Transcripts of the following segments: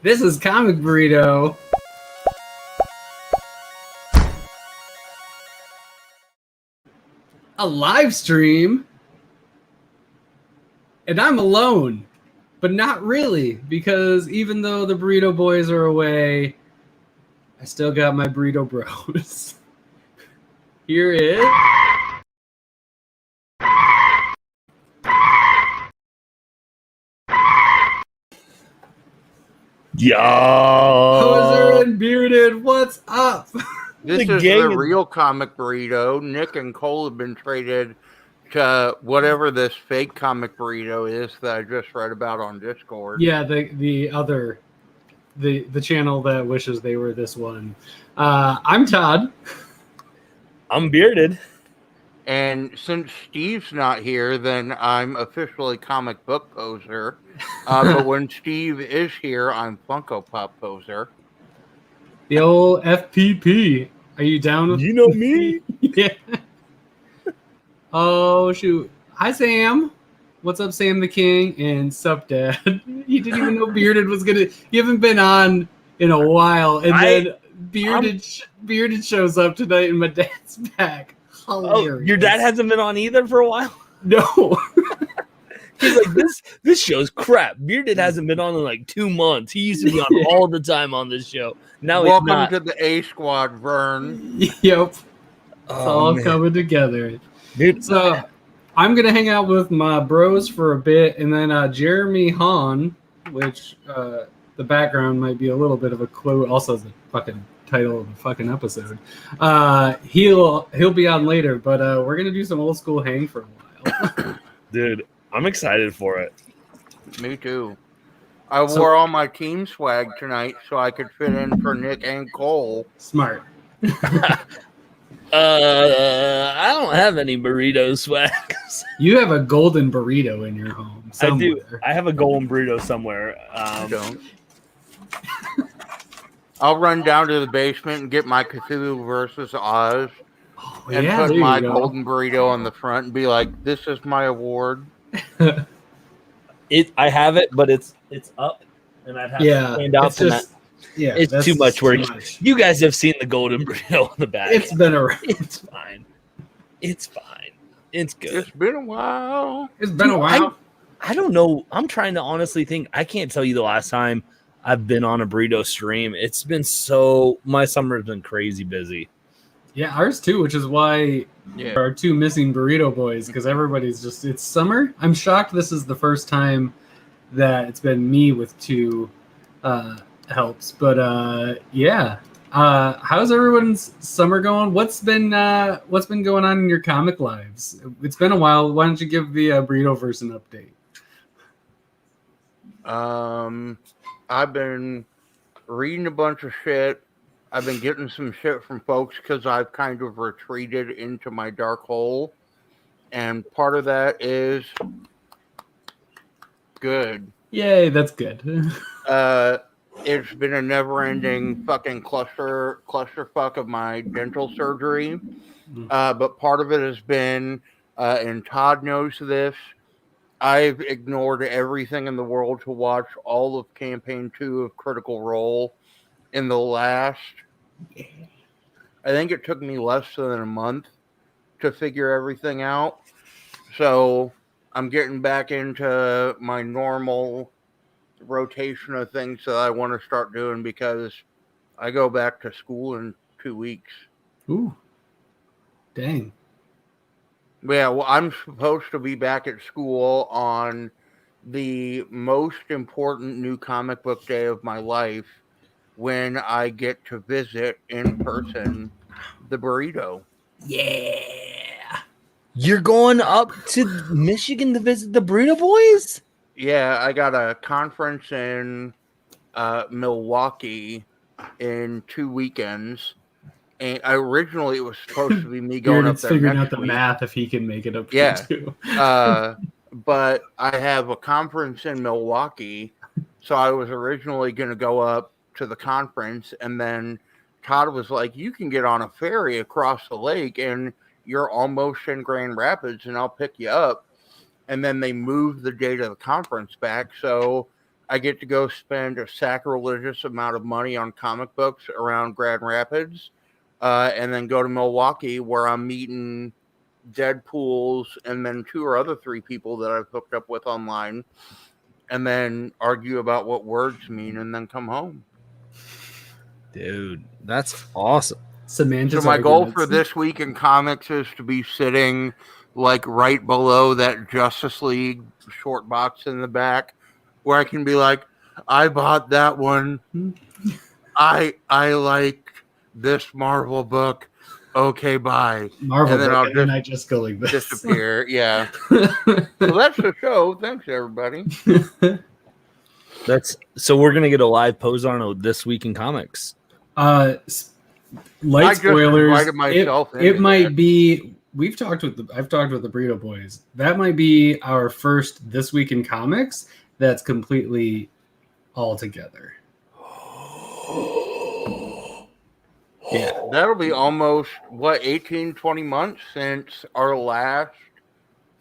This is Comic Burrito. A live stream. And I'm alone. But not really, because even though the Burrito Boys are away, I still got my Burrito Bros. Here is... Yo! Hoser and Bearded, what's up? This is the real Comic Burrito. Nick and Cole have been traded to whatever this fake Comic Burrito is that I just read about on Discord. Yeah, the other, the channel that wishes they were this one. I'm Todd. I'm Bearded. And since Steve's not here, then I'm officially Comic Book Poser. But when Steve is here, I'm Funko Pop Poser. The old FPP. Are you down with... You know me? Yeah. Oh, shoot. Hi, Sam. What's up, Sam the King? And sup, Dad? You didn't even know Bearded was going to... You haven't been on in a while. And then Bearded shows up tonight and my dad's back. Hilarious. Oh, your dad hasn't been on either for a while? No. He's like, this show's crap. Bearded hasn't been on in like 2 months. He used to be on all the time on this show. Now Welcome he's not. to the A Squad, Vern. Yep. It's all coming together. Dude. So I'm going to hang out with my bros for a bit. And then Jeremy Haun, which the background might be a little bit of a clue. Also the fucking title of the fucking episode. He'll be on later. But we're going to do some old school hang for a while. Dude, I'm excited for it. Me too. I wore all my team swag tonight so I could fit in for Nick and Cole. Smart. I don't have any burrito swag. You have a golden burrito in your home somewhere. I do. I have a golden burrito somewhere. I don't. I'll run down to the basement and get my Cthulhu versus Oz and put my golden burrito on the front and be like, "This is my award." I have it, but it's up, and I'd have to stand out from that. Yeah, it's too much work. You guys have seen the golden burrito on the back. It's been around. It's fine. It's fine. It's good. It's been a while. It's been a while. I don't know. I'm trying to honestly think. I can't tell you the last time I've been on a burrito stream. It's been my summer's been crazy busy. Yeah, ours too, which is why there are 2 missing Burrito Boys, because everybody's just, it's summer. I'm shocked this is the first time that it's been me with 2 helps. But yeah. How's everyone's summer going? What's been going on in your comic lives? It's been a while. Why don't you give the Burritoverse an update? I've been reading a bunch of shit. I've been getting some shit from folks because I've kind of retreated into my dark hole. And part of that is good. Yay, that's good. It's been a never-ending fucking clusterfuck of my dental surgery. But part of it has been, and Todd knows this, I've ignored everything in the world to watch all of Campaign 2 of Critical Role. In the last, I think it took me less than a month to figure everything out. So I'm getting back into my normal rotation of things that I want to start doing because I go back to school in 2 weeks. Ooh. Dang. Yeah, well, I'm supposed to be back at school on the most important new comic book day of my life, when I get to visit in person the Burrito. Yeah. You're going up to Michigan to visit the Burrito Boys? Yeah, I got a conference in Milwaukee in 2 weekends. And originally it was supposed to be me going up there figuring next out the week. Math if he can make it up. Yeah. Too. But I have a conference in Milwaukee. So I was originally going to go up to the conference, and then Todd was like, "You can get on a ferry across the lake and you're almost in Grand Rapids and I'll pick you up." And then they moved the date of the conference back, so I get to go spend a sacrilegious amount of money on comic books around Grand Rapids, and then go to Milwaukee where I'm meeting Deadpools and then 2 or other 3 people that I've hooked up with online, and then argue about what words mean, and then come home. Dude, that's awesome. Semantics. So my goal for this week in comics is to be sitting like right below that Justice League short box in the back, where I can be like, I bought that one. I like this Marvel book. Okay, bye. Marvel and then book, and I just go like this. Disappear. Yeah. So that's the show. Thanks, everybody. So we're gonna get a live pose on This Week in Comics. Light spoilers. It might be. I've talked with the Burrito Boys. That might be our first This Week in Comics that's completely all together. Yeah, that'll be almost 18, 20 months since our last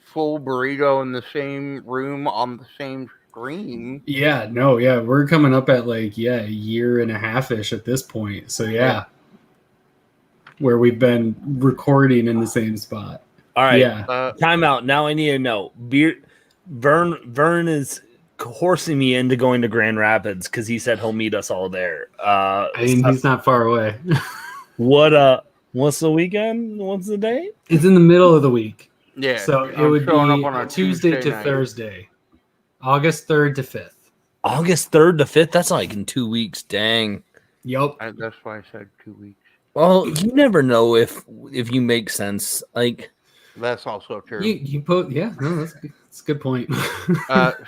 full burrito in the same room on the same screen. Yeah, we're coming up at a year and a half-ish at this point. So yeah. Where we've been recording in the same spot. All right. Yeah. Time out. Now I need to know. Vern is horsing me into going to Grand Rapids because he said he'll meet us all there. He's not far away. What's the weekend? What's the day? It's in the middle of the week. Yeah. So it would be on Tuesday to Thursday. August 3rd to 5th. August 3rd to 5th? That's like in 2 weeks. Dang. Yep. That's why I said 2 weeks. Well, you never know if you make sense. Like, that's also true. That's a good point.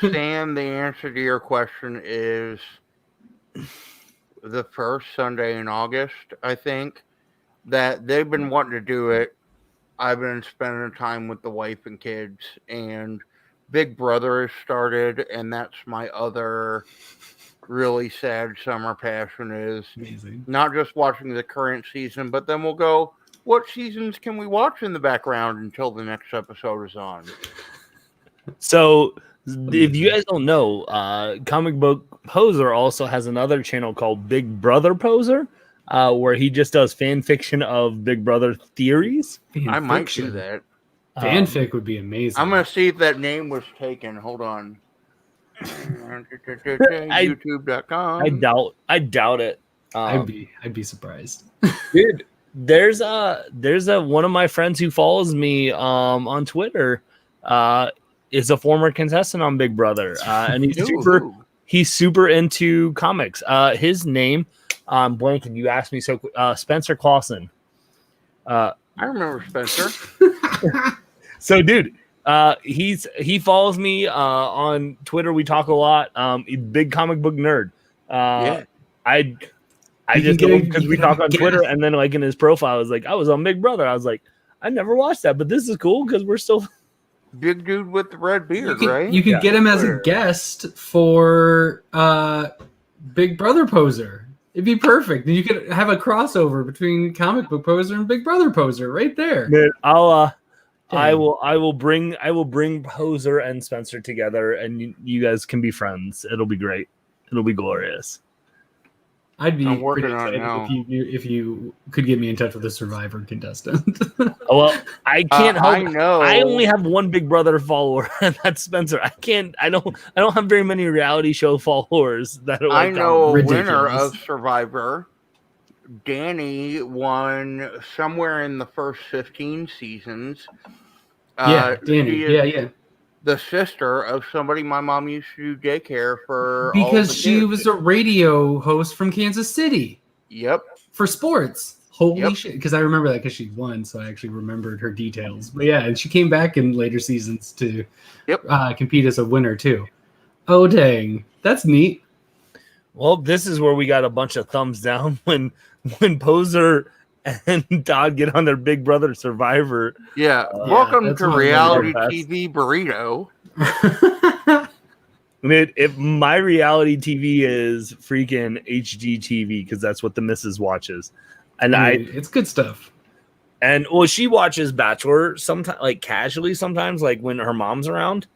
Sam, the answer to your question is the first Sunday in August, I think. That they've been wanting to do it. I've been spending time with the wife and kids, and Big Brother has started, and that's my other really sad summer passion is amazing. Not just watching the current season, but then we'll go, what seasons can we watch in the background until the next episode is on? So if you guys don't know, Comic Book Poser also has another channel called Big Brother Poser, where he just does fan fiction of Big Brother theories. I might do that. Fanfic would be amazing. I'm going to see if that name was taken. Hold on. YouTube.com. I doubt it. I'd be surprised. Dude, there's one of my friends who follows me on Twitter is a former contestant on Big Brother, and he's super into comics. His name, blanking. You asked me so. Spencer Clausen. I remember Spencer. So, dude, he follows me on Twitter. We talk a lot. Big comic book nerd. I just know because we talk on Twitter, and then like in his profile, I was like, I was on Big Brother. I was like, I never watched that, but this is cool because we're still big dude with the red beard, right? You could get him as a guest for Big Brother Poser. It'd be perfect. You could have a crossover between Comic Book Poser and Big Brother Poser right there. Man, I will bring Poser and Spencer together, and you guys can be friends. It'll be great. It'll be glorious. I'd be pretty excited if you could get me in touch with a Survivor contestant. Well, I can't help. I know. I only have one Big Brother follower, and that's Spencer. I don't have very many reality show followers that are like, I know a winner of Survivor. Danny won somewhere in the first 15 seasons. Danny. The sister of somebody my mom used to do daycare for. Because she was a radio host from Kansas City. Yep. For sports. Holy shit. Because I remember that because she won, so I actually remembered her details. But yeah, and she came back in later seasons to compete as a winner too. Oh, dang. That's neat. Well, this is where we got a bunch of thumbs down when Poser and Todd get on their Big Brother Survivor. Yeah. Welcome to Reality TV Burrito. I mean, if my reality TV is freaking HD TV, because that's what the missus watches. And it's good stuff. And well, she watches Bachelor sometimes, like casually sometimes, like when her mom's around,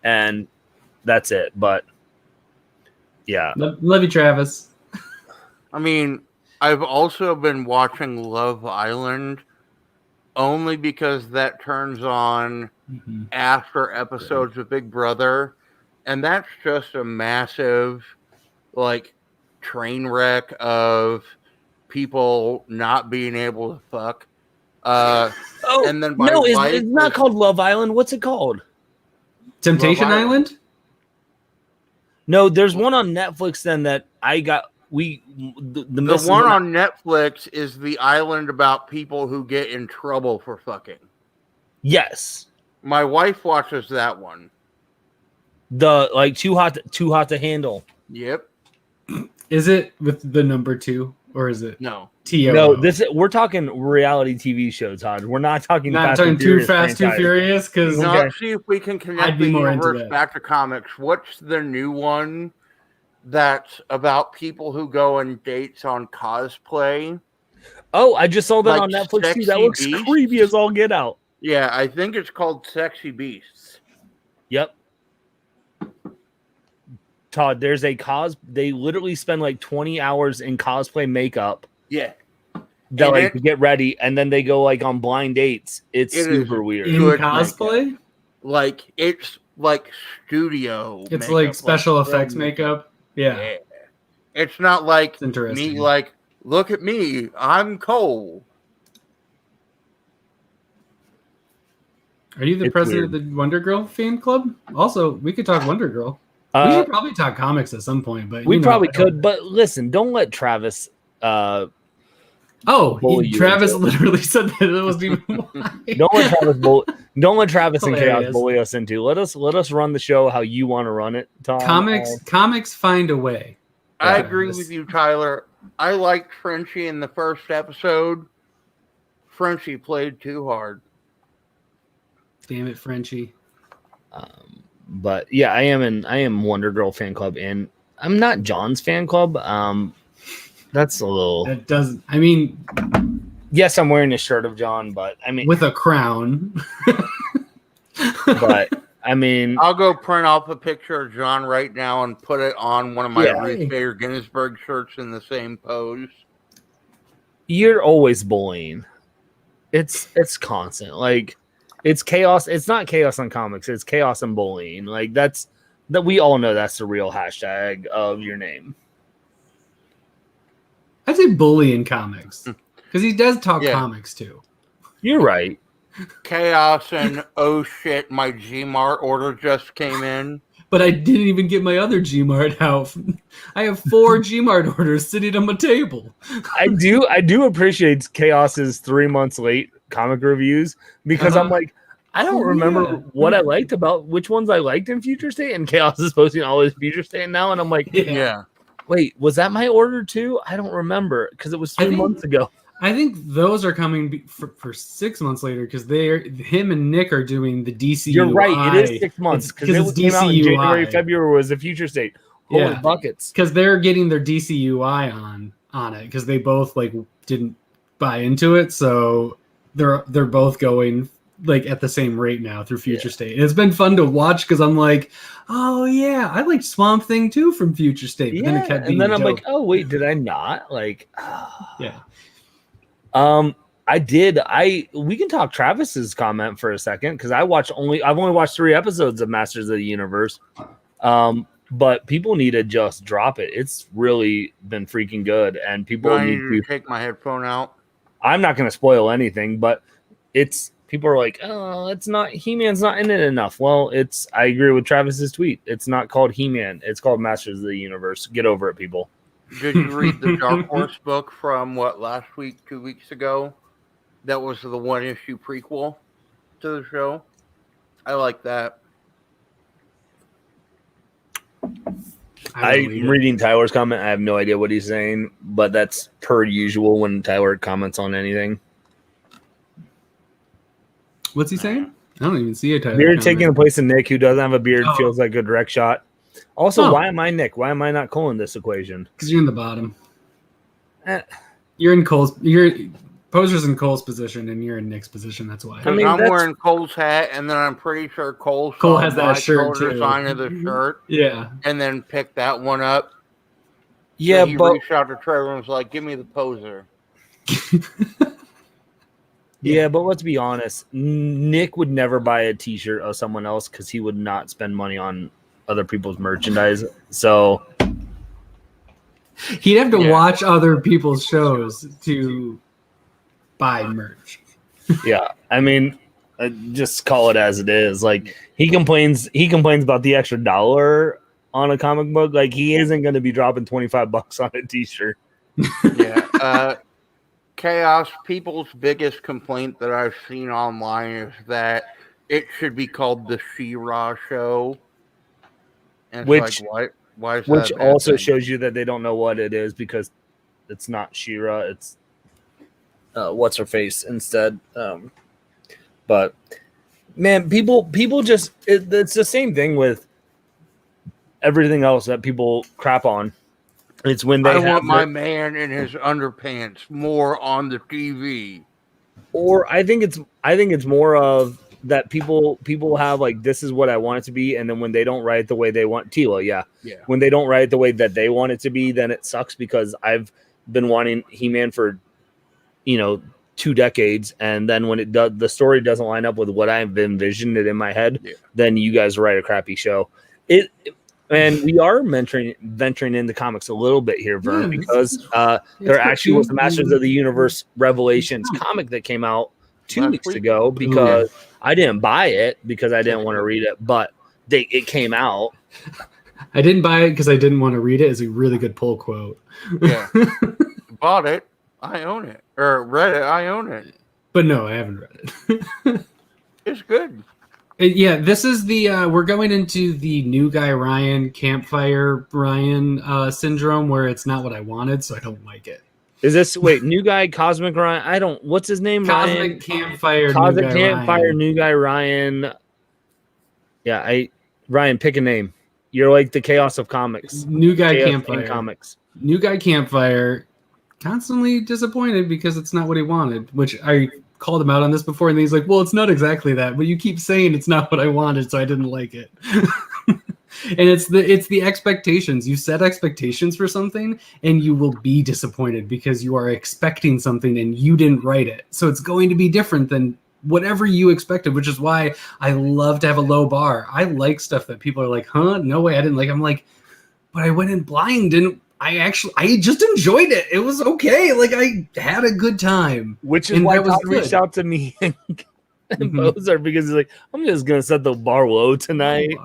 and that's it. But Yeah. Love you, Travis. I mean, I've also been watching Love Island only because that turns on after episodes of Big Brother, and that's just a massive, like, train wreck of people not being able to fuck. And then my wife it's not called Love Island. What's it called? Temptation Island? No, there's one on Netflix then that I got. The one on Netflix is the island about people who get in trouble for fucking. Yes. My wife watches that one. The like too hot to handle. Yep. Is it with the number 2 or is it no? No, we're talking reality TV show, Todd. We're not talking. Too Fast, Too Furious. Because let's see if we can connect the universe back to comics. What's the new one that's about people who go on dates on cosplay? Oh, I just saw that on Netflix too. That looks creepy as all get out. Yeah, I think it's called Sexy Beasts. Yep. Todd, there's they literally spend like 20 hours in cosplay makeup. Yeah. To get ready, and then they go like on blind dates. It's super weird. In cosplay? Makeup. Like it's like studio. It's like special effects makeup. Yeah. It's not like interesting. Me like, look at me, I'm Cole. Are you the president of the Wonder Girl fan club? Also, we could talk Wonder Girl. We should probably talk comics at some point, but we probably could. But listen, don't let Travis. Travis literally said that it wasn't even. Don't let Travis and Chaos bully us into. Let us run the show how you want to run it, Tom. Comics find a way. I agree with you, Tyler. I liked Frenchie in the first episode. Frenchie played too hard. Damn it, Frenchie. But yeah, I am Wonder Girl fan club, and I'm not John's fan club. That's a little. That doesn't. I mean, yes, I'm wearing a shirt of John, but I mean with a crown. But I mean, I'll go print off a picture of John right now and put it on one of my Ruth Bader Ginsburg shirts in the same pose. You're always bullying. It's constant. Like. It's chaos. It's not chaos on comics. It's chaos and bullying. Like that we all know that's the real hashtag of your name. I'd say bully in comics because he does talk comics too. You're right. Chaos and oh shit, my Gmart order just came in. But I didn't even get my other Gmart out. I have 4 Gmart orders sitting on my table. I do appreciate Chaos's 3 months late comic reviews because I'm like, I don't remember what I liked about which ones I liked in Future State, and Chaos is posting all his Future State now, and I'm like, wait, was that my order too? I don't remember because it was 3 months ago. I think those are coming for 6 months later because him and Nick are doing the DCUI. You're right, it is 6 months because it came out in January, February was the Future State. Holy buckets! Because they're getting their DCUI on it because they both like didn't buy into it, so they're both going like at the same rate now through Future State. And it's been fun to watch because I'm like, oh yeah, I liked Swamp Thing too from Future State. But then it kept being I'm like, oh wait, did I not? Like, yeah. I did. We can talk Travis's comment for a second because I've only watched 3 episodes of Masters of the Universe. But people need to just drop it. It's really been freaking good, and people need to take my headphone out. I'm not going to spoil anything, but people are like, oh, it's not He-Man's not in it enough. Well, I agree with Travis's tweet. It's not called He-Man. It's called Masters of the Universe. Get over it, people. Did you read the Dark Horse book from last week, 2 weeks ago? That was the 1-issue prequel to the show. I like that. I'm reading Tyler's comment. I have no idea what he's saying, but that's per usual when Tyler comments on anything. What's he saying? I don't even see a Tyler. Beard taking the place of Nick, who doesn't have a beard, feels like a direct shot. Also, why am I Nick? Why am I not Cole in this equation? Because you're in the bottom. You're in Cole's. You're Poser's in Cole's position, and you're in Nick's position. That's why. Because I'm wearing Cole's hat, and then I'm pretty sure Cole has that shirt too. Design of the shirt, yeah, and then picked that one up. Yeah, so he reached out to Trevor and was like, "Give me the Poser." Yeah, but let's be honest. Nick would never buy a T-shirt of someone else because he would not spend money on other people's merchandise. So he'd have to watch other people's shows to buy merch. Yeah, I mean, just call it as it is. Like he complains about the extra $1 on a comic book. Like he isn't going to be dropping $25 on a T-shirt. Yeah. Chaos, people's biggest complaint that I've seen online is that it should be called the She-Ra show. And which, like, why is which that also thing? shows you that they don't know what it is because it's not She-Ra, it's what's her face instead. But man, people just it's the same thing with everything else that people crap on. It's when they want my man in his underpants more on the TV. Or I think it's more of that people have like, this is what I want it to be, and then when they don't write it the way they want, Tila, yeah. When they don't write it the way that they want it to be, then it sucks because I've been wanting He-Man for 2 decades, and then when the story doesn't line up with what I've envisioned it in my head, then you guys write a crappy show. And we are venturing into comics a little bit here, Vern, because there actually was the Masters of the Universe Revelations comic that came out 2 weeks ago because I didn't buy it because I didn't want to read it, but it came out. I didn't buy it because I didn't want to read it. It's a really good pull quote. Yeah. Bought it. I own it. Or read it. I own it. But no, I haven't read it. It's good. Yeah, this is the we're going into the new guy Ryan, Campfire Ryan syndrome, where it's not what I wanted, so I don't like it. Is this new guy Cosmic Ryan? What's his name? Cosmic Ryan? Campfire. Cosmic Campfire, New Guy Ryan. Yeah, Ryan, pick a name. You're like the chaos of comics. New guy Campfire comics. New guy Campfire. Constantly disappointed because it's not what he wanted, which I called him out on this before, and he's like, well, it's not exactly that, but you keep saying it's not what I wanted, so I didn't like it. And it's the expectations. You set expectations for something and you will be disappointed because you are expecting something and you didn't write it, so it's going to be different than whatever you expected, which is why I love to have a low bar. I like stuff that people are like, huh, no way, I didn't like. I'm like, but I went in blind and I just enjoyed it. It was okay. Like I had a good time. Which is why Todd reached out to me and Bozer because he's like, I'm just gonna set the bar low tonight.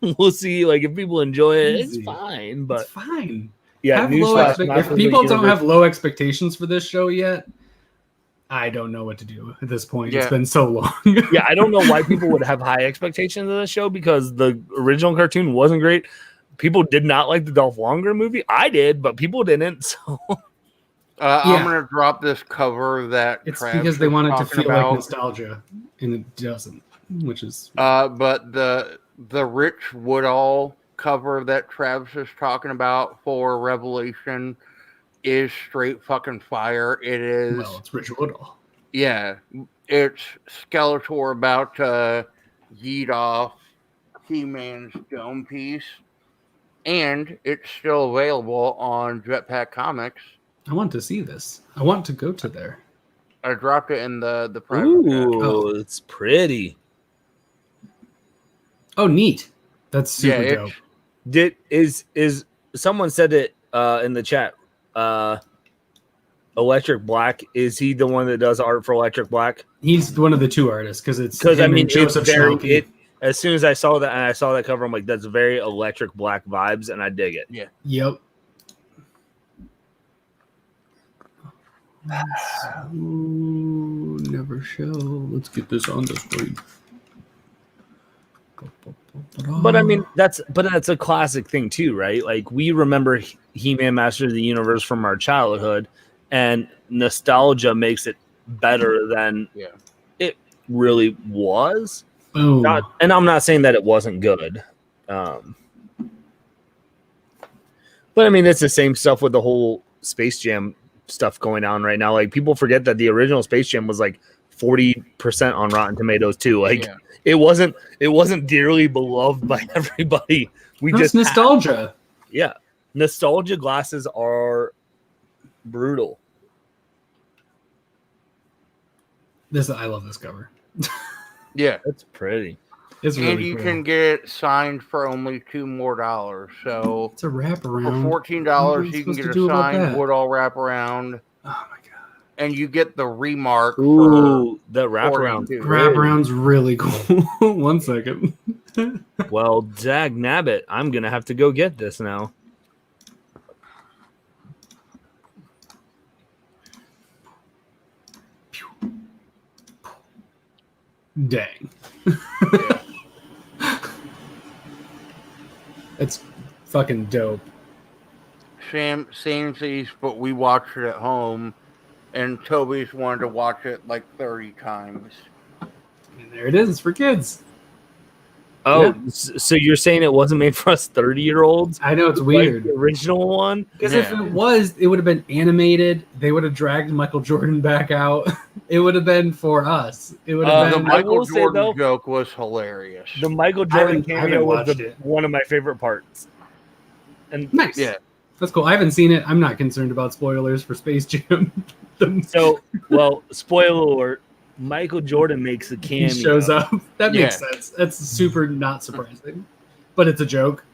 We'll see. Like if people enjoy it, it's fine. But it's fine. Yeah. If people don't have low expectations for this show yet, I don't know what to do at this point. It's been so long. Yeah, I don't know why people would have high expectations of this show because the original cartoon wasn't great. People did not like the Dolph Lundgren movie. I did, but people didn't. So I'm gonna drop this cover that it's Travis because they want it to feel about. like nostalgia, and it doesn't. Which is but the Rich Woodall cover that Travis is talking about for Revelation is straight fucking fire. It is. Well, it's Rich Woodall. Yeah, it's Skeletor about to yeet off He-Man's dome piece. And it's still available on Jetpack Comics. I want to see this. I want to go to there. I dropped it in the private. Ooh, it's pretty. Oh, neat. That's super dope. Is someone said it in the chat? Electric Black, is he the one that does art for Electric Black? He's one of the two artists because I mean Joseph as soon as I saw that and I saw that cover, I'm like, that's very Electric Black vibes, and I dig it. Yeah. Yep. Ooh, never show. Let's get this on the screen. But I mean, that's a classic thing too, right? Like we remember He-Man Master of the Universe from our childhood, and nostalgia makes it better than it really was. And I'm not saying that it wasn't good. But I mean, it's the same stuff with the whole Space Jam stuff going on right now. Like people forget that the original Space Jam was like 40% on Rotten Tomatoes too. Like it wasn't dearly beloved by everybody. Just nostalgia. Nostalgia glasses are brutal. I love this cover. Yeah, that's pretty. It's really and you cool. can get it signed for only $2 more. So it's a wraparound. For $14, you can get a signed Woodall wraparound. Oh my god! And you get the remark. Ooh, the wraparound. Wraparound's really cool. 1 second. Well, dag nabbit, I'm gonna have to go get this now. Dang. It's fucking dope. Same piece, but we watched it at home, and Toby's wanted to watch it like 30 times. And there it is. It's for kids. Oh, so you're saying it wasn't made for us 30-year-olds? I know, it's weird. Like the original one? Because if it was, it would have been animated. They would have dragged Michael Jordan back out. It would have been for us. It would have been. The Michael Jordan joke was hilarious. The Michael Jordan cameo was one of my favorite parts. And nice. Yeah. That's cool. I haven't seen it. I'm not concerned about spoilers for Space Jam. Spoiler alert. Michael Jordan makes a cameo. He shows up. That makes sense. That's super not surprising. But it's a joke.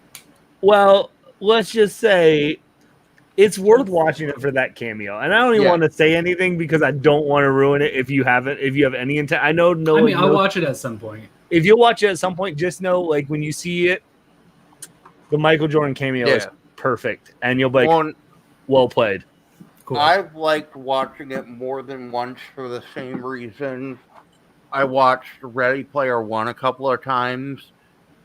Well, let's just say it's worth watching it for that cameo. And I don't even want to say anything because I don't want to ruin it if you have any intent. I'll watch it at some point. If you'll watch it at some point, just know like when you see it, the Michael Jordan cameo is perfect. And you'll be like, well played. Cool. I've liked watching it more than once for the same reason. I watched Ready Player One a couple of times.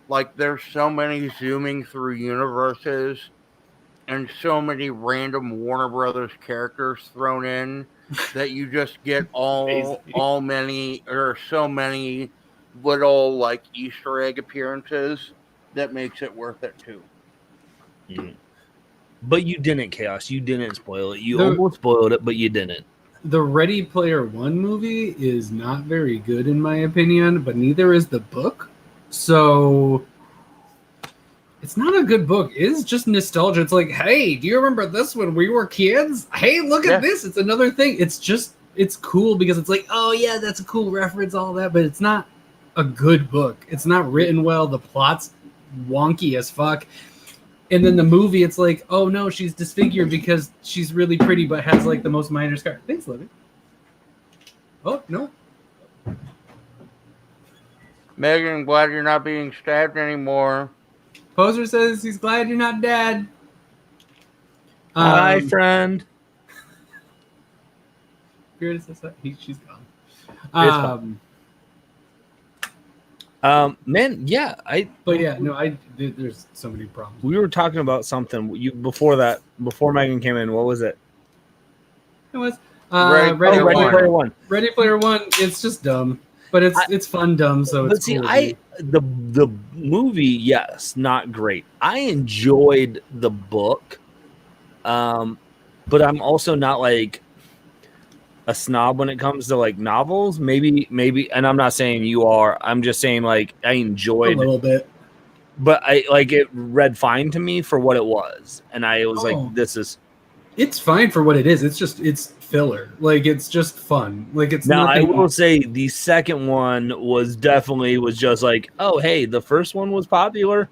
Like, there's so many zooming through universes and so many random Warner Brothers characters thrown in that you just get so many little like Easter egg appearances that makes it worth it too. Mm. But you didn't, Chaos. You didn't spoil it. You almost spoiled it, but you didn't. The Ready Player One movie is not very good in my opinion, but neither is the book. So it's not a good book. It's just nostalgia. It's like, hey, do you remember this when we were kids? Hey, look at this. It's another thing. It's cool because it's like, oh yeah, that's a cool reference, all that, but it's not a good book. It's not written well. The plot's wonky as fuck. And then the movie, it's like, oh no, she's disfigured because she's really pretty, but has like the most minor scar. Thanks, Libby. Oh no, Megan, I'm glad you're not being stabbed anymore. Poser says he's glad you're not dead. Hi, friend. Spirit says that she's gone. Man, yeah, there's so many problems. We were talking about something before Megan came in. What was it? It was Ready Player One. Ready Player One. It's just dumb, but it's fun dumb. So it's cool. The movie, yes, not great. I enjoyed the book, but I'm also not like a snob when it comes to like novels. Maybe, and I'm not saying you are. I'm just saying like I enjoyed a little bit, but I like it read fine to me for what it was, and I was like, it's fine for what it is. It's filler. Like it's just fun. Like it's now. I will say the second one was just like, oh hey, the first one was popular.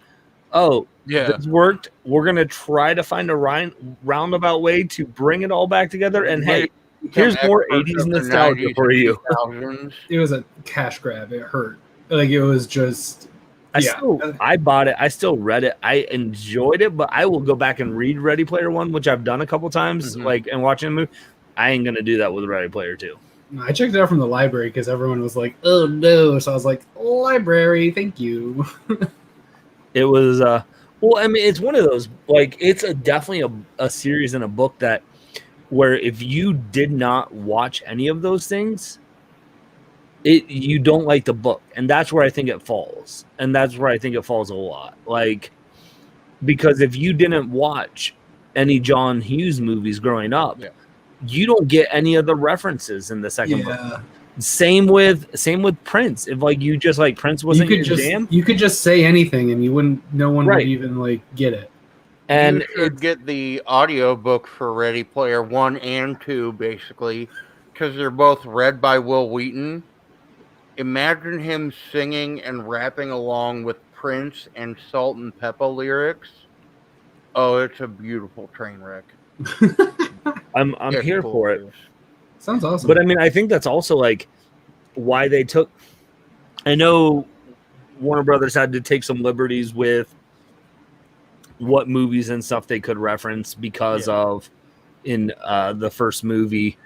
Oh yeah, this worked. We're gonna try to find a roundabout way to bring it all back together. And hey. Here's more 80s nostalgia for you. It was a cash grab. It hurt. Like it was just. I bought it. I still read it. I enjoyed it, but I will go back and read Ready Player One, which I've done a couple times, like and watching the movie. I ain't gonna do that with Ready Player Two. I checked it out from the library because everyone was like, "Oh no!" So I was like, "Library, thank you." It was well. I mean, it's one of those like it's definitely a series and a book that. Where if you did not watch any of those things, you don't like the book, and that's where I think it falls, and that's where I think it falls a lot. Like, because if you didn't watch any John Hughes movies growing up, you don't get any of the references in the second book. Yeah. Same with Prince. If like you just like Prince wasn't your jam, you could just say anything and you wouldn't. No one would Right. even like get it. and you should get the audio book for Ready Player 1 and 2, basically, because they're both read by Will Wheaton. Imagine him singing and rapping along with Prince and Salt and Pepper lyrics. Oh, it's a beautiful train wreck. I'm It here cool for it. is. Sounds awesome. But I mean, I think that's also like why they took. I know Warner Brothers had to take some liberties with what movies and stuff they could reference because of in the first movie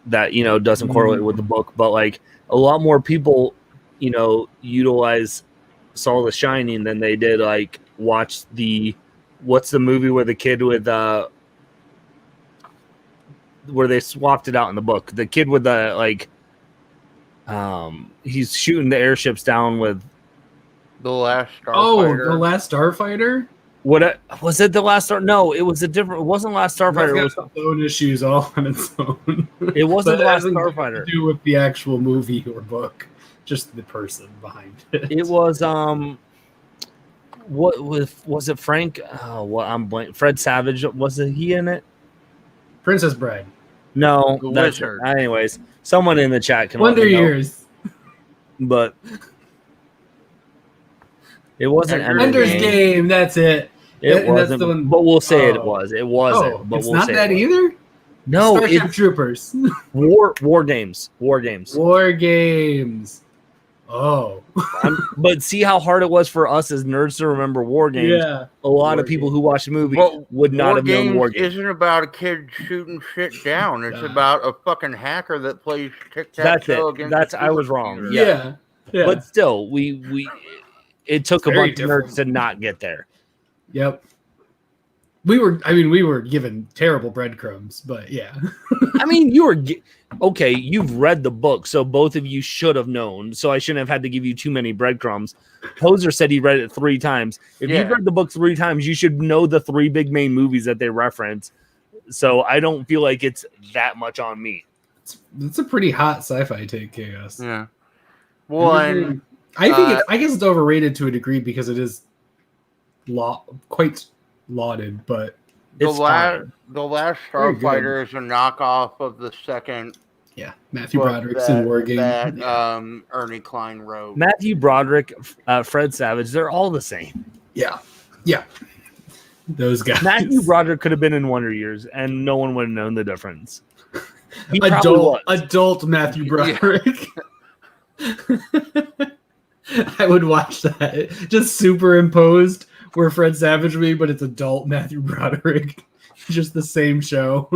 that doesn't correlate with the book, but like a lot more people utilize Saw the Shining than they did like watch what's the movie where the kid with where they swapped it out in the book, the kid with the like he's shooting the airships down with The Last Starfighter. Oh, The Last Starfighter? what was it? The Last Star? No, it was a different. It wasn't Last Starfighter. It was its own issues all on its own. It wasn't But it Last hasn't Starfighter. to do with the actual movie or book, just the person behind it. It was what was it? Frank? Oh, what I'm blank. Fred Savage, wasn't he in it? Princess Bride. No, The that's Wizard. anyways. Someone in the chat can let Wonder me know. Years. But it wasn't Ender's Game. That's it. It And that's wasn't, the one- but we'll say it Oh. was. It wasn't. Oh, but it's we'll not say that it was. either. No, Starship it's Troopers. war games. War games. War Games. Oh. But see how hard it was for us as nerds to remember war games. Yeah. A lot War of people Games. who watched the movie But would not War have known Games war games. isn't about a kid shooting shit down. It's Ah. about a fucking hacker that plays That's tic-tac-toe it. against That's a I was wrong. supercomputer. Yeah. Yeah. But still, it took a very bunch of nerds to not get there. Yep. We were given terrible breadcrumbs, but yeah. I mean, okay. You've read the book, so both of you should have known. So I shouldn't have had to give you too many breadcrumbs. Poser said he read it 3 times. If Yeah. you've read the book 3 times, you should know the 3 big main movies that they reference. So I don't feel like it's that much on me. It's a pretty hot sci-fi take, Chaos. Yeah. Well, and I guess it's overrated to a degree because it is quite lauded, but the It's last fine. Very good. Starfighter is a knockoff of the second yeah, Matthew book Broderick's in War Game. that Yeah. Ernie Klein wrote. Matthew Broderick, Fred Savage, they're all the same. Yeah. Those guys. Matthew Broderick could have been in Wonder Years, and no one would have known the difference. He probably was. adult Matthew Broderick. I would watch that. Just superimposed where Fred Savage would be, but it's adult Matthew Broderick. Just the same show.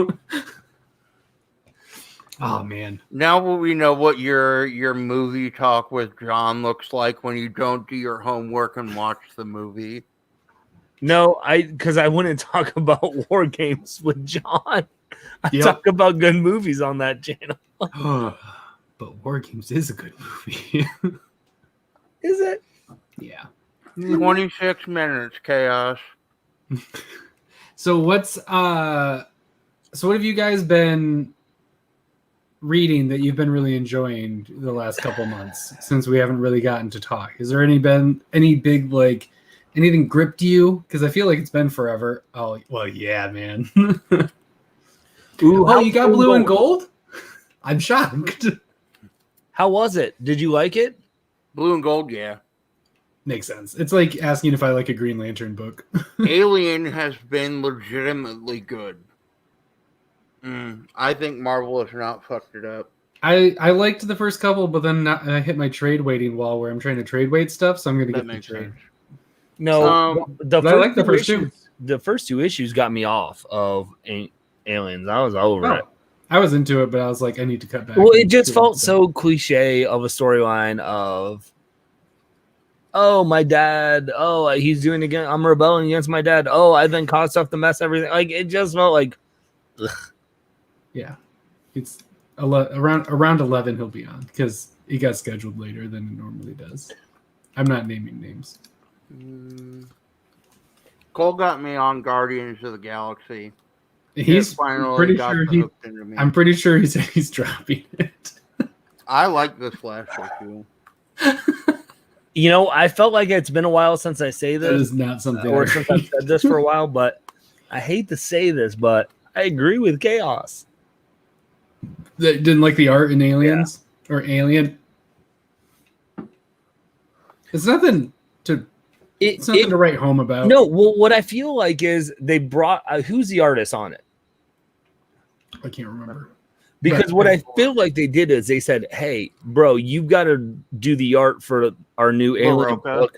Oh man. Now we know what your movie talk with John looks like when you don't do your homework and watch the movie. No, because I wouldn't talk about war games with John. I Yep. talk about good movies on that channel. But War Games is a good movie. Is it? Yeah. 26 minutes, Chaos. So what have you guys been reading that you've been really enjoying the last couple months since we haven't really gotten to talk? Is there been any big like anything gripped you? Because I feel like it's been forever. Oh well, yeah, man. Ooh, Oh, you got Blue and Gold? I'm shocked. How was it? Did you like it? Blue and Gold, yeah. Makes sense. It's like asking if I like a Green Lantern book. Alien has been legitimately good. I think Marvel has not fucked it up. I liked the first couple, but then I hit my trade waiting wall where I'm trying to trade weight stuff, so I'm going to That get the makes trade. sense. No, but I like the first two. The first 2 issues got me off of Aliens. I was over it. I was into it, but I was like, I need to cut back. Well, it and just do felt stuff. so cliche of a storyline of, oh, my dad. Oh, he's doing it again. I'm rebelling against my dad. Oh, I then caused stuff to mess everything. Like it just felt like, ugh. Yeah, it's around 11 he'll be on because he got scheduled later than it normally does. I'm not naming names. Cole got me on Guardians of the Galaxy. He's finally pretty got sure hooked into me. I'm pretty sure he said he's dropping it. I like this last issue. You know, I felt like it's been a while since I say this. That is not something. Or since I've said this for a while, but I hate to say this, but I agree with Chaos. That didn't like the art in Aliens or Alien. It's nothing to. It's nothing to write home about. No, well, what I feel like is they brought who's the artist on it? I can't remember. Because what I feel like they did is they said, "Hey, bro, you've got to do the art for our new Alien book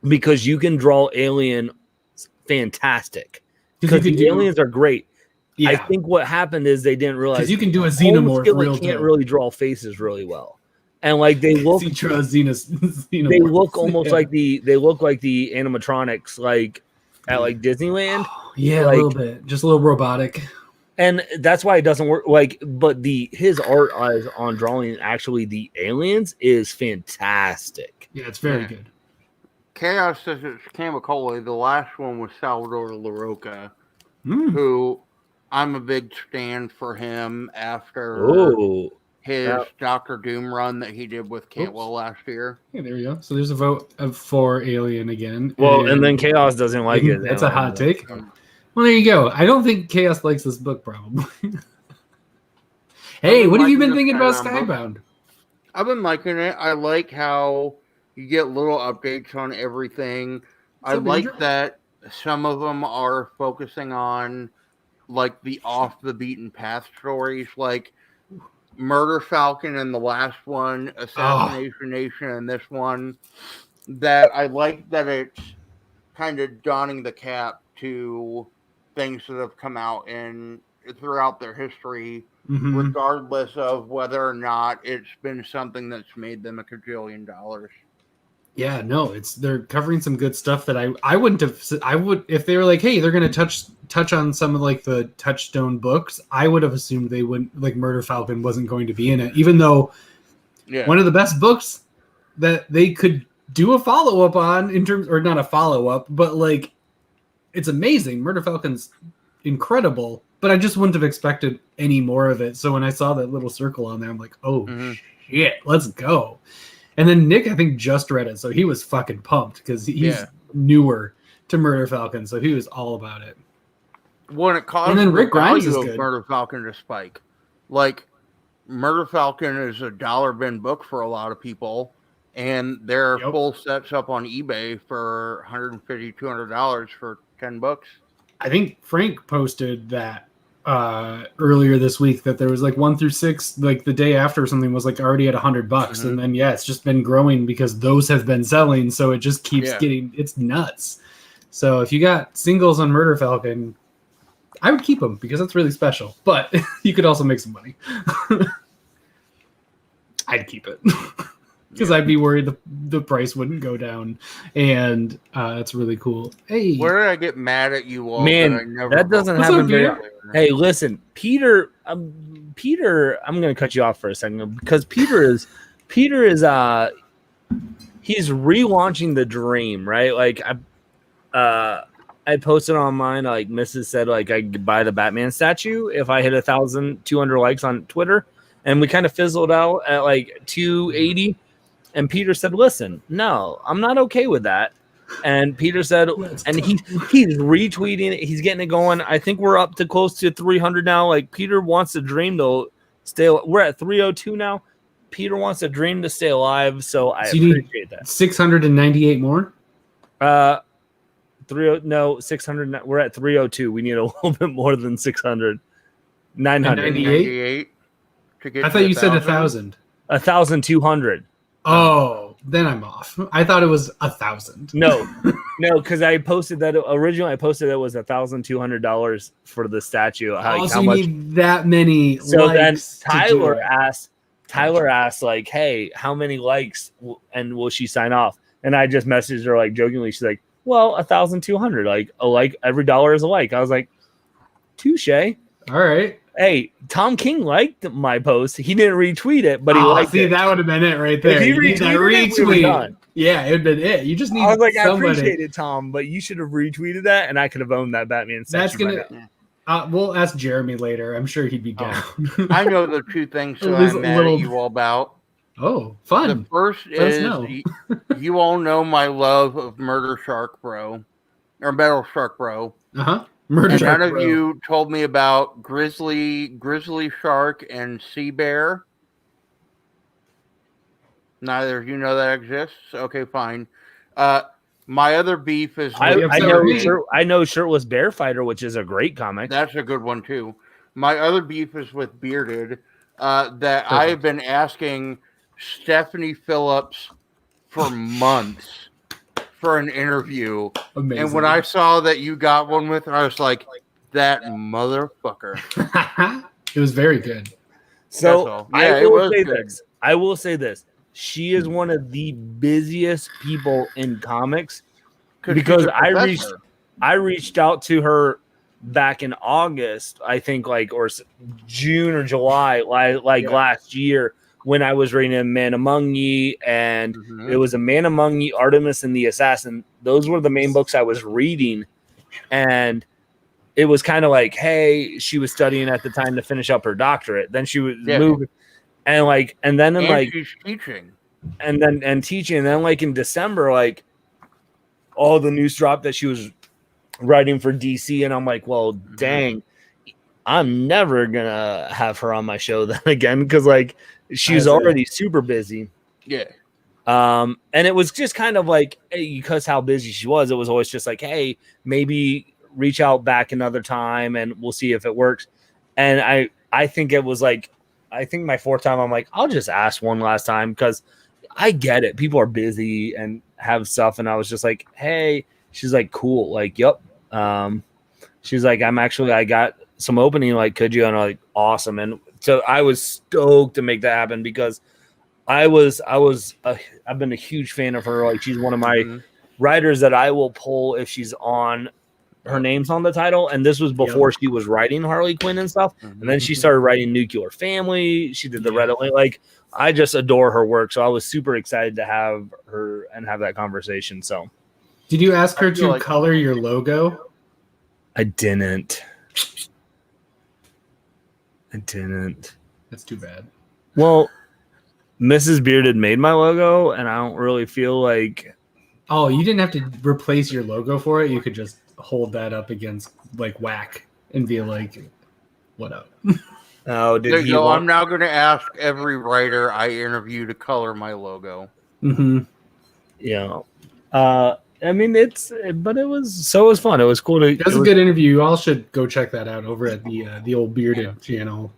because you can draw Alien fantastic. Because the aliens are great." Yeah. I think what happened is they didn't realize you can do a xenomorph real can't really draw faces really well, and like they look, they look almost like the animatronics like at like Disneyland. Yeah, like, a little bit, just a little robotic. And that's why it doesn't work. Like, but his art on drawing actually the aliens is fantastic. Yeah, it's very good. Chaos says it's Camicoli. The last one was Salvador LaRocca, who I'm a big stan for him after his Doctor Doom run that he did with Cantwell last year. Yeah, there we go. So there's a vote for Alien again. Well, and then Chaos doesn't like it. That's a hot take. Well, there you go. I don't think Chaos likes this book, probably. Hey, what have you been thinking about Skybound? I've been liking it. I like how you get little updates on everything. I like that some of them are focusing on like the off the beaten path stories, like Murder Falcon in the last one, Assassination Nation in this one. That I like that it's kind of donning the cap to things that have come out throughout their history, regardless of whether or not it's been something that's made them $1 gajillion. Yeah, no, they're covering some good stuff that I wouldn't have. I would, if they were like, hey, they're going to touch on some of like the Touchstone books, I would have assumed they wouldn't, like Murder Falcon wasn't going to be in it, even though one of the best books that they could do a follow-up on in terms, or not a follow-up, but like it's amazing. Murder Falcon's incredible, but I just wouldn't have expected any more of it. So when I saw that little circle on there, I'm like, oh shit, let's go. And then Nick, I think, just read it, so he was fucking pumped because he's newer to Murder Falcon, so he was all about it. When it caused and then Rick Grimes is of good. Murder Falcon to spike. Like, Murder Falcon is a $1 bin book for a lot of people, and there are full sets up on eBay for $150, $200 for $10. I think Frank posted that earlier this week that there was like 1 through 6, like the day after or something was like already at $100, and then it's just been growing because those have been selling, so it just keeps getting, it's nuts. So if you got singles on Murder Falcon, I would keep them because that's really special, but you could also make some money. I'd keep it because I'd be worried the price wouldn't go down, and that's really cool. Hey, where did I get mad at you all? Man, that doesn't happen very often. Hey, listen, Peter. Peter, I'm going to cut you off for a second because Peter is he's relaunching the Dream, right? Like I posted on mine, like Mrs. said, like I could buy the Batman statue if I hit 1,200 likes on Twitter, and we kind of fizzled out at like 280. And Peter said, "Listen, no, I'm not okay with that." And Peter said, and he's retweeting it. He's getting it going. I think we're up to close to 300 now. Like Peter wants the Dream to stay. We're at 302 now. Peter wants a Dream to stay alive. So I appreciate that. 698 more. 600. We're at 302. We need a little bit more than 600. 998. I thought you said 1,000. 1,200. Oh, then I'm off. I thought it was 1,000. No, because I posted that originally. I posted it was $1,200 for the statue. How much? Need that many. So likes then Tyler asked, like, "Hey, how many likes and will she sign off?" And I just messaged her like jokingly. She's like, "Well, 1,200. Like a like every dollar is a like." I was like, "Touche." All right. Hey, Tom King liked my post. He didn't retweet it, but he liked it. That would have been it right there. If he retweeted it, yeah, it'd been it. You just need. I was like, somebody. I appreciate it, Tom, but you should have retweeted that, and I could have owned that Batman statue. We'll ask Jeremy later. I'm sure he'd be down. I know the two things that At least I'm a mad little- at you all about. Oh, fun. The first Let us is know. you all know my love of Murder Shark Bro, or Metal Shark Bro. Murder And Shark none of Bro. you told me about Grizzly Shark and Sea Bear. Neither of you know that exists. Okay, fine. My other beef is I know Shirtless Bear Fighter, which is a great comic. That's a good one too. My other beef is with Bearded. That I have been asking Stephanie Phillips for months for an interview. Amazing. And when I saw that you got one with her, I was like, that motherfucker. It was very good. So yeah, I will say this. She is one of the busiest people in comics because I reached out to her back in August, I think, or June or July, last year, when I was reading Man Among Ye, and it was a Man Among Ye, Artemis and the Assassin. Those were the main books I was reading, and it was kind of like, hey, she was studying at the time to finish up her doctorate. Then she was moving, and then she's teaching, and teaching, and then in December, all the news dropped that she was writing for DC, and I'm like, well, dang, I'm never gonna have her on my show then again because she's already super busy. Yeah. And it was just kind of because how busy she was, it was always just hey, maybe reach out back another time and we'll see if it works. And I think it was I think my fourth time, I'm like, I'll just ask one last time because I get it. People are busy and have stuff. And I was just like, hey, she's like, cool. Yep. She's like, I got some opening. Could you? And I'm like, awesome. And so I was stoked to make that happen because I've been a huge fan of her. She's one of my writers that I will pull if she's on. Her name's on the title, and this was before she was writing Harley Quinn and stuff. And then she started writing Nuclear Family. She did the Reddit. I just adore her work, so I was super excited to have her and have that conversation. So, did you ask her to color your logo? I didn't. That's too bad. Well, Mrs. Bearded made my logo, and I don't really feel like. Oh, you didn't have to replace your logo for it. You could just hold that up against whack and be like, what up? Oh, did he? I'm now going to ask every writer I interview to color my logo. Yeah. I mean, it was fun. It was cool to. It was a good interview. You all should go check that out over at the old Bearded channel.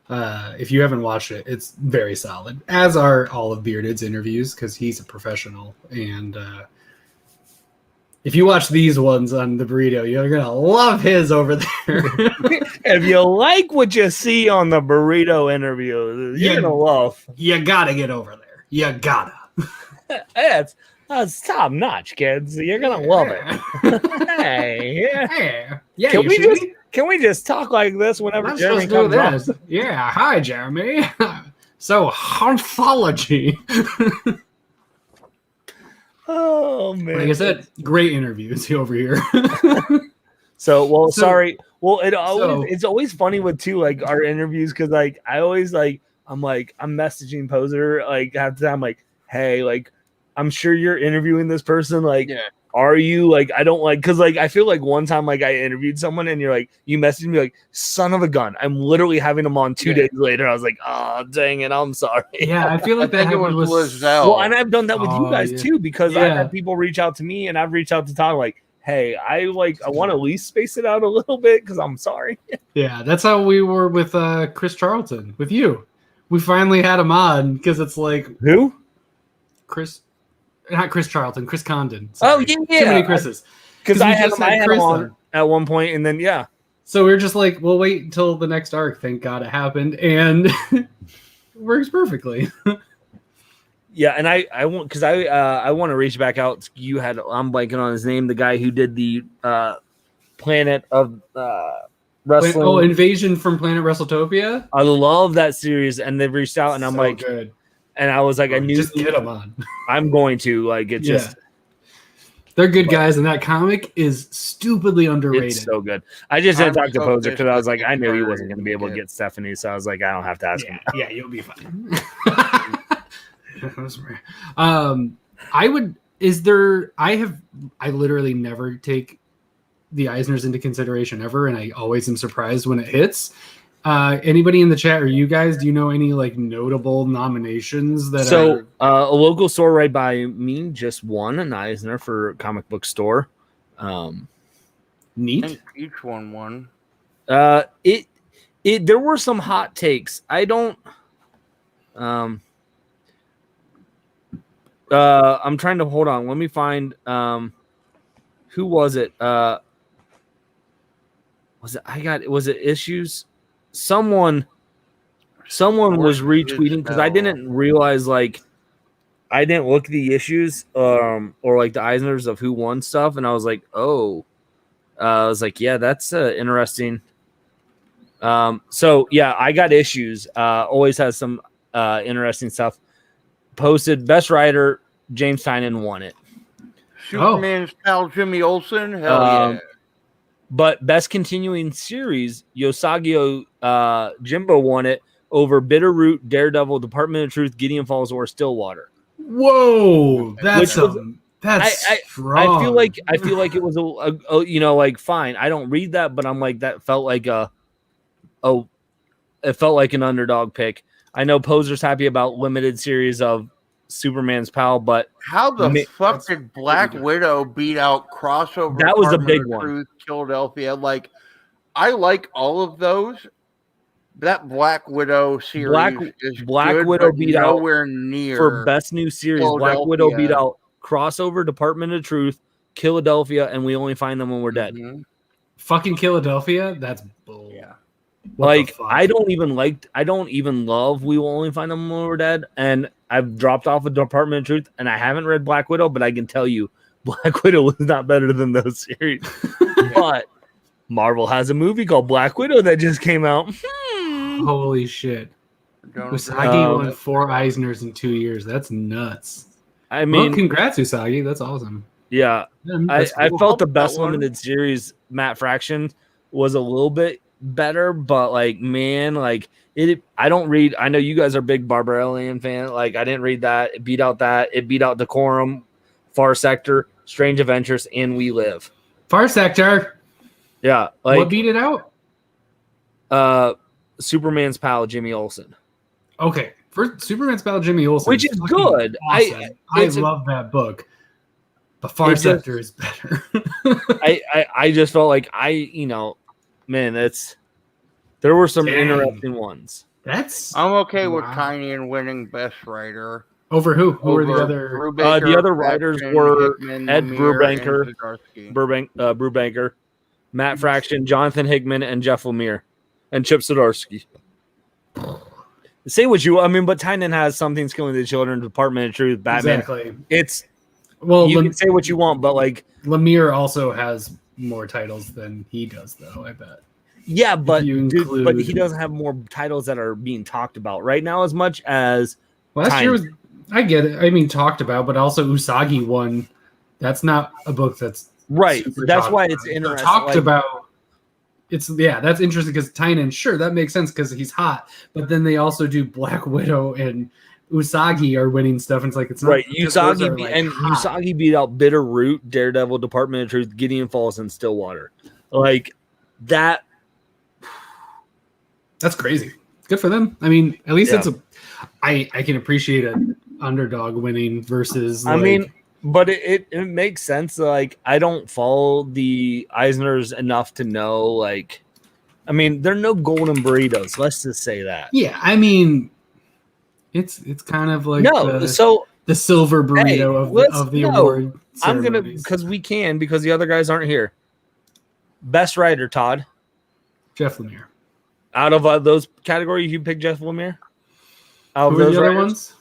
If you haven't watched it, it's very solid. As are all of Bearded's interviews because he's a professional. And if you watch these ones on the Burrito, you're gonna love his over there. If you like what you see on the Burrito interview, you're gonna love. You gotta get over there. You gotta. That's top notch, kids. You're gonna love it. Hey, can we just talk like this whenever Jeremy comes up? Yeah, hi Jeremy. So Haunthology. Oh man! Like I said, great interviews over here. Sorry. Well, it's always funny with our interviews because I'm messaging Poser half the time hey I'm sure you're interviewing this person are you I don't because I feel one time I interviewed someone and you're you messaged me son of a gun, I'm literally having them on 2 days later. I was like, oh dang it, I'm sorry. Yeah, I feel like it was Lizelle. Well, and I've done that with you guys too because I've had people reach out to me and I've reached out to Todd hey, I want to at least space it out a little bit because I'm sorry. Yeah, that's how we were with Chris Charlton with you. We finally had him on because it's who? Not Chris Charlton, Chris Condon. Sorry. Oh, yeah. Too many Chris's. Because I had him on at one point, and then, So we were just we'll wait until the next arc. Thank God it happened, and it works perfectly. Yeah, and I want because I want to reach back out. I'm blanking on his name. The guy who did the Planet of Wrestling. Invasion from Planet WrestleTopia. I love that series, and they've reached out, and I'm good. And I was I knew just get them on. I'm going to just. They're good guys, and that comic is stupidly underrated. It's so good. I just didn't talk to so Poser because I was pissed like, I knew he that wasn't going to be able to get Stephanie, so I was like, I don't have to ask him. Yeah, you'll be fine. I would. Is there? I literally never take the Eisners into consideration ever, and I always am surprised when it hits. Anybody in the chat or you guys, do you know any like notable nominations that So a local store right by me just won an Eisner for comic book store. Neat. I think each one won. It there were some hot takes. I don't I'm trying to hold on. Let me find who was it? Was it Issues? Someone was retweeting because I didn't realize I didn't look at the issues or like the Eisners of who won stuff, and I was like, oh, I was like, yeah, that's interesting. So yeah, I got Issues. Always has some interesting stuff. Posted best writer, James Tynion won it. Superman's pal Jimmy Olsen, hell yeah. But best continuing series, Yosagio Jimbo won it over Bitterroot, Daredevil, Department of Truth, Gideon Falls, or Stillwater. Whoa, that's strong. I feel like it was a fine. I don't read that, but I'm like that felt like it felt like an underdog pick. I know Poser's happy about limited series of Superman's pal, but how the fuck did Black Widow beat out crossover? That was a big Department of one. Truth, Philadelphia. Like, I like all of those. That Black Widow series is Black good, Widow but beat nowhere out near for best new series. Black Widow beat out crossover, Department of Truth, Philadelphia, and We Only Find Them When We're Dead. Fucking Philadelphia. That's bull. Yeah. I don't even love We Will Only Find Them When We're Dead, and I've dropped off of Department of Truth, and I haven't read Black Widow, but I can tell you Black Widow was not better than those series. But Marvel has a movie called Black Widow that just came out. Holy shit. Usagi won 4 Eisners in 2 years. That's nuts. I mean, well, congrats, Usagi. That's awesome. Yeah. I felt the best limited series, Matt Fraction, was a little bit better, but I don't read. I know you guys are big Barbarian fan. I didn't read that. It beat out Decorum, Far Sector, Strange Adventures, and We Live. Far Sector. Yeah. What beat it out? Superman's pal, Jimmy Olsen. Okay. For Superman's pal, Jimmy Olsen. Which is good. Awesome. I love that book. But Far Sector is better. I just felt like man, there were some interesting ones. I'm okay with Tynion winning best writer. Over who? Who were the other? Brubaker, the other writers were Hickman, Ed Lemire, Brubaker, Matt Fraction, Jonathan Hickman, and Jeff Lemire, and Chip Zdarsky. Say what you, but Tynion has Something's Killing the Children, Department of Truth, Batman. Exactly. You can say what you want, but Lemire also has more titles than he does, though. I bet. Yeah, but he doesn't have more titles that are being talked about right now as much as last year was. I get it. I mean, talked about, but also Usagi won. That's not a book that's right. That's why it's interesting. Talked about. That's interesting because Tynion, sure, that makes sense because he's hot. But then they also do Black Widow and Usagi are winning stuff, and it's it's not right. Usagi beat out Bitterroot, Daredevil, Department of Truth, Gideon Falls, and Stillwater. That. That's crazy. Good for them. I mean, at least I can appreciate an underdog winning versus. But it makes sense. I don't follow the Eisners enough to know. They're no golden burritos. Let's just say that. Yeah, I mean, it's kind of like the silver burrito of the award. I'm gonna because the other guys aren't here. Best writer, Todd. Jeff Lemire. Out of those categories, you pick Jeff Lemire? Out of those other ones?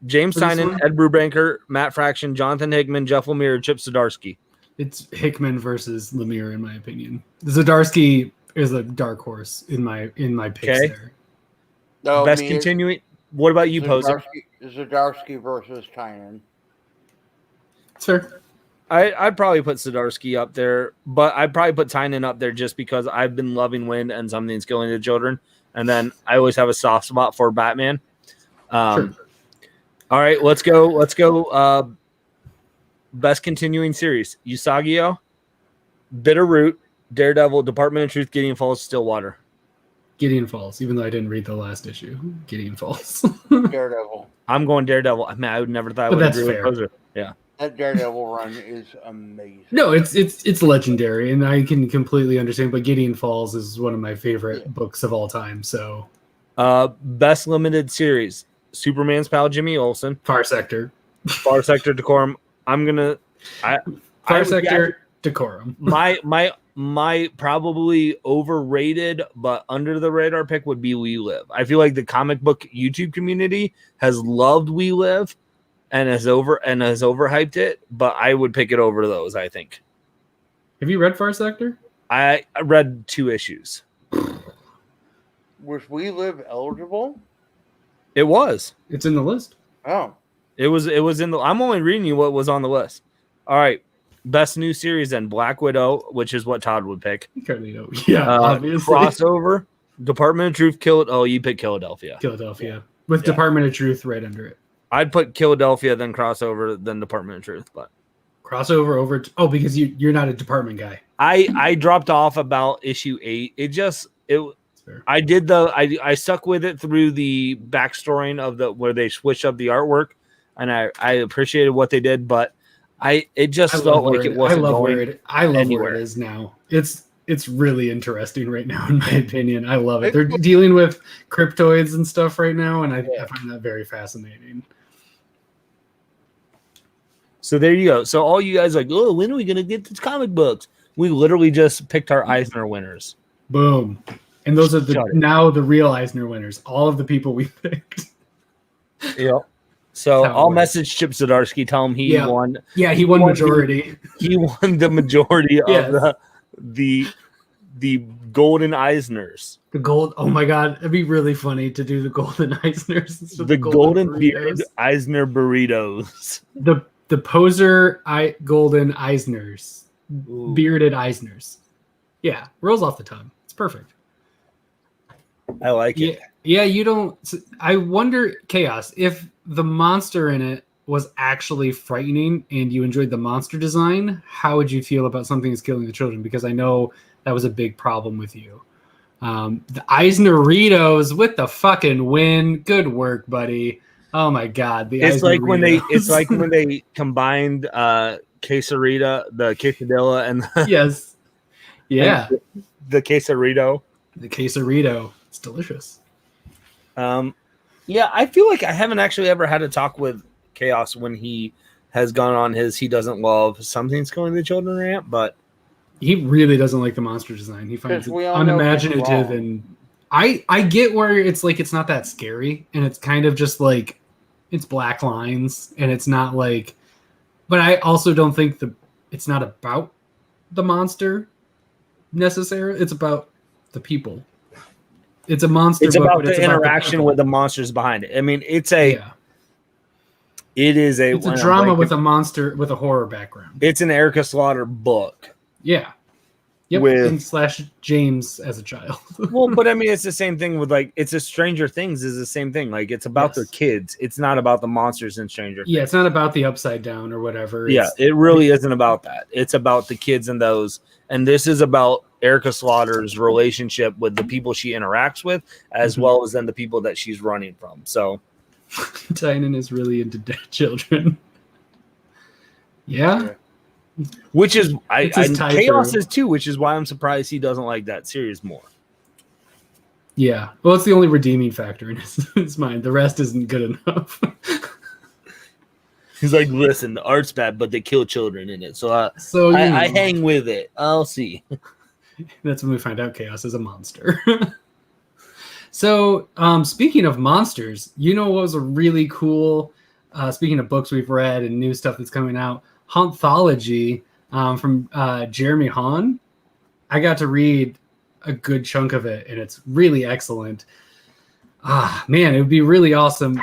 James Tynion, Ed Brubaker, Matt Fraction, Jonathan Hickman, Jeff Lemire, Chip Zdarsky. It's Hickman versus Lemire, in my opinion. Zdarsky is a dark horse in my picks there. No, best continuing. What about you, Poser? Zdarsky versus Tynion. Sure. I'd probably put Zdarsky up there, but I'd probably put Tynan up there just because I've been loving Wind and Something's Killing the Children, and then I always have a soft spot for Batman. Sure. All right, let's go. Best continuing series: Usagio, Bitterroot, Daredevil, Department of Truth, Gideon Falls, Stillwater. Gideon Falls, even though I didn't read the last issue. Gideon Falls. Daredevil. I'm going Daredevil. I mean, I would never thought I But would that's agree with fair. Poser. Yeah. That Daredevil run is amazing. No, it's legendary, and I can completely understand. But Gideon Falls is one of my favorite books of all time. So, best limited series: Superman's pal Jimmy Olsen, Far Sector, Far Sector Decorum. Far Sector Decorum. My probably overrated but under the radar pick would be We Live. I feel like the comic book YouTube community has loved We Live and has overhyped it, but I would pick it over those, I think. Have you read Far Sector? I read 2 issues. Was We Live eligible? It was. It's in the list. Oh. It was in the I'm only reading you what was on the list. All right. Best new series then Black Widow, which is what Todd would pick. Yeah, obviously. Crossover, Department of Truth, you pick Philadelphia. Philadelphia. With Department of Truth right under it. I'd put Philadelphia, then Crossover, then Department of Truth, but crossover over because you're not a department guy. I dropped off about issue 8. I stuck with it through the backstory of where they switched up the artwork, and I appreciated what they did, but it just felt like it wasn't going I love anywhere. where it is now. It's really interesting right now, in my opinion. I love it. They're dealing with cryptoids and stuff right now, and I find that very fascinating. So there you go. So all you guys are like, oh, when are we going to get these comic books? We literally just picked our Eisner winners. Boom. And those are the real Eisner winners. All of the people we picked. Yep. So I'll message Chip Zdarsky, tell him he won. Yeah, he won majority. He won the majority of the golden Eisners. The gold. Oh my God, it'd be really funny to do the golden Eisners. The golden bearded Eisner burritos. The poser golden Eisners. Ooh. Bearded Eisners. Yeah, rolls off the tongue. It's perfect. I like it. Yeah, you don't. I wonder, Chaos, if the monster in it was actually frightening and you enjoyed the monster design, how would you feel about Something Is Killing the Children? Because I know that was a big problem with you. The Eisneritos with the fucking win. Good work, buddy. Oh my God. It's like when they combined the quesadilla and yes. Yeah. The quesarito. The quesarito. It's delicious. Yeah, I feel like I haven't actually ever had a talk with Chaos when he has gone on his he doesn't love Something's Killing the Children rant, but he really doesn't like the monster design. He finds it unimaginative, and I get where it's like it's not that scary, and it's kind of just like it's black lines, and it's not like. But I also don't think it's not about the monster necessarily. It's about the people. It's a monster. It's about the interaction with the monsters behind it. I mean, it's a drama with a monster with a horror background. It's an Erica Slaughter book. Yeah. Yep. And / James as a child. Well, but I mean, it's the same thing with it's a Stranger Things is the same thing. Like it's about their kids. It's not about the monsters in Stranger Things. Yeah, it's not about the Upside Down or whatever. It really isn't about that. It's about the kids and those. And this is about Erica Slaughter's relationship with the people she interacts with, as well as then the people that she's running from. So Tynan is really into dead children. Yeah. Which is Chaos is too, which is why I'm surprised he doesn't like that series more. Yeah. Well, it's the only redeeming factor in his mind. The rest isn't good enough. He's like, listen, the art's bad, but they kill children in it. So I hang with it. I'll see. That's when we find out Chaos is a monster. So speaking of monsters, what was a really cool, speaking of books we've read and new stuff that's coming out, Haunthology from Jeremy Haun. I got to read a good chunk of it, and it's really excellent. Man, it would be really awesome.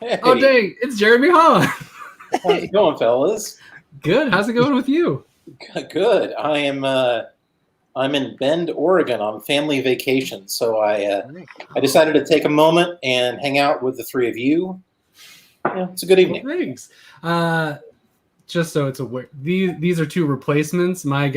Hey, Oh, dang. It's Jeremy Haun. how's it going, fellas? Good. How's it going with you? Good. I'm in Bend, Oregon on family vacation, so I decided to take a moment and hang out with the three of you. Yeah, it's a good evening. Well, thanks. Just so it's aware, these are two replacements. My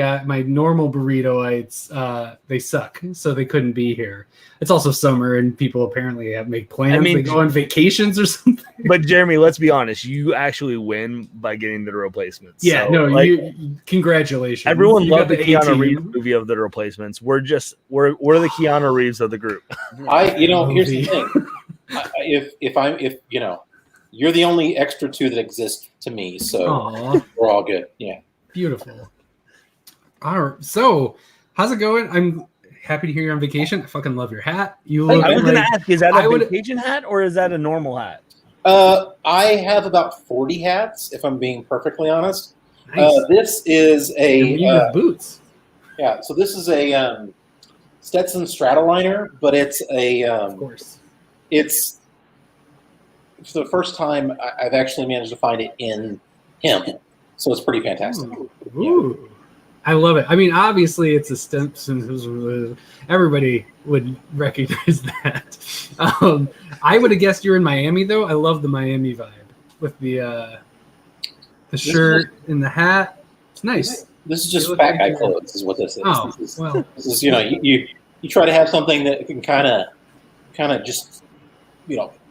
normal burritoites, they suck, so they couldn't be here. It's also summer, and people apparently have make plans. They go on vacations or something. But Jeremy, let's be honest, you actually win by getting the replacements. Yeah, so, no, you congratulations. Everyone loved the Keanu Reeves movie of the replacements. We're the Keanu Reeves of the group. Here's the thing. If you're the only extra two that exist to me, so Aww. We're all good. Yeah. Beautiful. All right. So, how's it going? I'm happy to hear you're on vacation. I fucking love your hat. I was going to ask, is that a vacation hat or is that a normal hat? I have about 40 hats, if I'm being perfectly honest. Nice. This is with boots. Yeah. So this is a Stetson Stratoliner, but it's of course. It's for the first time I've actually managed to find it in him, so it's pretty fantastic. Ooh. Yeah. I love it. I mean, obviously it's a Stetson. Everybody would recognize that. I would have guessed you're in Miami, though. I love the Miami vibe with the shirt and the hat. It's nice. This is just fat guy clothes, is what this is. Oh, this is you try to have something that can kind of just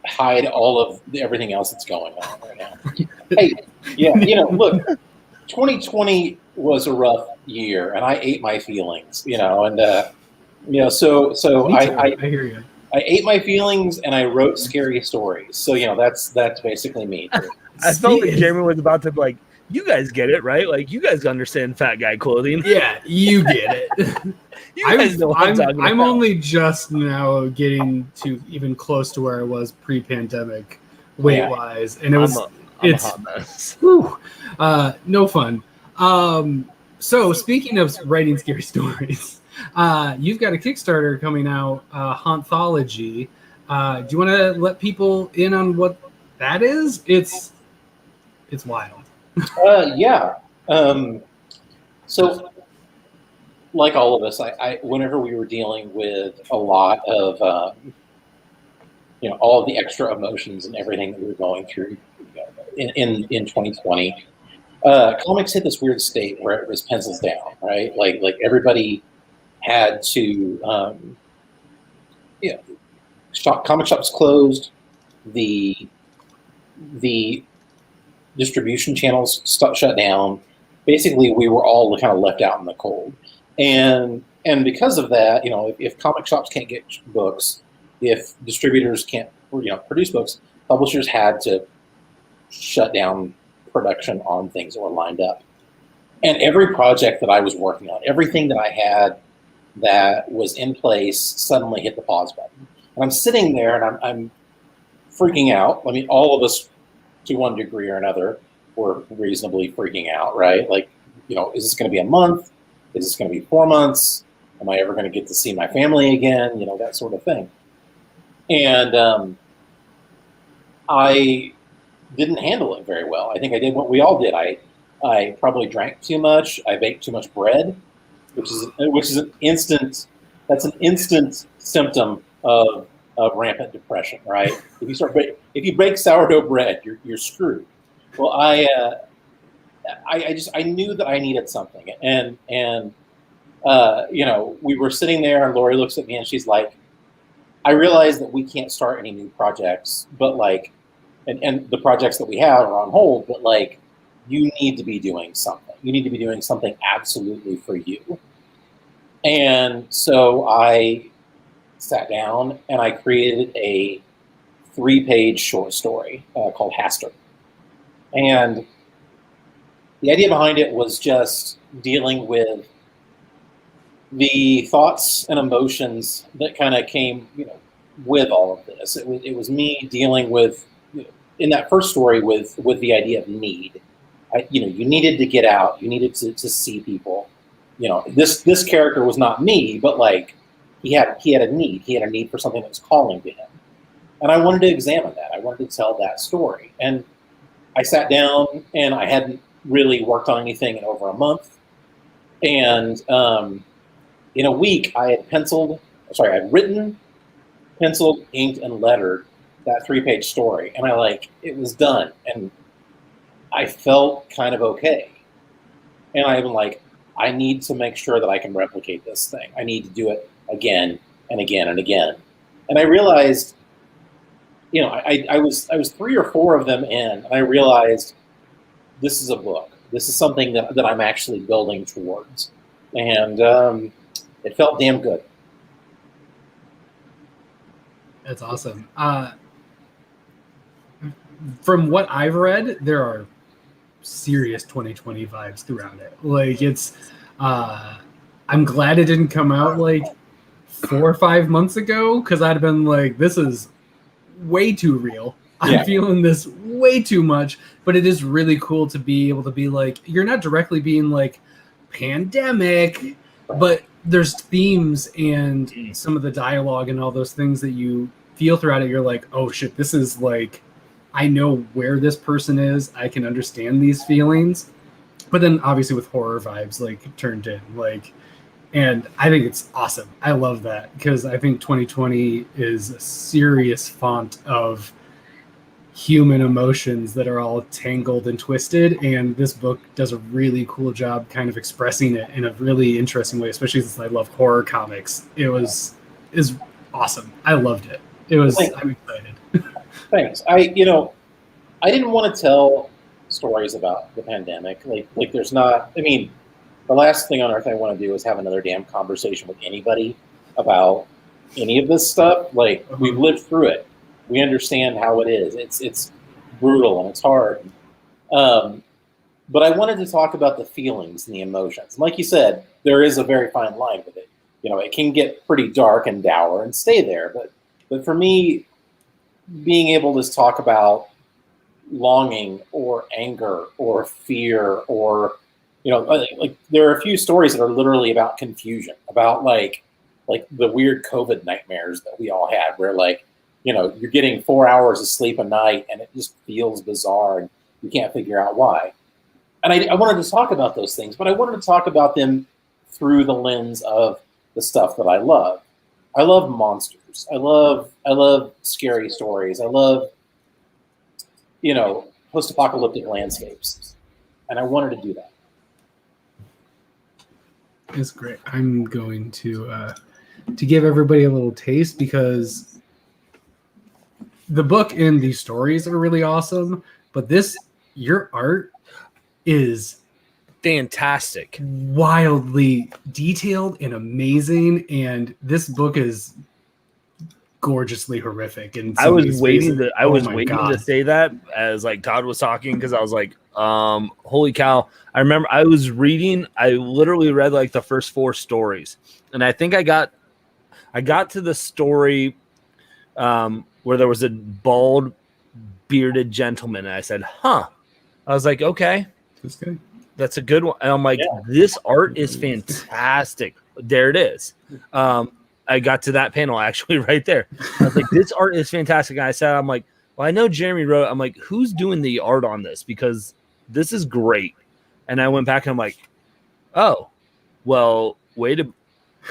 hide all of everything else that's going on right now. Hey, yeah, look, 2020 was a rough year, and I ate my feelings, so I hear you. I ate my feelings, and I wrote scary stories. So that's basically me. I felt like Jeremy was about to like, you guys get it, right? Like, you guys understand fat guy clothing. Yeah, you get it. I'm only just now getting to even close to where I was pre-pandemic, weight-wise, and it's a hot mess. Whew, no fun. So speaking of writing scary stories, you've got a Kickstarter coming out, Haunthology. Do you want to let people in on what that is? It's wild. Yeah. So, like all of us, I whenever we were dealing with a lot of, all of the extra emotions and everything that we were going through in 2020, comics hit this weird state where it was pencils down, right? Like everybody had to, comic shops closed, the distribution channels shut down. Basically, we were all kind of left out in the cold, and because of that, if comic shops can't get books, if distributors can't, produce books, publishers had to shut down production on things that were lined up. And every project that I was working on, everything that I had that was in place, suddenly hit the pause button. And I'm sitting there and I'm freaking out. I mean, all of us, to one degree or another, were reasonably freaking out, right? Like, is this going to be a month? Is this going to be 4 months? Am I ever going to get to see my family again? That sort of thing. And I didn't handle it very well. I think I did what we all did. I probably drank too much. I baked too much bread, which is an instant symptom of rampant depression, right? If you bake sourdough bread, you're screwed. Well, I knew that I needed something, and we were sitting there, and Lori looks at me and she's like, I realize that we can't start any new projects, but and the projects that we have are on hold, but you need to be doing something. You need to be doing something absolutely for you. And so I sat down and I created a 3-page short story called Haster. And the idea behind it was just dealing with the thoughts and emotions that kind of came, with all of this. It was me dealing with, in that first story, with the idea of need. You needed to get out. You needed to see people. This character was not me, but he had a need. He had a need for something that was calling to him. And I wanted to examine that. I wanted to tell that story. And I sat down, and I hadn't really worked on anything in over a month. And in a week, I had written, penciled, inked, and lettered that 3-page story. And it was done. And I felt kind of okay. And I'm like, I need to make sure that I can replicate this thing. I need to do it again and again and again. And I realized, I was 3 or 4 of them in, and I realized this is a book. This is something that I'm actually building towards. And it felt damn good. That's awesome. From what I've read, there are serious 2020 vibes throughout it. Like I'm glad it didn't come out like 4 or 5 months ago, because I'd have been like, this is way too real. I'm feeling this way too much. But it is really cool to be able to be like, you're not directly being like pandemic, but there's themes and some of the dialogue and all those things that you feel throughout it. You're like, oh shit, this is like, I know where this person is. I can understand these feelings. But then obviously with horror vibes like turned in, like, and I think it's awesome. I love that, because I think 2020 is a serious font of human emotions that are all tangled and twisted, and this book does a really cool job kind of expressing it in a really interesting way, especially since I love horror comics. Is awesome. I loved it. I'm excited. Thanks. I didn't want to tell stories about the pandemic. Like there's not, the last thing on earth I want to do is have another damn conversation with anybody about any of this stuff. Like, we've lived through it. We understand how it is. It's brutal and it's hard. But I wanted to talk about the feelings and the emotions. And like you said, there is a very fine line with it. It can get pretty dark and dour and stay there. But for me, being able to talk about longing or anger or fear or, like there are a few stories that are literally about confusion, about like the weird COVID nightmares that we all had, where you're getting 4 hours of sleep a night and it just feels bizarre and you can't figure out why. And I wanted to talk about those things, but I wanted to talk about them through the lens of the stuff that I love. I love monsters. I love scary stories. I love, post-apocalyptic landscapes. And I wanted to do that. It's great. I'm going to give everybody a little taste, because the book and these stories are really awesome, but your art is fantastic, wildly detailed and amazing, and this book is gorgeously horrific. And I was waiting to say that as like Todd was talking, because I was like, holy cow. I remember I literally read like the first 4 stories, and I think I got to the story where there was a bald bearded gentleman, and I said, I was like, okay, that's a good one. And I'm like, this art is fantastic. There it is. I got to that panel actually right there. I was like, this art is fantastic. And I'm like, well, I know Jeremy wrote. I'm like, who's doing the art on this? Because this is great. And I went back and I'm like, oh, well, way to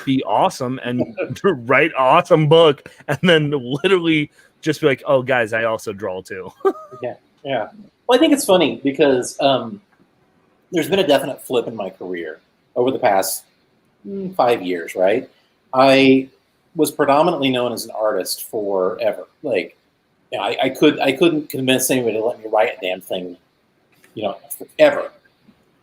be awesome and to write an awesome book, and then literally just be like, oh, guys, I also draw too. Yeah. Well, I think it's funny because there's been a definite flip in my career over the past 5 years, right? I was predominantly known as an artist forever. Like, I couldn't convince anybody to let me write a damn thing, ever.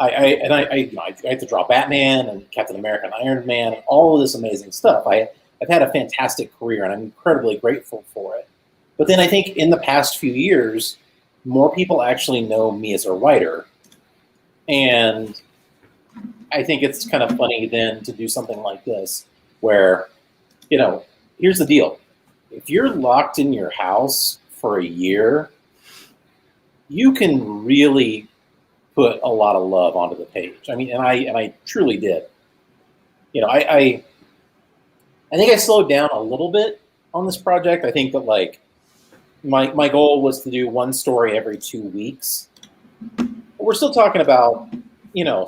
I had to draw Batman and Captain America and Iron Man and all of this amazing stuff. I've had a fantastic career, and I'm incredibly grateful for it. But then I think in the past few years, more people actually know me as a writer. And I think it's kind of funny then to do something like this, where, here's the deal. If you're locked in your house for a year, you can really put a lot of love onto the page. And I truly did. I think I slowed down a little bit on this project. I think that my goal was to do one story every 2 weeks. We're still talking about,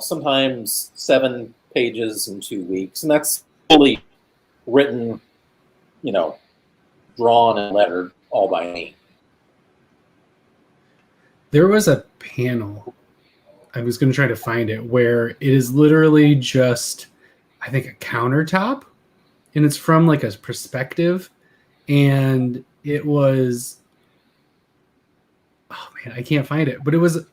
sometimes 7 pages in 2 weeks, and that's fully written, drawn and lettered all by me. There was a panel, I was going to try to find it, where it is literally just, I think, a countertop, and it's from like a perspective, and it was, oh man, I can't find it, but it was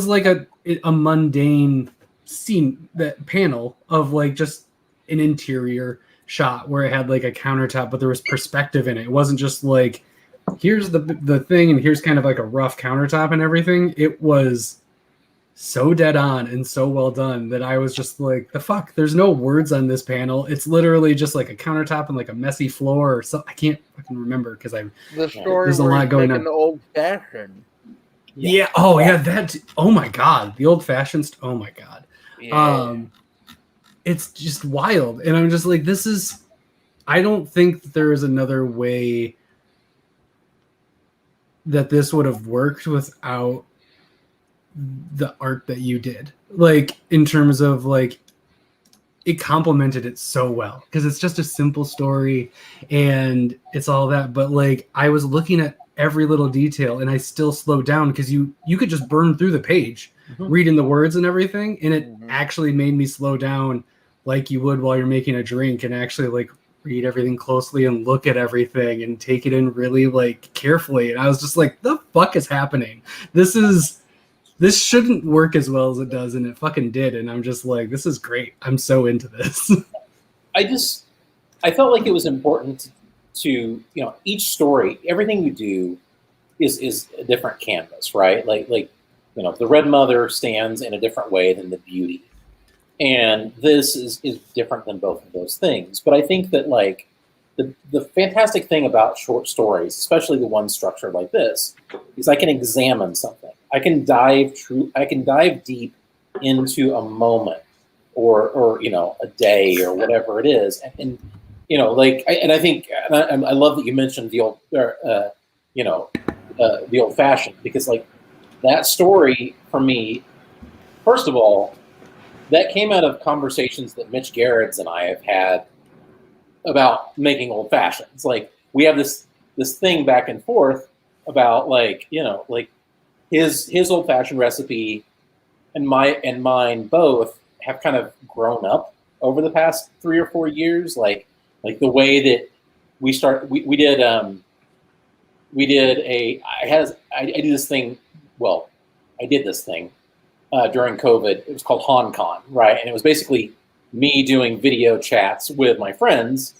like a mundane scene, that panel of like just an interior shot where it had like a countertop, but there was perspective in it. It wasn't just like, here's the thing and here's kind of like a rough countertop and everything. It was so dead on and so well done that I was just like, the fuck, there's no words on this panel. It's literally just like a countertop and like a messy floor or something. I can't fucking remember because the story there's a lot going on. The old fashioned. Yeah. Oh yeah. That. Oh my god. The old fashioned. Oh my god. Yeah. It's just wild, and I'm just like, this is. I don't think that there is another way that this would have worked without the art that you did. Like, in terms of like, it complemented it so well because it's just a simple story, and it's all that. But like, I was looking at every little detail, and I still slowed down because you could just burn through the page, reading the words and everything, and it actually made me slow down like you would while you're making a drink, and actually like read everything closely and look at everything and take it in really like carefully. And I was just like, the fuck is happening? This shouldn't work as well as it does, and it fucking did. And I'm just like, this is great. I'm so into this. I felt like it was important to, each story, everything you do is a different canvas, right? Like the Red Mother stands in a different way than the Beauty. And this is different than both of those things. But I think that like the fantastic thing about short stories, especially the one structured like this, is I can examine something. I can dive deep into a moment or a day or whatever it is. And I think I love that you mentioned the old the old fashioned, because like that story for me, first of all, that came out of conversations that Mitch Gerrits and I have had about making old fashions. Like, we have this thing back and forth about like his old fashioned recipe and mine both have kind of grown up over the past 3 or 4 years. Like the way that we did this thing during COVID. It was called HaunCon, right? And it was basically me doing video chats with my friends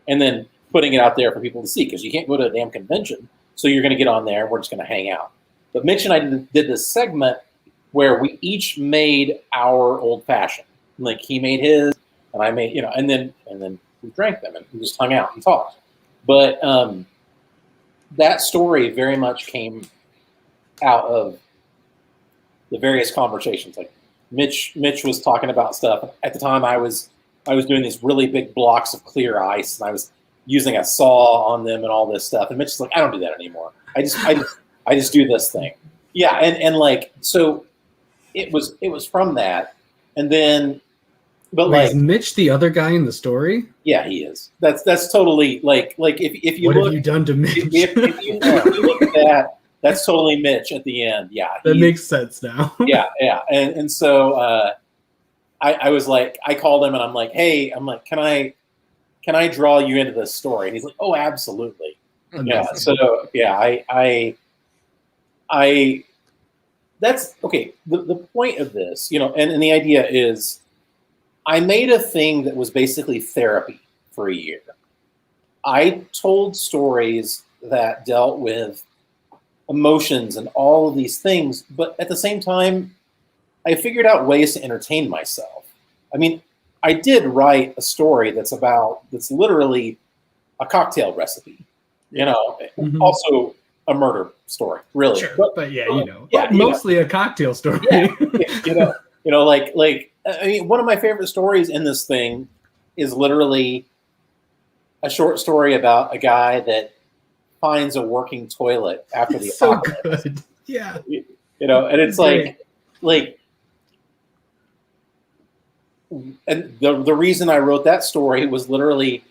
and then putting it out there for people to see, because you can't go to a damn convention. So you're going to get on there and we're just going to hang out. But Mitch and I did this segment where we each made our old fashioned. Like, he made his and I made, and then we drank them and we just hung out and talked. But that story very much came out of the various conversations. Like Mitch was talking about stuff. At the time I was doing these really big blocks of clear ice, and I was using a saw on them and all this stuff. And Mitch is like, I don't do that anymore. I just do this thing. Yeah. And like, so it was from that. And then, but wait, like, is Mitch the other guy in the story? Yeah, he is. That's totally like if you what look, have you done to Mitch? if you look at that, that's totally Mitch at the end. Yeah, that makes sense now. yeah, and so I was like, I called him and I'm like, hey, can I draw you into this story? And he's like, oh, absolutely. Amazing. Yeah. So yeah, I that's okay. The point of this, and the idea is, I made a thing that was basically therapy for a year. I told stories that dealt with emotions and all of these things, but at the same time, I figured out ways to entertain myself. I mean, I did write a story that's literally a cocktail recipe, also a murder story, really. Sure, but mostly a cocktail story. Yeah, I mean, one of my favorite stories in this thing is literally a short story about a guy that finds a working toilet after the so apocalypse. good. Yeah. You know, and it's like, and the reason I wrote that story was literally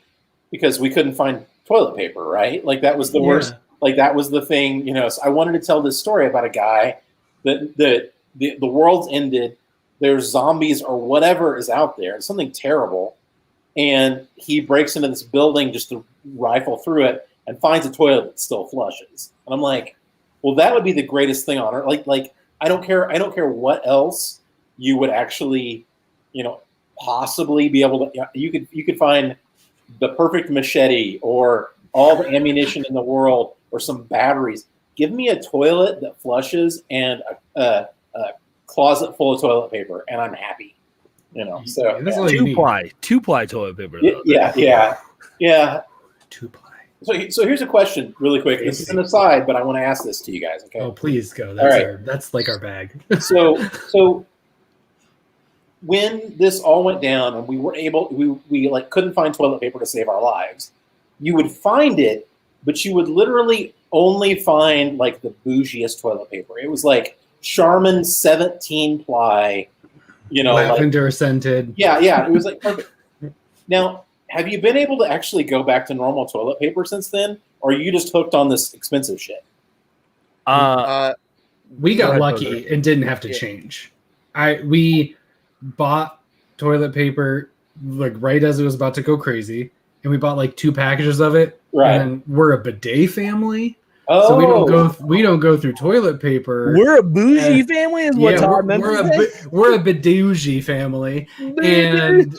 because we couldn't find toilet paper, right? Like that was the worst. Like that was the thing, you know. So I wanted to tell this story about a guy that the world's ended. There's zombies or whatever is out there. It's something terrible. And he breaks into this building just to rifle through it and finds a toilet that still flushes. And I'm like, well, that would be the greatest thing on earth. Like I don't care what else you would actually, you know, possibly be able to. You could find the perfect machete or all the ammunition in the world or some batteries. Give me a toilet that flushes and a closet full of toilet paper, and I'm happy. You know, so two ply toilet paper. Though. Yeah. 2-ply. So here's a question, really quick. This is an aside, but I want to ask this to you guys. Okay. Oh, please go. That's like our bag. So when this all went down and we were we like couldn't find toilet paper to save our lives, you would find it, but you would literally only find like the bougiest toilet paper. It was like Charmin 17 ply, you know, lavender scented. Yeah, it was like perfect. Now, have you been able to actually go back to normal toilet paper since then, or are you just hooked on this expensive shit? We got lucky and didn't have to change. We bought toilet paper like right as it was about to go crazy, and we bought like 2 packages of it. Right. And we're a bidet family. Oh. So we don't go through toilet paper. We're a bougie family, is what Todd meant to say. We're a bidougie family, and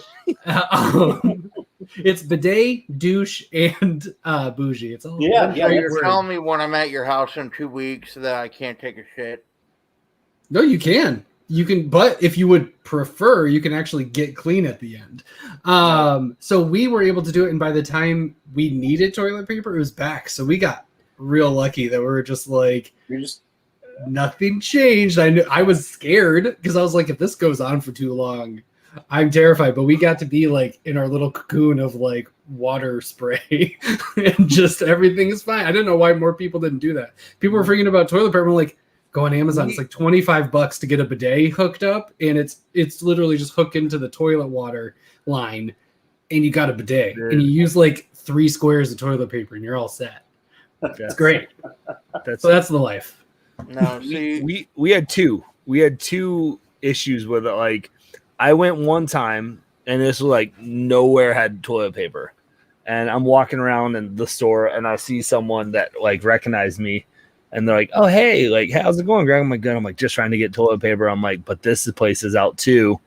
it's bidet, douche, and bougie. It's all So you're telling me when I'm at your house in 2 weeks that I can't take a shit? No, you can. You can, but if you would prefer, you can actually get clean at the end. So we were able to do it, and by the time we needed toilet paper, it was back. So we got real lucky that we were just like, nothing changed. I was scared because I was like, if this goes on for too long, I'm terrified. But we got to be like in our little cocoon of like water spray and just everything is fine. I didn't know why more people didn't do that. People were freaking about toilet paper. I'm like, go on Amazon. It's like $25 to get a bidet hooked up, and it's literally just hooked into the toilet water line, and you got a bidet, and you use like 3 squares of toilet paper, and you're all set. That's great. That's the life. No, see, we had two issues with it. Like, I went one time, and this was like nowhere had toilet paper, and I'm walking around in the store, and I see someone that like recognized me. And they're like, oh, hey, like, how's it going, Greg? I'm like, good. I'm like, just trying to get toilet paper. I'm like, but this place is out too.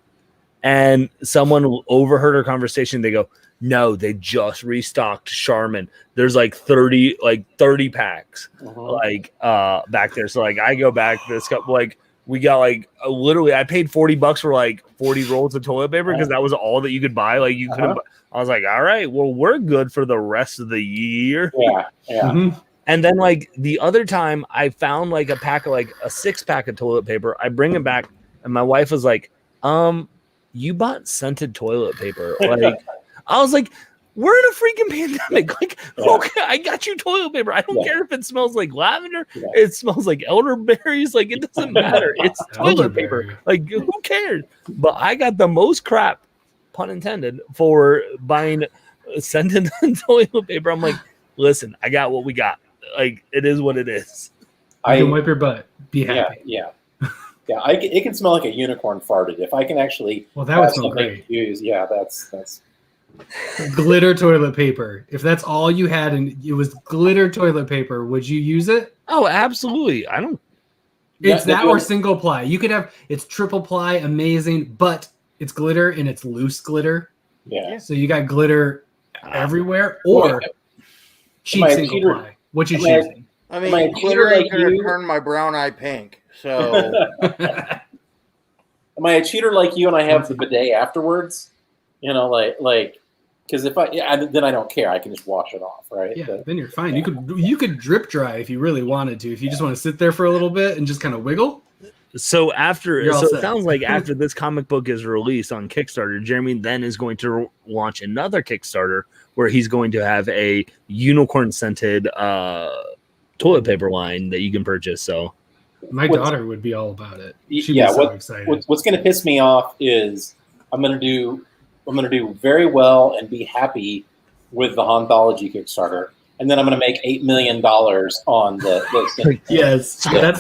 And someone overheard our conversation. They go, no, they just restocked Charmin. There's like 30 packs back there. So like I go back this couple, like we got like literally I paid $40 for like 40 rolls of toilet paper because that was all that you could buy. Like you couldn't. I was like, all right, well, we're good for the rest of the year. Yeah. Mm-hmm. And then like the other time I found like a pack of like a 6-pack of toilet paper. I bring it back and my wife was like, you bought scented toilet paper. Like I was like, we're in a freaking pandemic. Like, okay, I got you toilet paper. I don't care if it smells like lavender. Yeah. It smells like elderberries. Like, it doesn't matter. It's toilet paper. Like, who cares? But I got the most crap, pun intended, for buying scented toilet paper. I'm like, listen, I got what we got. Like, it is what it is. You can wipe your butt. Be happy. Yeah. It can smell like a unicorn farted. If I can actually, well, that would smell great. Use, that's glitter toilet paper. If that's all you had and it was glitter toilet paper, would you use it? Oh, absolutely. I don't. It's that or single ply. You could have it's triple ply, amazing, but it's glitter and it's loose glitter. Yeah. So you got glitter everywhere, or cheap single ply. What you choosing? I mean, glitter ain't gonna turn my brown eye pink. So, am I a cheater like you and I have the bidet afterwards? You know, like, because if then I don't care. I can just wash it off, right? Yeah, then you're fine. You could drip dry if you really wanted to. If you just want to sit there for a little bit and just kind of wiggle, So You're all it set. sounds like after this comic book is released on Kickstarter, Jeremy then is going to launch another Kickstarter where he's going to have a unicorn scented toilet paper line that you can purchase. So my daughter would be all about it. She'd yeah, be so excited. What's going to piss me off is I'm going to do very well and be happy with the Haunthology Kickstarter, and then I'm going to make $8 million on the Yes, Yeah. that's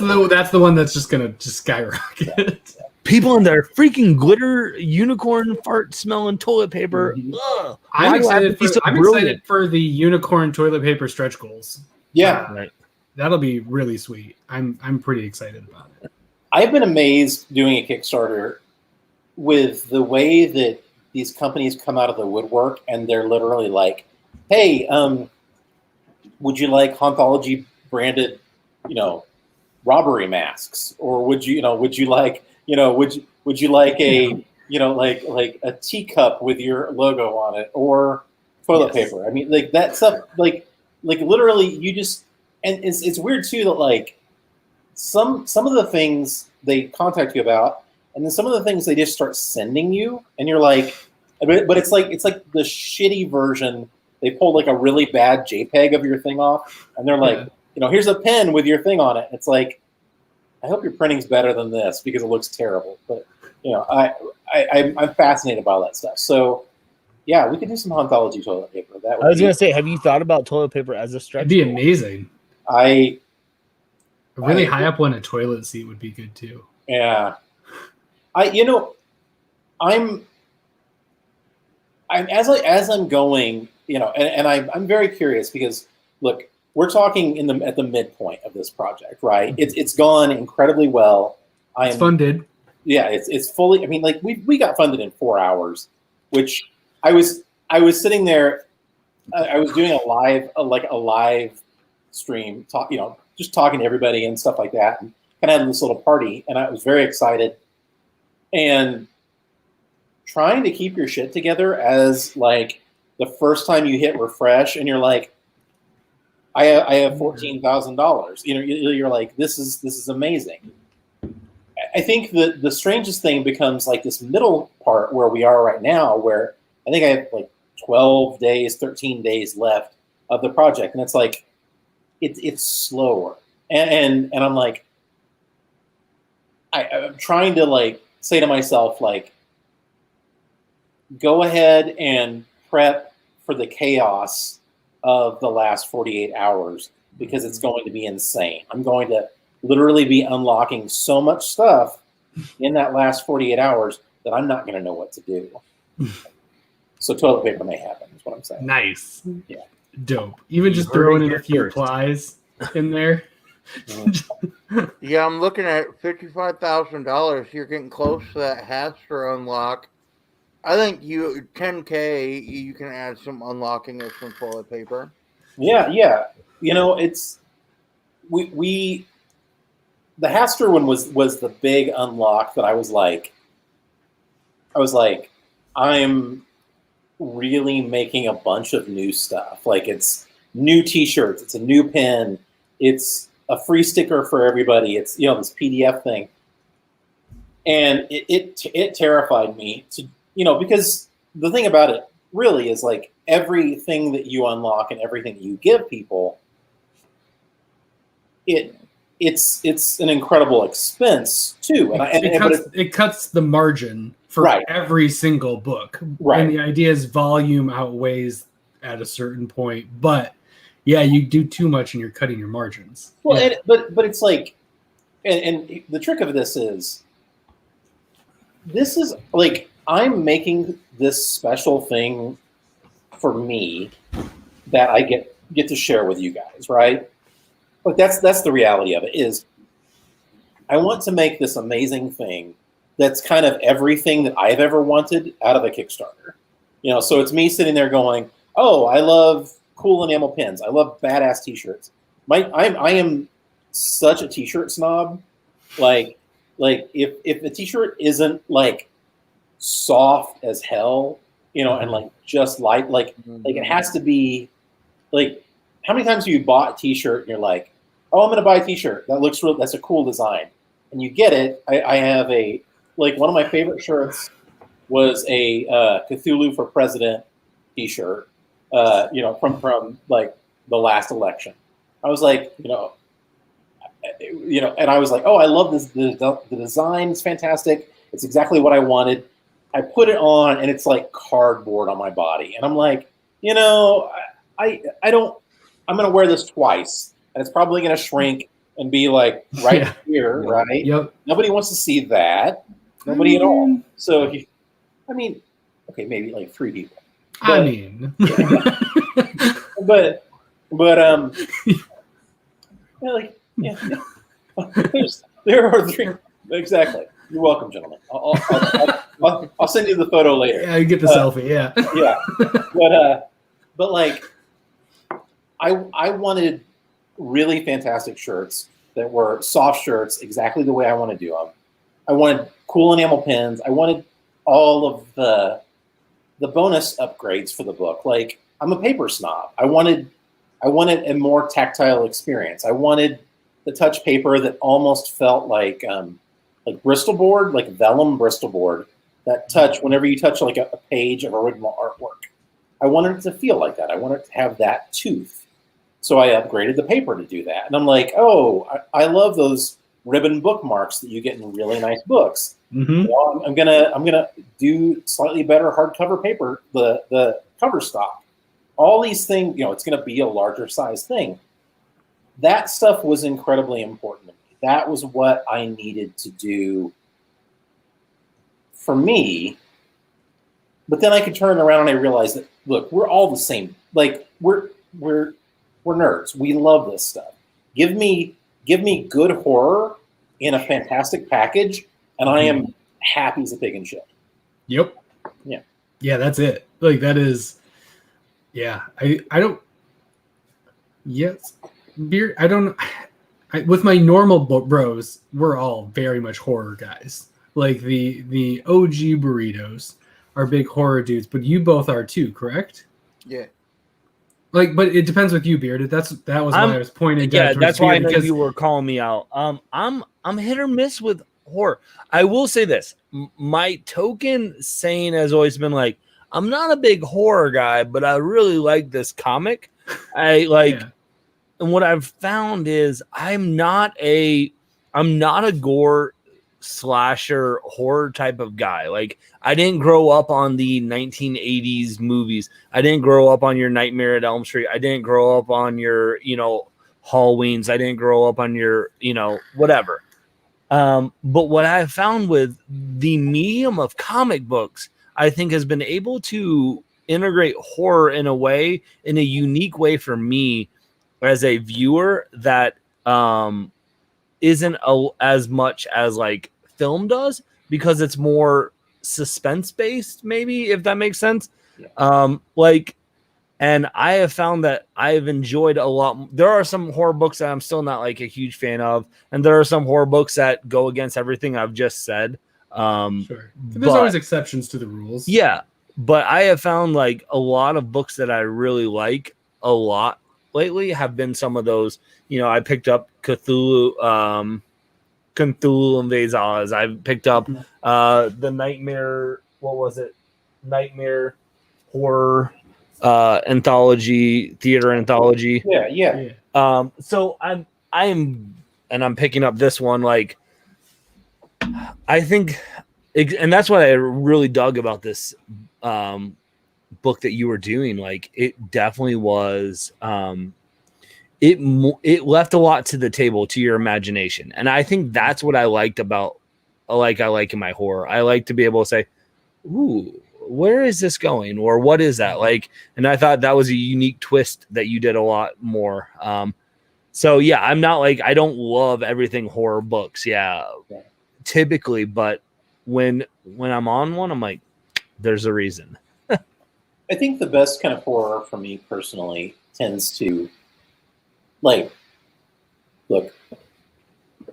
the one that's just gonna just skyrocket. Yeah. people in their freaking glitter unicorn fart smelling toilet paper. Ugh. I'm Why do I have to excited. be so I'm brilliant? excited for the unicorn toilet paper stretch goals. Yeah, Right. That'll be really sweet. I'm pretty excited about it. I've been amazed doing a Kickstarter with the way that these companies come out of the woodwork, and they're literally like, "Hey, would you like Haunthology branded, robbery masks, or would you like, would you like a, like a teacup with your logo on it, or toilet Yes. paper?" I mean, like that stuff, like literally, you just, and it's weird too that like some of the things they contact you about, and then some of the things they just start sending you, and you're like, but it's like the shitty version. They pulled like a really bad JPEG of your thing off, and they're like, here's a pen with your thing on it. It's like, I hope your printing's better than this because it looks terrible. But I'm fascinated by all that stuff. So yeah, we could do some Haunthology toilet paper. That would I was going to say, have you thought about toilet paper as a stretch? It'd be goal? amazing. I A really high up one, a toilet seat would be good too. Yeah, I'm as I'm going, and I'm very curious because look, we're talking at the midpoint of this project, right? It's gone incredibly well. It's funded. Yeah, it's fully. I mean, like we got funded in 4 hours, which I was sitting there. I was doing a live stream, just talking to everybody and stuff like that, and kind of had this little party, and I was very excited. And trying to keep your shit together as like the first time you hit refresh, and you're like, I have $14,000. You're like, this is amazing. I think that the strangest thing becomes like this middle part where we are right now, where I think I have like 12 days, 13 days left of the project, and it's like it's slower, and I'm like, I'm trying to like say to myself like, go ahead and prep for the chaos of the last 48 hours because it's going to be insane. I'm going to literally be unlocking so much stuff in that last 48 hours that I'm not going to know what to do. So toilet paper may happen, is what I'm saying. Nice. Yeah. Dope. Even just heard throwing it in a here few first. plies in there. Yeah, I'm looking at $55,000. You're getting close to that Haster unlock. I think 10K, you can add some unlocking of some toilet paper. Yeah. It's we the Haster one was the big unlock that I was like, I'm really making a bunch of new stuff. Like it's new T-shirts, it's a new pen, it's a free sticker for everybody. It's this PDF thing, and it terrified me to because the thing about it really is like everything that you unlock and everything you give people, it's an incredible expense too, It cuts the margin for every single book, right? And the idea is volume outweighs at a certain point, but yeah, you do too much and you're cutting your margins. Well, yeah. but it's like, and the trick of this is like I'm making this special thing for me that I get to share with you guys, right? But that's the reality of it is I want to make this amazing thing that's kind of everything that I've ever wanted out of a Kickstarter. So it's me sitting there going, oh, I love cool enamel pins. I love badass T-shirts. I am such a T-shirt snob. Like if the T-shirt isn't like soft as hell, and like just light, like it has to be like, how many times have you bought a T-shirt and you're like, oh, I'm going to buy a T-shirt. That looks real. That's a cool design. and you get it, I have one of my favorite shirts was a Cthulhu for President T-shirt, from like the last election. I was like, and I was like, oh, I love this. The design is fantastic. It's exactly what I wanted. I put it on, and it's like cardboard on my body, and I'm like, I don't. I'm gonna wear this twice, and it's probably gonna shrink and be like here, right? Yep. Nobody wants to see that. Nobody at all. So, okay, maybe like 3 people. But, there are 3. Exactly. You're welcome, gentlemen. I'll send you the photo later. Yeah, you get the selfie. Yeah. Yeah. But like, I wanted really fantastic shirts that were soft shirts, exactly the way I want to do them. I wanted cool enamel pins. I wanted all of the bonus upgrades for the book. Like, I'm a paper snob. I wanted a more tactile experience. I wanted the touch paper that almost felt like Bristol board, like vellum Bristol board. That touch, whenever you touch like a page of original artwork, I wanted it to feel like that. I wanted it to have that tooth. So I upgraded the paper to do that. And I'm like, oh, I love those ribbon bookmarks that you get in really nice books. Mm-hmm. I'm gonna do slightly better hardcover paper, the cover stock. All these things, it's gonna be a larger size thing. That stuff was incredibly important to me. That was what I needed to do for me. But then I could turn around and I realized that, look, we're all the same. Like, we're nerds. We love this stuff. Give me good horror in a fantastic package, and I am happy as a pig in shit. Yep. Yeah. Yeah, that's it. Like, that is. Yeah, I don't. Yes, beer. I don't. With my normal bros, we're all very much horror guys. Like the OG burritos are big horror dudes, but you both are too, correct? Yeah. Like, but it depends with you, Bearded. That was why I was pointing. Yeah, that's why I know you were calling me out. I'm hit or miss with horror. I will say this: my token saying has always been like, I'm not a big horror guy, but I really like this comic. And what I've found is I'm not a gore slasher horror type of guy. Like, I didn't grow up on the 1980s movies. I didn't grow up on your Nightmare at Elm Street. I didn't grow up on your, Halloweens. I didn't grow up on your, whatever. But what I've found with the medium of comic books, I think has been able to integrate horror in a unique way for me as a viewer that isn't as much as like film does, because it's more suspense based, maybe, if that makes sense. Yeah. And I have found that I've enjoyed a lot. There are some horror books that I'm still not like a huge fan of, and there are some horror books that go against everything I've just said. Sure. There's always exceptions to the rules. Yeah, but I have found like a lot of books that I really like a lot lately have been some of those. I picked up Cthulhu Invades Oz. I picked up the Nightmare. What was it? Nightmare horror anthology, theater anthology. Yeah. So I'm picking up this one. Like, I think, and that's what I really dug about this book that you were doing. Like, it definitely was. It left a lot to the table, to your imagination, and I think that's what I liked about. I like in my horror. I like to be able to say, "Ooh, where is this going?" or "What is that?" Like, and I thought that was a unique twist that you did a lot more. So yeah, I'm not like, I don't love everything horror books. Yeah. Typically, but when I'm on one, I'm like, there's a reason. I think the best kind of horror for me personally tends to, like, look,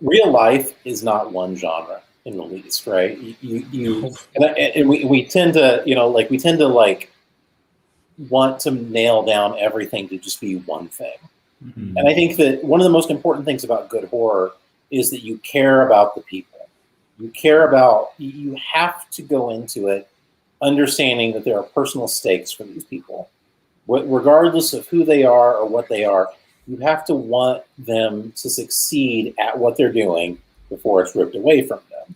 real life is not one genre in the least, right? We tend to want to nail down everything to just be one thing. Mm-hmm. And I think that one of the most important things about good horror is that you care about the people. You care about, you have to go into it understanding that there are personal stakes for these people. Regardless of who they are or what they are, you have to want them to succeed at what they're doing before it's ripped away from them.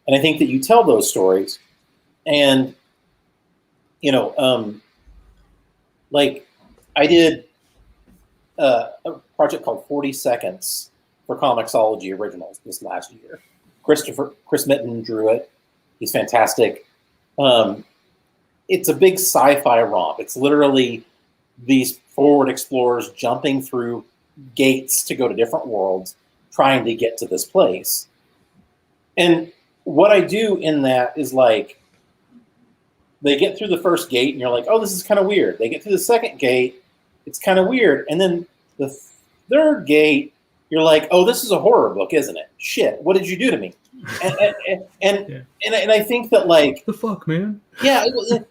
And I think that you tell those stories, and like I did a project called 40 Seconds for Comixology Originals this last year. Chris Mitten drew it. He's fantastic. It's a big sci-fi romp. It's literally these forward explorers jumping through gates to go to different worlds, trying to get to this place. And what I do in that is like, they get through the first gate and you're like, oh, this is kind of weird. They get through the second gate, it's kind of weird. And then the third gate, you're like, oh, this is a horror book, isn't it? Shit, what did you do to me? And I think that, like, the fuck, man. Yeah, but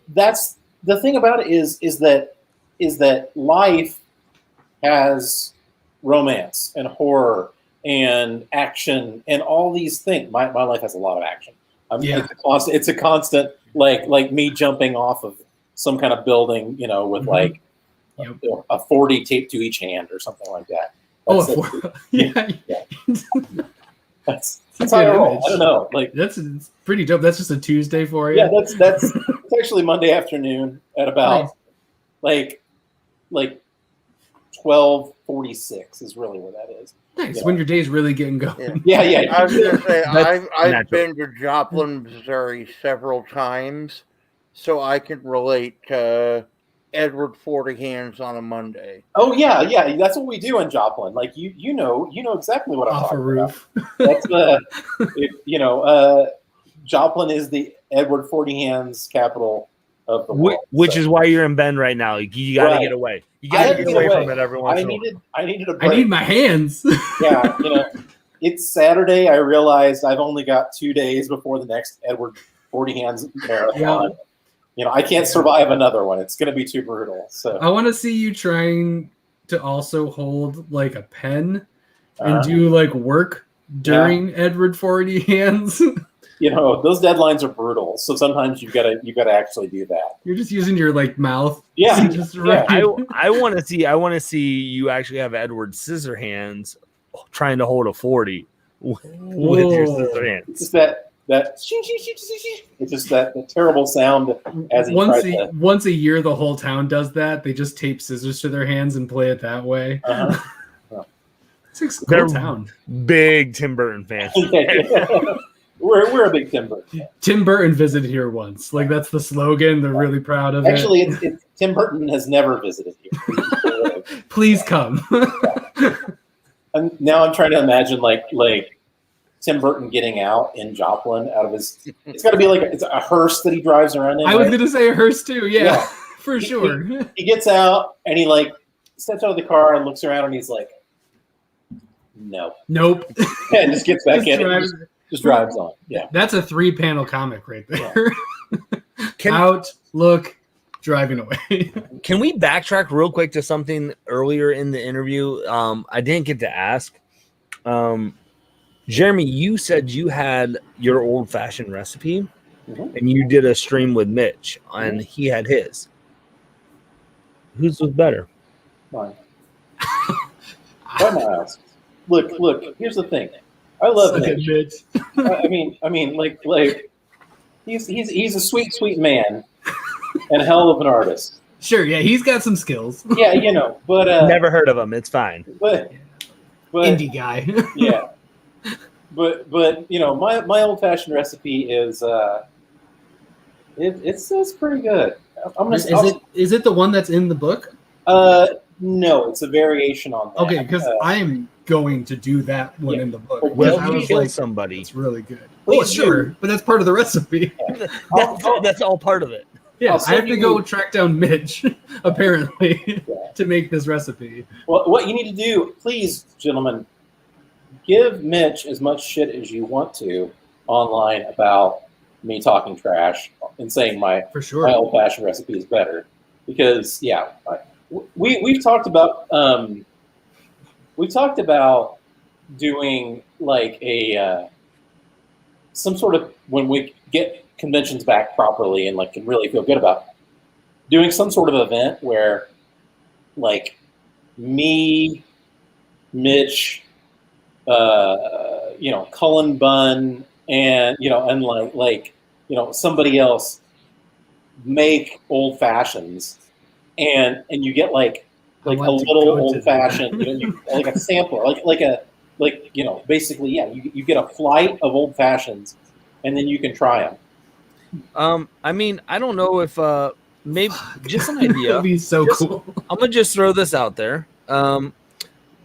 that's the thing about it is that life has romance and horror and action and all these things. My life has a lot of action. It's a constant like me jumping off of some kind of building, with a 40 taped to each hand or something like that. That's how I roll. I don't know. Like, that's pretty dope. That's just a Tuesday for you. Yeah, that's it's actually Monday afternoon at about like 12:46 is really where that is. Nice. When your day's really getting going. Yeah. I was gonna say I've been to Joplin, Missouri several times, so I can relate to Edward 40 Hands on a Monday. Oh yeah, that's what we do in Joplin. Like you know exactly what I'm talking roof. About. That's Joplin is the Edward 40 Hands capital of the world. Which is why you're in Bend right now. You got to get away. You got to get away from it every once in a while. I needed a break. I need my hands. Yeah, it's Saturday. I realized I've only got 2 days before the next Edward 40 Hands marathon. Yeah. I can't survive another one. It's going to be too brutal. So I want to see you trying to also hold like a pen and do like work during Edward 40 Hands. Those deadlines are brutal. So sometimes you've got to actually do that. You're just using your like mouth. Yeah. I want to see you actually have Edward Scissorhands trying to hold a 40 with your scissor hands. It's just it's just that terrible sound as he once a year the whole town does that. They just tape scissors to their hands and play it that way. It's a cool town. Big Tim Burton fans. We're a big Tim Burton fan. Tim Burton visited here once. Like, that's the slogan. They're really proud of it. Actually, it's Tim Burton has never visited here. Please come. And now I'm trying to imagine like Tim Burton getting out in Joplin out of his. It's got to be like it's a hearse that he drives around in. I was gonna say a hearse too. Yeah. For sure. He gets out and he like steps out of the car and looks around and he's like, "No, nope." And just gets back in. Just drives on. Yeah. That's a 3-panel comic right there. Yeah. Out, look, driving away. Can we backtrack real quick to something earlier in the interview? I didn't get to ask. Jeremy, you said you had your old-fashioned recipe, and you did a stream with Mitch, and he had his. Whose was better? Mine. Why am I asking? Look. Here's the thing. I love Mitch. I mean, like he's a sweet man, and a hell of an artist. Sure, yeah, he's got some skills. Yeah, but never heard of him. It's fine. But indie guy. Yeah, but my old fashioned recipe is it's pretty good. Is it the one that's in the book? No, it's a variation on that. Okay, because I am going to do that one in the book. Well, you kill somebody. It's really good. Oh, sure, but that's part of the recipe. That's all part of it. Yeah, I have to go track down Mitch, apparently, to make this recipe. Well, what you need to do, please, gentlemen, give Mitch as much shit as you want to online about me talking trash and saying my old-fashioned recipe is better. Because, we've talked about doing like a some sort of, when we get conventions back properly and like can really feel good about doing some sort of event where like me, Mitch, Cullen Bunn, and and like somebody else make old fashions, and you get like a little old fashioned, like a sampler, basically, you get a flight of old fashions, and then you can try them. I mean, I don't know if maybe just an idea. That'd be so cool. I'm gonna just throw this out there.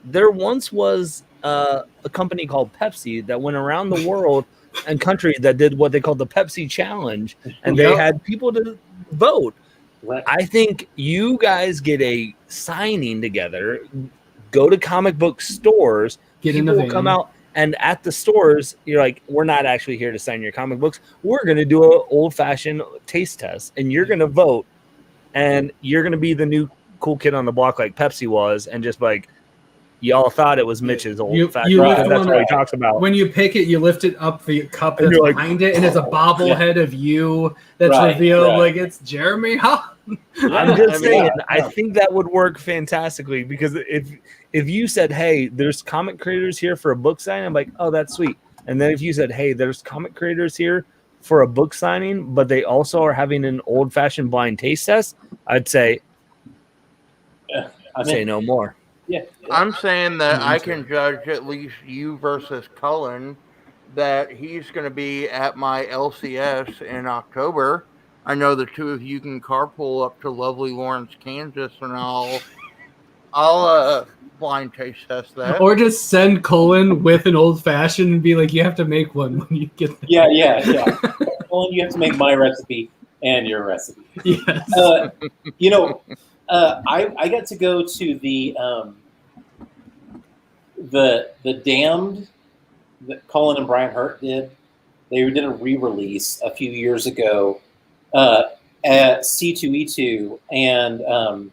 There once was a company called Pepsi that went around the world and countries that did what they called the Pepsi Challenge, and they had people to vote. Right. I think you guys get a signing together, go to comic book stores, people will come out, and at the stores, you're like, we're not actually here to sign your comic books. We're going to do an old-fashioned taste test, and you're going to vote, and you're going to be the new cool kid on the block like Pepsi was, and just like, y'all thought it was Mitch's old-fashioned. That's what he talks about. When you pick it, you lift it up the cup that's behind it, and it's a bobblehead of you that's revealed like it's Jeremy Haun. I'm just saying, I think that would work fantastically, because if you said, hey, there's comic creators here for a book signing, I'm like, oh, that's sweet. And then if you said, hey, there's comic creators here for a book signing, but they also are having an old-fashioned blind taste test, I'd say, say no more. Yeah. I'm saying that I can judge at least you versus Cullen, that he's going to be at my LCS in October. I know the two of you can carpool up to lovely Lawrence, Kansas, and I'll blind taste test that. Or just send Cullen with an old fashioned and be like, you have to make one when you get there. Yeah. Cullen, you have to make my recipe and your recipe. Yes. I got to go to the Damned that Cullen and Brian Hurt did. They did a re-release a few years ago at C2E2, and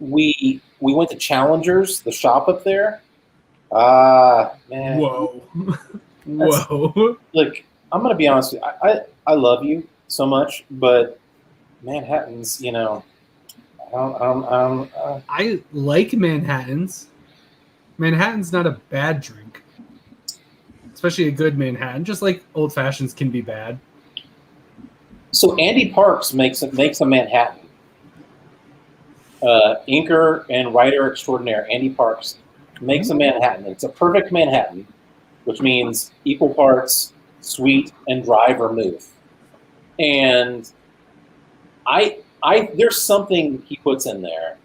we went to Challengers, the shop up there. Man. Whoa. Look, I'm gonna be honest with you. I love you so much, but Manhattan's, I like Manhattans. Manhattan's not a bad drink, especially a good Manhattan. Just like old fashions can be bad. So Andy Parks makes a Manhattan. Inker and writer extraordinaire Andy Parks makes a Manhattan. It's a perfect Manhattan, which means equal parts sweet and dry vermouth. And there's something he puts in there.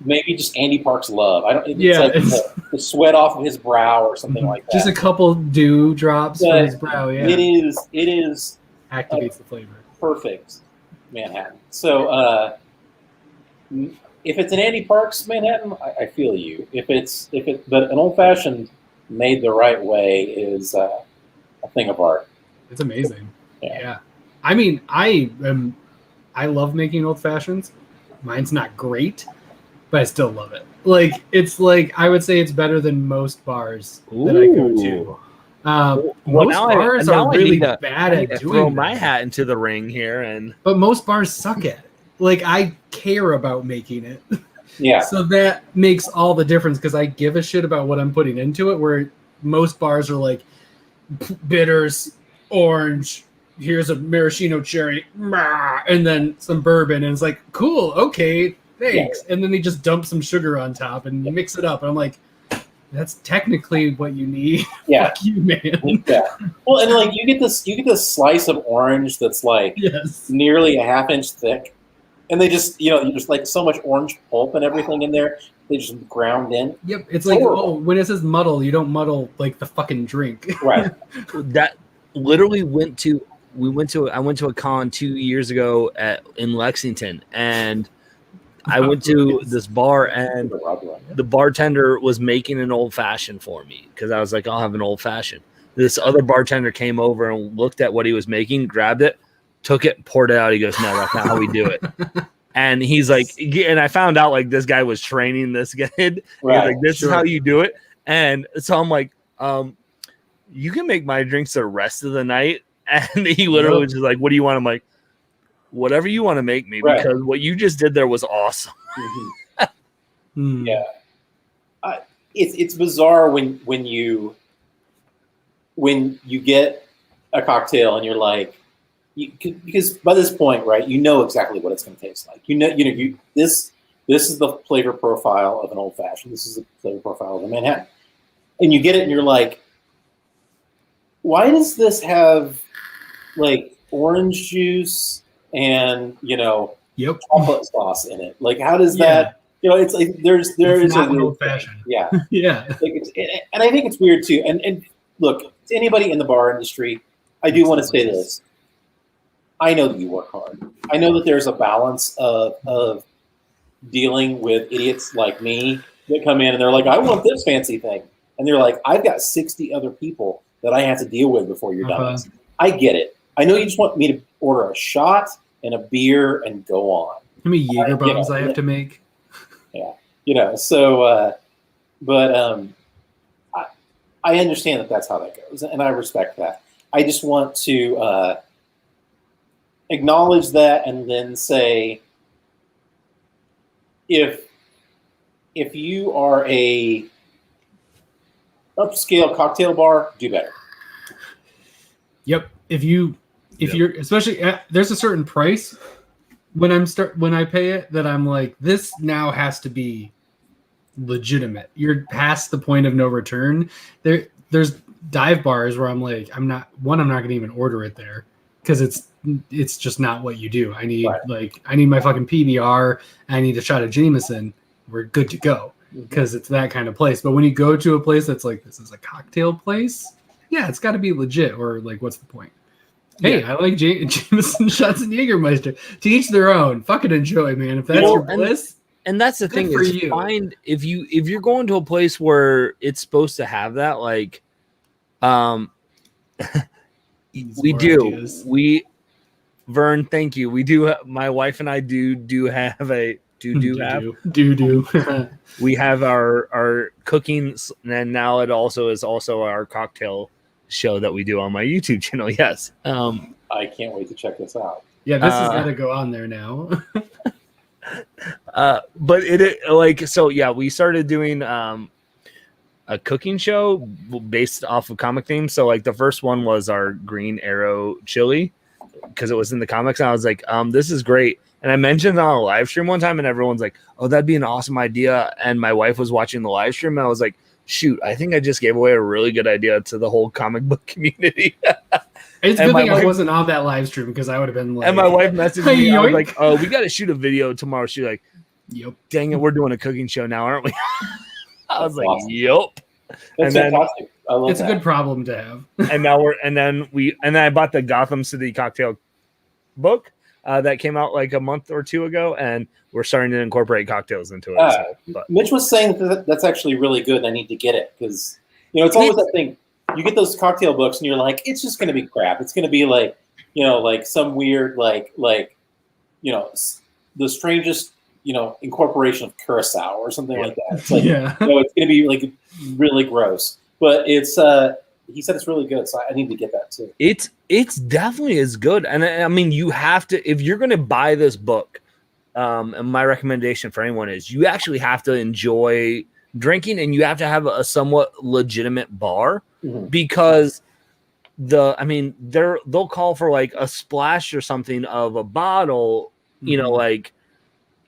Maybe just Andy Parks' love. It's the sweat off of his brow or something like that. Just a couple dew drops from his brow. Yeah, it is activates the flavor. Perfect Manhattan. So if it's an Andy Parks Manhattan, I feel you. But an old fashioned made the right way is a thing of art. It's amazing. Yeah. I mean, I love making old fashions. Mine's not great, but I still love it. Like, it's like, I would say it's better than most bars that I go to. Most bars are really bad at doing throw my hat into the ring here, but most bars suck at it. Like, I care about making it. Yeah. So that makes all the difference, because I give a shit about what I'm putting into it, where most bars are like bitters, orange, here's a maraschino cherry, and then some bourbon, and it's like, cool, okay, thanks. Yeah. And then they just dump some sugar on top and mix it up. And I'm like, that's technically what you need. Yeah. Fuck you, man. Yeah. Well, and like you get this slice of orange that's like nearly a half-inch thick, and they just there's like so much orange pulp and everything in there. They just ground in. Yep. It's like, when it says muddle, you don't muddle like the fucking drink. Right. That literally I went to a con 2 years ago in Lexington, and I went to this bar, and the bartender was making an old fashioned for me, because I was like, I'll have an old fashioned. This other bartender came over and looked at what he was making, grabbed it, took it, poured it out. He goes, no, that's not how we do it. And he's like, and I found out like this guy was training this kid. Right. Like, this is how you do it. And so I'm like, you can make my drinks the rest of the night. And he literally was just like, what do you want? I'm like, whatever you want to make me, because what you just did there was awesome. Yeah. It's bizarre when you get a cocktail and you're like, because by this point, right, you know exactly what it's going to taste like. This is the flavor profile of an old fashioned. This is the flavor profile of a Manhattan, and you get it and you're like, why does this have like orange juice and chocolate sauce in it? Like, how does that? It's like there is not an old fashioned. Yeah, yeah. And I think it's weird too. And look, to anybody in the bar industry, I do want to say this. I know that you work hard. I know that there's a balance of dealing with idiots like me that come in and they're like, I want this fancy thing. And they're like, I've got 60 other people that I have to deal with before you're done. I get it. I know you just want me to order a shot and a beer and go on. How many Jaeger bombs I have to make? Yeah. So, but I understand that that's how that goes. And I respect that. I just want to acknowledge that and then say, if you are a upscale cocktail bar, do better. Yep. If you're especially there's a certain price when I pay it that I'm like, this now has to be legitimate. You're past the point of no return. There's dive bars where I'm like, I'm not going to even order it there because it's just not what you do. I need my fucking PBR. I need a shot of Jameson. We're good to go because it's that kind of place. But when you go to a place that's like, this is a cocktail place, yeah, it's got to be legit. Or like, what's the point? Hey, I like Jameson shots and Jägermeister. To each their own. Fucking enjoy, man. If that's your bliss. And that's the thing is, find if you're going to a place where it's supposed to have that, like, we do. Ideas. Vern, thank you. We do. My wife and I do have a we have our cooking, and now it also is our cocktail show that we do on my YouTube channel. Yes. I can't wait to check this out. Yeah, this is gonna go on there now. But we started doing a cooking show based off of comic themes. So like the first one was our Green Arrow chili because it was in the comics, and I was like, this is great. And I mentioned it on a live stream one time, and everyone's like, oh, that'd be an awesome idea. And my wife was watching the live stream, and I was like, shoot, I think I just gave away a really good idea to the whole comic book community. It's a good thing I wasn't on that live stream because I would have been like... And my wife messaged me. I was like, oh, we got to shoot a video tomorrow. She's like, yep. Dang it, we're doing a cooking show now, aren't we? I was like, awesome. Yep. That's fantastic. I love it's a good problem to have. And then I bought the Gotham City cocktail book that came out like a month or two ago, and we're starting to incorporate cocktails into it. Mitch was saying that's actually really good. I need to get it because it's always that thing. You get those cocktail books, and you're like, it's just going to be crap. It's going to be like like some weird like the strangest incorporation of curacao or something like that. It's like it's going to be like really gross. But it's he said it's really good, so I need to get that too. It's definitely is good, and I mean you have to if you're going to buy this book. And my recommendation for anyone is you actually have to enjoy drinking, and you have to have a somewhat legitimate bar because they'll call for like a splash or something of a bottle, like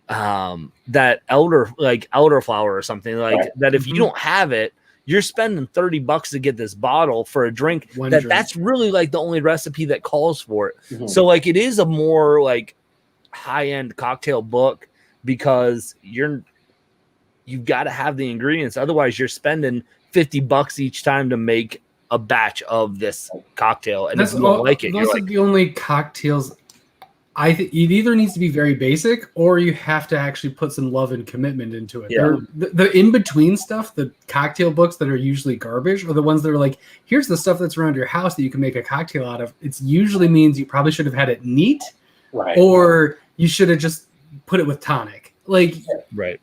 that elderflower or something like that. If you don't have it, you're spending $30 to get this bottle for a drink. That's really like the only recipe that calls for it. So like it is a more like high-end cocktail book because you've got to have the ingredients, otherwise you're spending $50 each time to make a batch of this cocktail, and if you don't like it, those are the only cocktails. I think it either needs to be very basic or you have to actually put some love and commitment into it. The in-between stuff, the cocktail books that are usually garbage, are the ones that are like, here's the stuff that's around your house that you can make a cocktail out of. It usually means you probably should have had it neat, or you should have just put it with tonic. Like, right.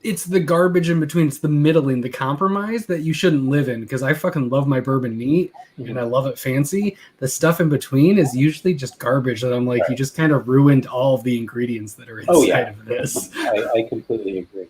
It's the garbage in between. It's the middling, the compromise that you shouldn't live in. Because I fucking love my bourbon neat and I love it fancy. The stuff in between is usually just garbage that I'm like, you just kind of ruined all of the ingredients that are inside of this. I completely agree.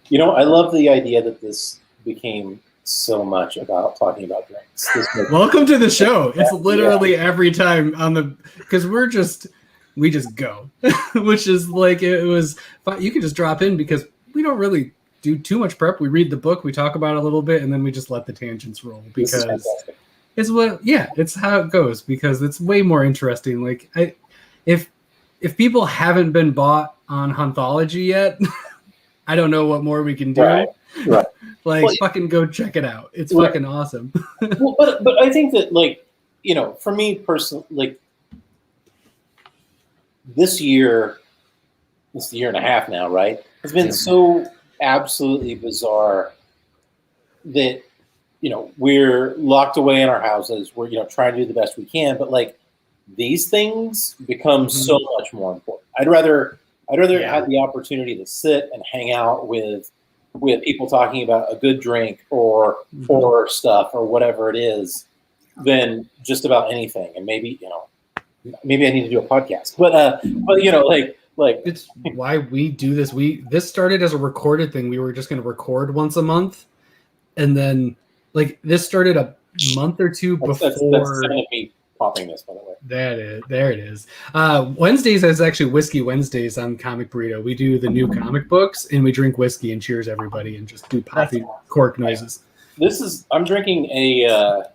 You know, I love the idea that this became so much about talking about drinks. Welcome to the show. It's literally every time on the, because we just go, which is like, it was, you can just drop in because we don't really do too much prep. We read the book, we talk about it a little bit, and then we just let the tangents roll because it's how it goes, because it's way more interesting. Like if people haven't been bought on Haunthology yet, I don't know what more we can do. Right. Like, fucking go check it out. It's fucking awesome. Well, but I think that, like, you know, for me personally, like, this year and a half now, right? It's been so absolutely bizarre that, you know, we're locked away in our houses. We're, you know, trying to do the best we can, but like these things become so much more important. I'd rather have the opportunity to sit and hang out with people talking about a good drink or horror stuff or whatever it is than just about anything. And maybe, you know, maybe I need to do a podcast, but you know, like it's why we do this. This started as a recorded thing. We were just going to record once a month, and then like this started a month or two before. That's me popping this, by the way. There it is. Wednesdays is actually Whiskey Wednesdays on Comic Burrito. We do the new comic books and we drink whiskey and cheers everybody and just do poppy cork noises. I'm drinking I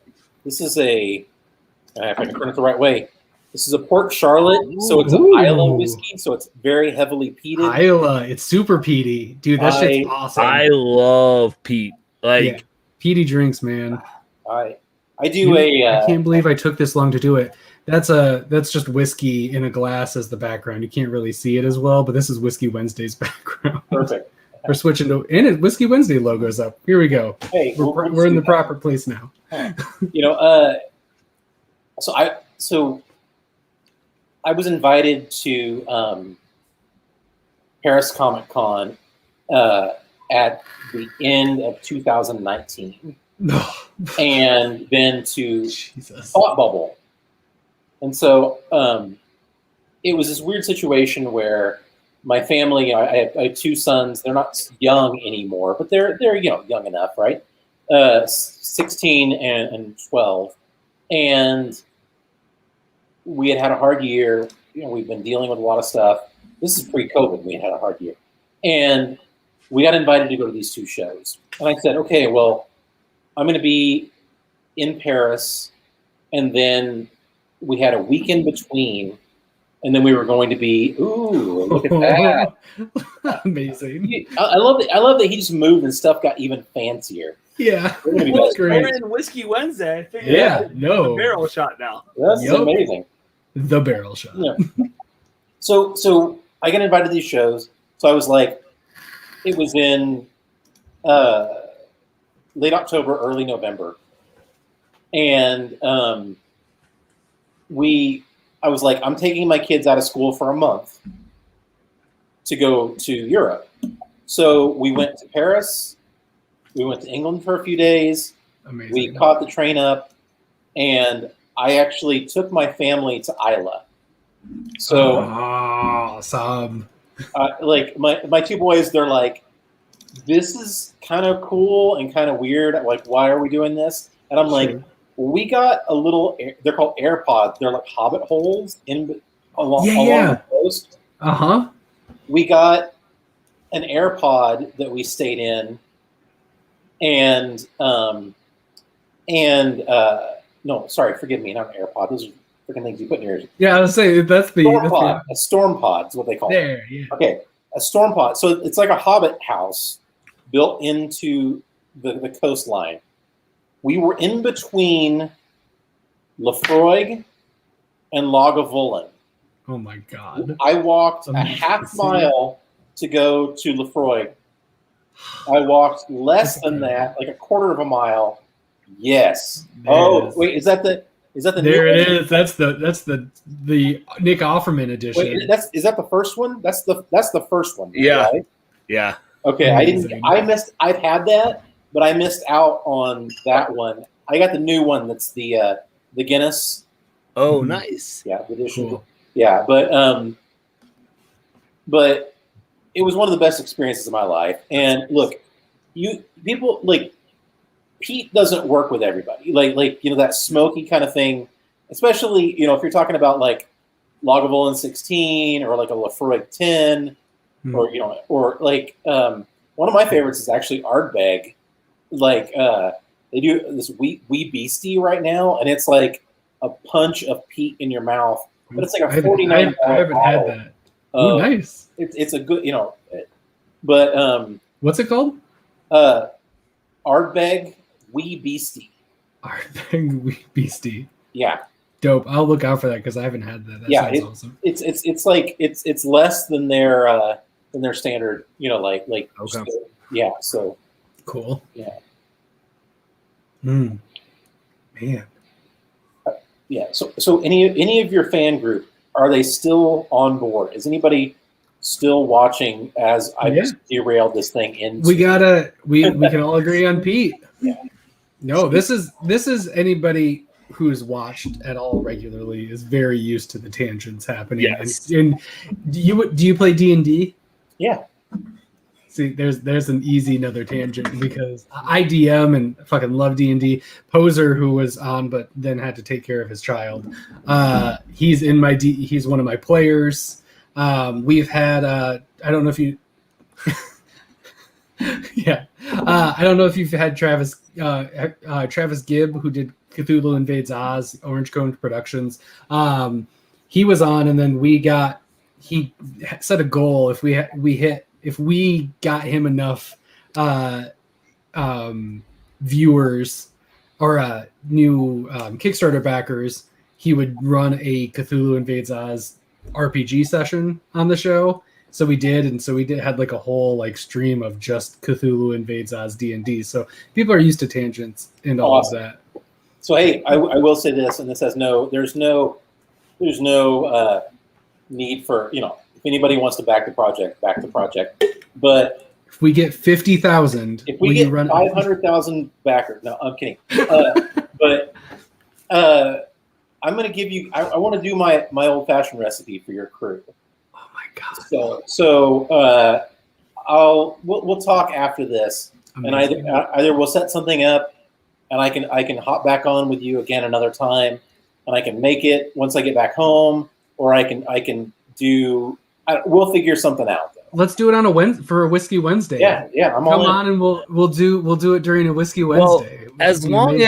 have to turn it the right way. This is a Port Charlotte, so it's an Islay whiskey, so it's very heavily peated. Islay, it's super peaty. Dude, that shit's awesome. I love peat. Like peaty drinks, man. I do I can't believe I took this long to do it. That's just whiskey in a glass as the background. You can't really see it as well, but this is Whiskey Wednesday's background. Perfect. We're switching to, and Whiskey Wednesday logo's up. Here we go. Hey, we're in the proper place now. You know, so I was invited to Paris Comic Con at the end of 2019, and then to Thought Bubble, and so it was this weird situation where my family, I have two sons. They're not young anymore, but they're you know, young enough, right? 16 and 12, and we had a hard year. You know, we've been dealing with a lot of stuff. This is pre-COVID. We had a hard year. And we got invited to go to these two shows. And I said, okay, well, I'm going to be in Paris. And then we had a week in between. And then we were going to be, ooh, look at that. Amazing. I love that he just moved and stuff got even fancier. Yeah. Well, we're in Whiskey Wednesday. I figured the barrel shot now. That's amazing. The barrel shot. Yeah. So I get invited to these shows. So I was like, it was in late October, early November. And I was like, I'm taking my kids out of school for a month to go to Europe. So we went to Paris. We went to England for a few days. Amazing. We caught the train up, and I actually took my family to Islay. So, awesome. Like my two boys, they're like, this is kind of cool and kind of weird. Like, why are we doing this? And I'm like, we got a little. They're called AirPods. They're like hobbit holes along the coast. We got an AirPod that we stayed in, and no, sorry, forgive me, not an AirPod. Those are freaking things you put in your ears. Yeah, I was saying that's the storm pod. A storm pod is what they call it. Yeah. Okay, a storm pod. So it's like a hobbit house built into the coastline. We were in between Lefroy and Lagavulin. Oh my God. I walked a half mile to go to Lefroy. I walked less than that, like a quarter of a mile. Yes. Wait, is that Is that the there? new It one? is. That's the Nick Offerman edition. Wait, is that the first one? That's the first one. Yeah. Right? Yeah. Okay, Amazing. I've had that, but I missed out on that one. I got the new one. That's the Guinness. Oh, nice. Yeah, the edition. Cool. Yeah, but it was one of the best experiences of my life. And look, people like peat doesn't work with everybody. Like that smoky kind of thing, especially if you're talking about like Lagavulin 16 or like a Lafroig 10, or like one of my favorites is actually Ardbeg. Like they do this wee beastie right now, and it's like a punch of peat in your mouth, but it's like a $49. I haven't had that. Oh, nice. It's a good, but what's it called? Ardbeg Wee Beastie. Ardbeg Wee Beastie. Yeah. Dope. I'll look out for that because I haven't had that. That sounds awesome. It's like it's less than their standard, like okay. Yeah, so cool. Yeah. Man. Yeah. So any of your fan group, are they still on board? Is anybody still watching as I just derailed this thing into? We can all agree on Pete. Yeah. No, this is anybody who's watched at all regularly is very used to the tangents happening. Yes. And do you play D&D? Yeah. See, there's an easy another tangent because I DM and fucking love D&D. Poser, who was on but then had to take care of his child, he's he's one of my players. We've had I don't know if you I don't know if you've had Travis Gibb, who did Cthulhu Invades Oz, Orange Cone Productions. He was on, and then he set a goal if we got him enough viewers or new Kickstarter backers, he would run a Cthulhu Invades Oz RPG session on the show. So we did, and so we had like a whole like stream of just Cthulhu Invades Oz D&D. So people are used to tangents and all of that. So hey, I will say this, and this has there's no need for if anybody wants to back the project. But if we get 50,000, if we get 500,000 backers, no, I'm kidding. But I'm going to give you. I want to do my old fashioned recipe for your crew. Oh my god! So we'll talk after this, amazing. And either we'll set something up, and I can hop back on with you again another time, and I can make it once I get back home, or I can do. We'll figure something out. Though. Let's do it on a Whiskey Wednesday. Yeah. Come on, and we'll do it during a Whiskey Wednesday. Well, as long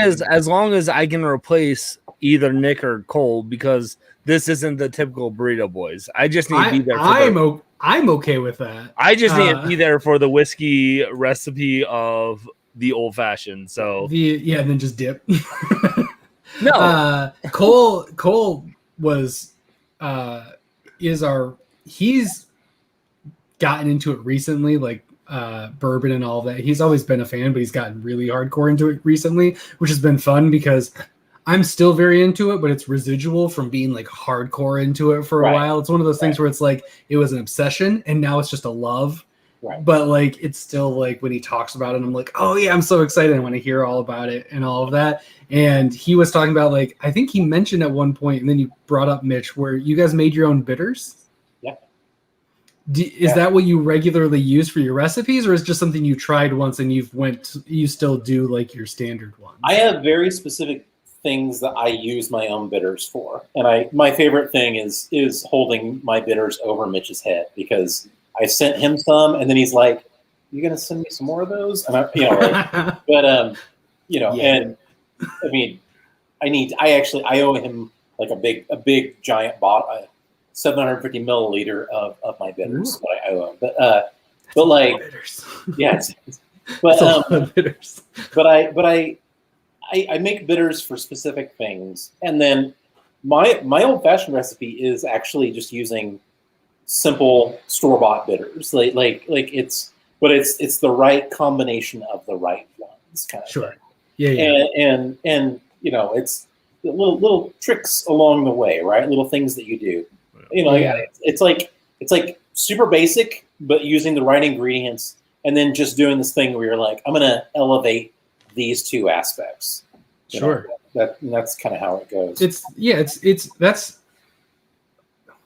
as I can replace either Nick or Cole, because this isn't the typical Burrito Boys. I just need to be there. I'm okay with that. I just need to be there for the whiskey recipe of the old fashioned. So and then just dip. No, Cole was he's gotten into it recently, like bourbon and all that. He's always been a fan, but he's gotten really hardcore into it recently, which has been fun because I'm still very into it, but it's residual from being like hardcore into it for a while. It's one of those things where it's like it was an obsession and now it's just a love. Right. But like it's still like when he talks about it, I'm like, oh yeah, I'm so excited. I want to hear all about it and all of that. And he was talking about like I think he mentioned at one point, and then you brought up Mitch, where you guys made your own bitters. Yeah. Is that what you regularly use for your recipes, or is it just something you tried once and you still do like your standard ones? I have very specific things that I use my own bitters for, and my favorite thing is holding my bitters over Mitch's head, because I sent him some, and then he's like, "You gonna send me some more of those?" And and I mean, I owe him like a big giant bottle, 750 milliliter of my bitters. But I owe him, but like, bitters. Yeah, bitters. But I make bitters for specific things, and then my old fashioned recipe is actually just using simple store-bought bitters, like it's the right combination of the right ones, kind of sure thing. yeah and little tricks along the way, right? Little things that you do. You know, it's like super basic, but using the right ingredients, and then just doing this thing where you're like, I'm gonna elevate these two aspects. Sure. That's kind of how it goes. That's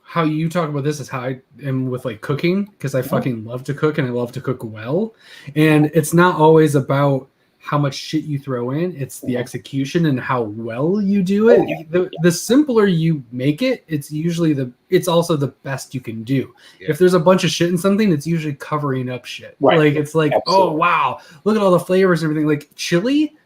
how you talk about this is how I am with like cooking, because I fucking love to cook and I love to cook well. And it's not always about how much shit you throw in, it's the execution and how well you do it. The simpler you make it, it's also the best you can do. If there's a bunch of shit in something, it's usually covering up shit. Right. Like it's like, oh wow, look at all the flavors and everything. Like chili,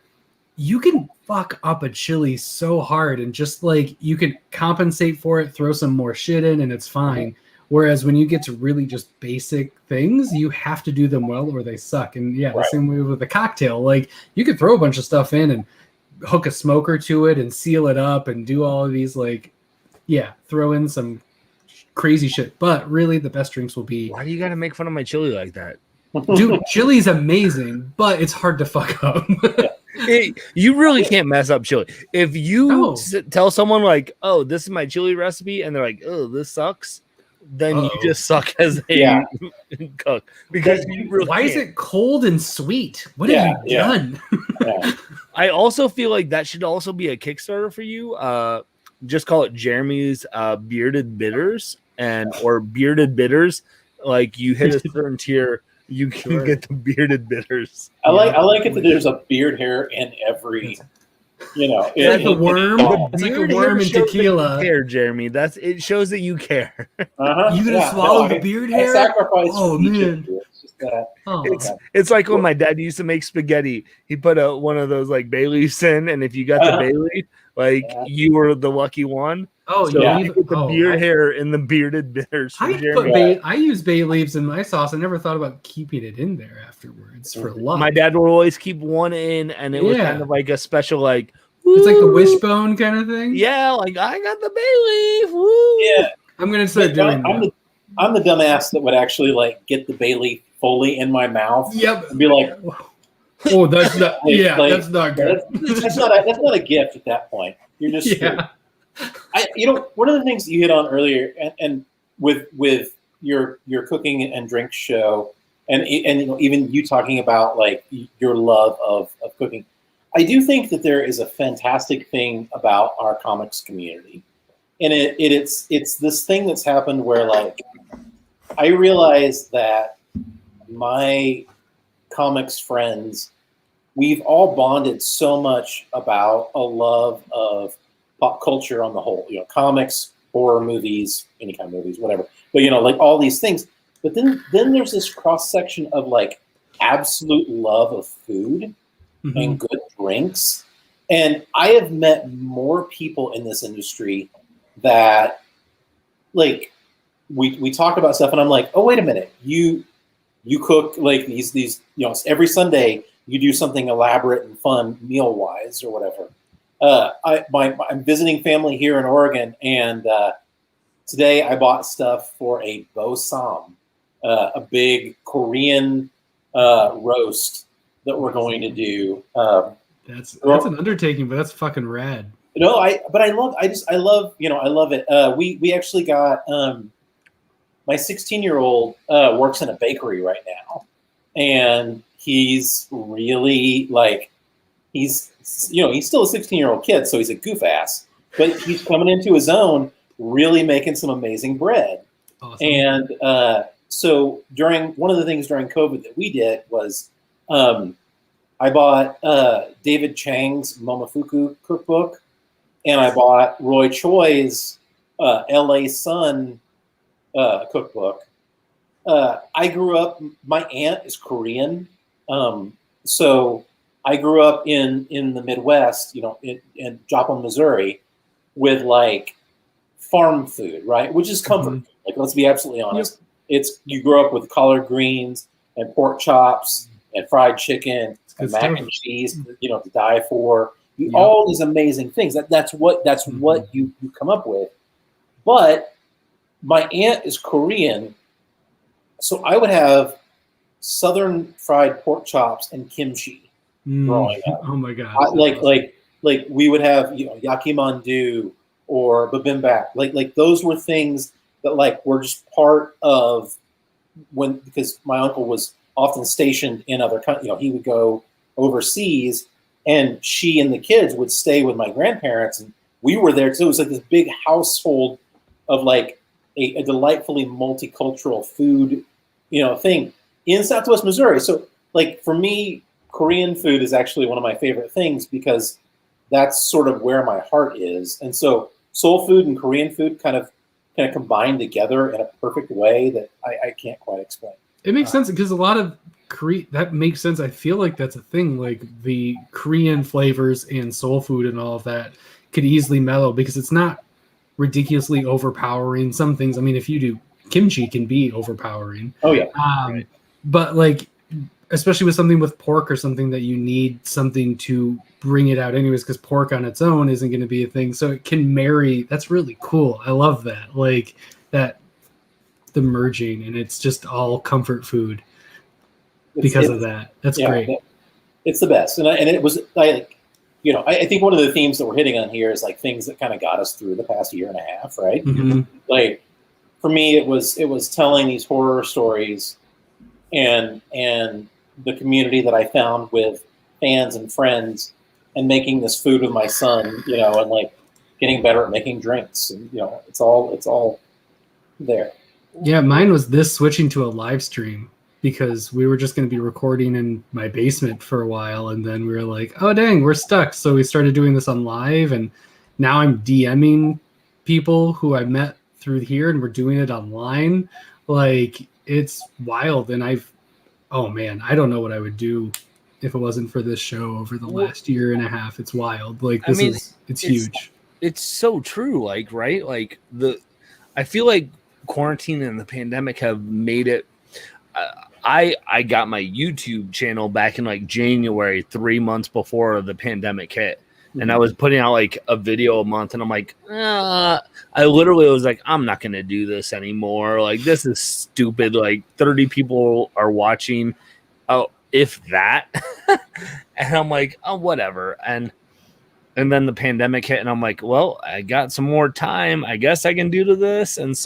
you can fuck up a chili so hard, and just like you can compensate for it, throw some more shit in, and it's fine. Whereas when you get to really just basic things, you have to do them well or they suck. And the same way with the cocktail. Like you could throw a bunch of stuff in and hook a smoker to it and seal it up and do all of these throw in some crazy shit. But really the best drinks will be. Why do you got to make fun of my chili like that? Dude, chili's amazing, but it's hard to fuck up. You really can't mess up chili. If you tell someone like, "Oh, this is my chili recipe," and they're like, "Oh, this sucks," then you just suck as a cook, because you really why is it cold and sweet? What have you done? I also feel like that should also be a Kickstarter for you. Just call it Jeremy's Bearded Bitters or Bearded Bitters. Like you hit a certain tier, you can get the Bearded Bitters. I like it that there's a beard hair in every. It's like a worm. It's like a worm in tequila. Care, Jeremy. It shows that you care. You gonna swallow the beard hair? Sacrifice. Oh man. It's just that. It's like when my dad used to make spaghetti. He put one of those like bay leaves in, and if you got the bay leaf, you were the lucky one. Oh so yeah, you put the beard hair in the Bearded Bitters. I use bay leaves in my sauce. I never thought about keeping it in there afterwards for luck. My dad would always keep one in, and it was kind of like a special like. It's like the wishbone kind of thing. Yeah, like I got the bay leaf. Woo. Yeah, I'm gonna start doing that. I'm the dumbass that would actually like get the bay leaf fully in my mouth. Yep. And be like, oh, that's not. That's not good. That's not a gift at that point. You're just. One of the things you hit on earlier, and with your cooking and drink show, and even you talking about like your love of cooking. I do think that there is a fantastic thing about our comics community, and it's this thing that's happened where like I realize that my comics friends, we've all bonded so much about a love of pop culture on the whole, comics, horror movies, any kind of movies, whatever. But like all these things. But then there's this cross section of like absolute love of food. And good drinks. And I have met more people in this industry that like we talk about stuff and I'm like, oh wait a minute, you cook like these every Sunday you do something elaborate and fun meal wise or whatever. I'm visiting family here in Oregon, and today I bought stuff for a bo sam, a big Korean roast that we're going to do. That's an undertaking, but that's fucking rad. No, I love it. We actually got my 16-year-old works in a bakery right now, and he's really like he's still a 16-year-old kid, so he's a goof ass, but he's coming into his own, really making some amazing bread. Awesome. And so one of the things during COVID that we did was I bought David Chang's Momofuku cookbook, and I bought Roy Choi's LA Sun cookbook. I grew up, my aunt is Korean, so I grew up in the Midwest, in Joplin, Missouri, with like farm food, right? Which is comfort food. Like, let's be absolutely honest. Yep. You grow up with collard greens and pork chops and fried chicken and mac and cheese, to die for. All these amazing things. That's what you come up with. But my aunt is Korean, so I would have Southern fried pork chops and kimchi growing up. Oh my god! like we would have, yakimandu or bibimbap. Like those were things that like were just part of because my uncle was often stationed in other countries. He would go overseas, and she and the kids would stay with my grandparents, and we were there. So it was like this big household of like a delightfully multicultural food, thing in Southwest Missouri. So like for me, Korean food is actually one of my favorite things because that's sort of where my heart is. And so soul food and Korean food kind of combined together in a perfect way that I can't quite explain. It makes sense because a lot of that makes sense. I feel like that's a thing. Like the Korean flavors and soul food and all of that could easily mellow because it's not ridiculously overpowering. Some things, I mean, if you do kimchi, can be overpowering. Oh yeah. Right. But like, especially with something with pork or something that you need something to bring it out anyways, because pork on its own isn't going to be a thing. So it can marry. That's really cool. I love that. Like that, the merging, and it's just all comfort food because of that. That's great. It's the best. And it was like, I think one of the themes that we're hitting on here is like things that kind of got us through the past year and a half, right? Mm-hmm. Like for me, it was telling these horror stories and the community that I found with fans and friends and making this food with my son, and like getting better at making drinks. And, it's all there. Yeah, mine was this switching to a live stream because we were just going to be recording in my basement for a while. And then we were like, oh, dang, we're stuck. So we started doing this on live. And now I'm DMing people who I met through here and we're doing it online. Like, it's wild. And oh man, I don't know what I would do if it wasn't for this show over the last year and a half. It's wild. Like, it's huge. It's so true. Like, right? Like I feel like quarantine and the pandemic have made it. I got my YouTube channel back in like January, 3 months before the pandemic hit. And I was putting out like a video a month, and I'm like, I literally was like, I'm not going to do this anymore. Like, this is stupid. Like 30 people are watching. Oh, if that. And I'm like, oh, whatever. And then the pandemic hit, and I'm like, well, I got some more time. I guess I can do this. And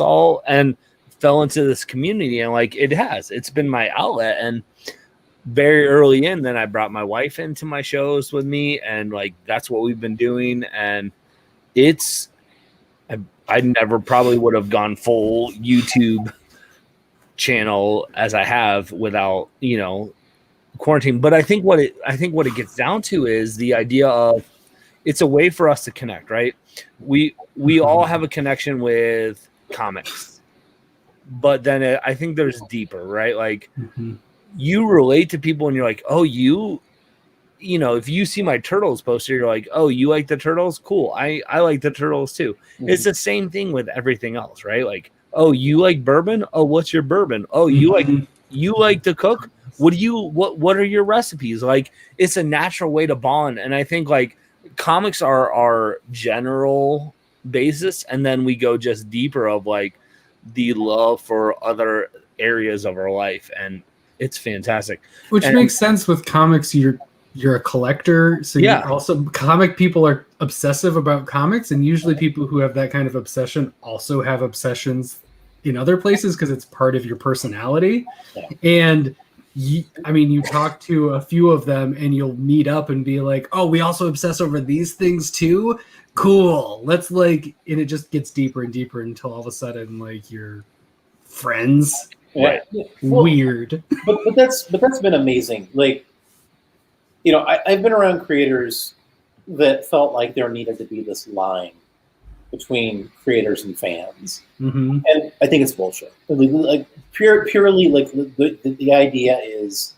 fell into this community. And like, it's been my outlet. And very early in, then I brought my wife into my shows with me, and like that's what we've been doing. And I never probably would have gone full YouTube channel as I have without quarantine. But I think what it gets down to is the idea of it's a way for us to connect, right? We all have a connection with comics, but then I think there's deeper, right? Like. You relate to people and you're like, oh, if you see my Turtles poster, you're like, oh, you like the Turtles? Cool. I like the Turtles too. Mm-hmm. It's the same thing with everything else, right? Like, oh, you like bourbon? Oh, what's your bourbon? Oh, you like to cook? What are your recipes? Like, it's a natural way to bond. And I think like comics are our general basis. And then we go just deeper of like the love for other areas of our life. And it's fantastic. Which makes sense with comics. You're a collector. So you're also comic people are obsessive about comics. And usually people who have that kind of obsession also have obsessions in other places because it's part of your personality. Yeah. And you talk to a few of them and you'll meet up and be like, oh, we also obsess over these things too. Cool. Let's and it just gets deeper and deeper until all of a sudden like you're friends. Right. Well, weird. But that's been amazing. Like, I've been around creators that felt like there needed to be this line between creators and fans. Mm-hmm. And I think it's bullshit. Like purely like the idea is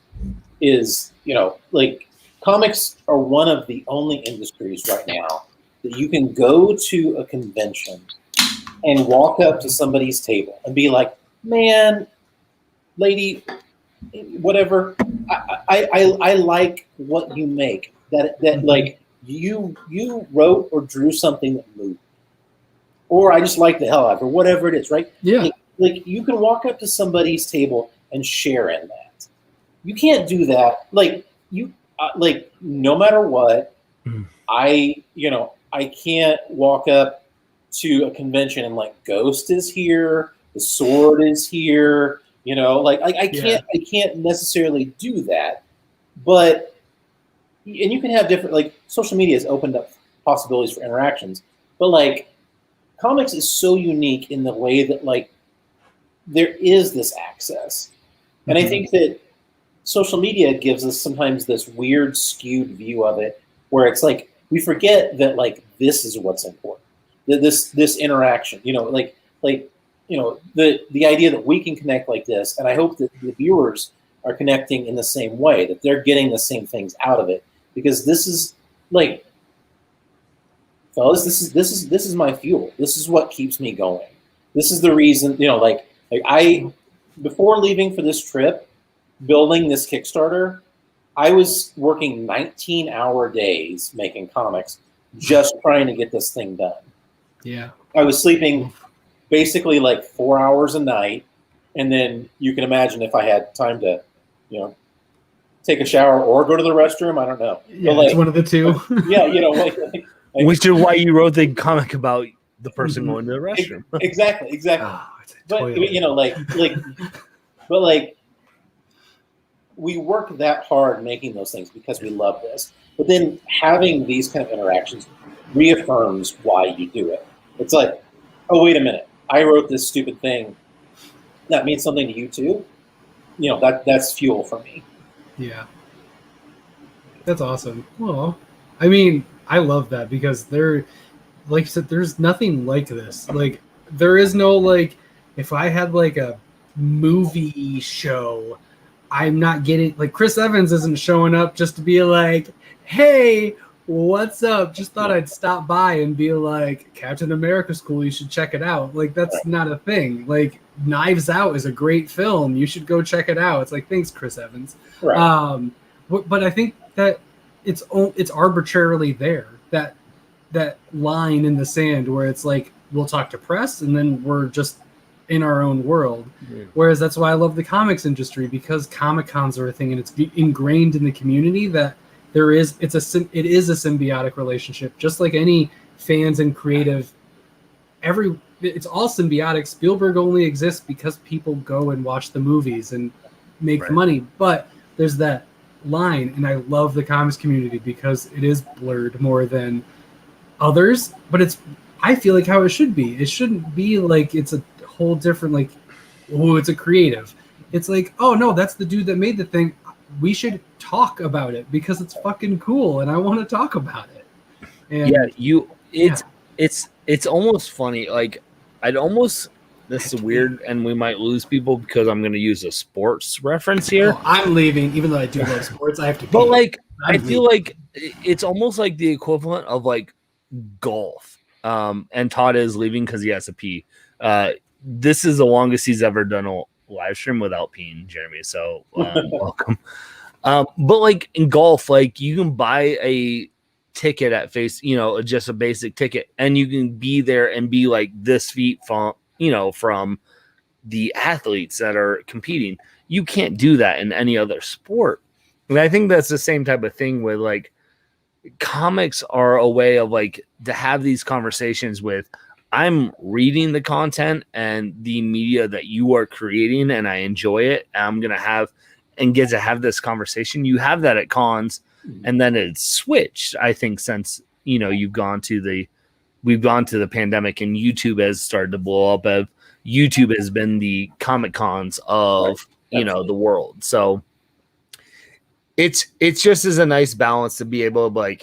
like comics are one of the only industries right now that you can go to a convention and walk up to somebody's table and be like, man, lady, whatever, I like what you make. That like you wrote or drew something that moved, or I just like the hell out of it, or whatever it is, right? Yeah. Like you can walk up to somebody's table and share in that. You can't do that. Like no matter what, I can't walk up to a convention and like Ghost is here, the Sword is here, I can't necessarily do that. But, and you can have different, like, social media has opened up possibilities for interactions, but like comics is so unique in the way that like there is this access. And I think that social media gives us sometimes this weird skewed view of it where it's like we forget that like this is what's important, this interaction, the idea that we can connect like this. And I hope that the viewers are connecting in the same way, that they're getting the same things out of it, because this is like, fellas, this is my fuel. This is what keeps me going. This is the reason, I before leaving for this trip, building this Kickstarter, I was working 19-hour days making comics, just trying to get this thing done. Yeah. I was sleeping basically like 4 hours a night, and then you can imagine if I had time to, take a shower or go to the restroom. I don't know. Yeah, it's one of the two. Yeah, which is why you wrote the comic about the person going to the restroom. Exactly. Oh, But we work that hard making those things because we love this. But then having these kind of interactions reaffirms why you do it. It's like, oh, wait a minute, I wrote this stupid thing. That means something to you too. That's fuel for me. Yeah. That's awesome. Well, I mean, I love that because like you said, there's nothing like this. Like, there is no, like, if I had like a movie show, I'm not getting, like, Chris Evans isn't showing up just to be like, hey, what's up? Just thought I'd stop by and be like, Captain America's cool, you should check it out. Like, that's not a thing. Like, Knives Out is a great film. You should go check it out. It's like, thanks, Chris Evans. Right. But I think that it's arbitrarily there, that line in the sand where it's like, we'll talk to press and then we're just in our own world. Yeah. Whereas that's why I love the comics industry, because Comic-Cons are a thing and it's ingrained in the community that it is a symbiotic relationship, just like any fans and creative. It's all symbiotic. Spielberg only exists because people go and watch the movies and make money. But there's that line, and I love the comics community because it is blurred more than others. But I feel like how it should be. It shouldn't be like it's a whole different, like, oh, it's a creative. It's like, oh no, that's the dude that made the thing. We should talk about it because it's fucking cool, and I want to talk about it. And it's almost funny. Like, this is weird, and we might lose people because I'm going to use a sports reference here. Oh, I'm leaving, even though I do love sports. I have to. But like, I feel like it's almost like the equivalent of like golf. And Todd is leaving because he has to pee. This is the longest he's ever done a live stream without peeing, Jeremy. So welcome. But like in golf, like you can buy a ticket at face, just a basic ticket, and you can be there and be like this feet from the athletes that are competing. You can't do that in any other sport. And I think that's the same type of thing with like comics are a way of like to have these conversations with, I'm reading the content and the media that you are creating and I enjoy it. And I'm going to have and get to have this conversation. You have that at cons, and then it's switched, I think, since, we've gone to the pandemic and YouTube has started to blow up. YouTube has been the Comic Cons of, the world. So it's just as a nice balance to be able to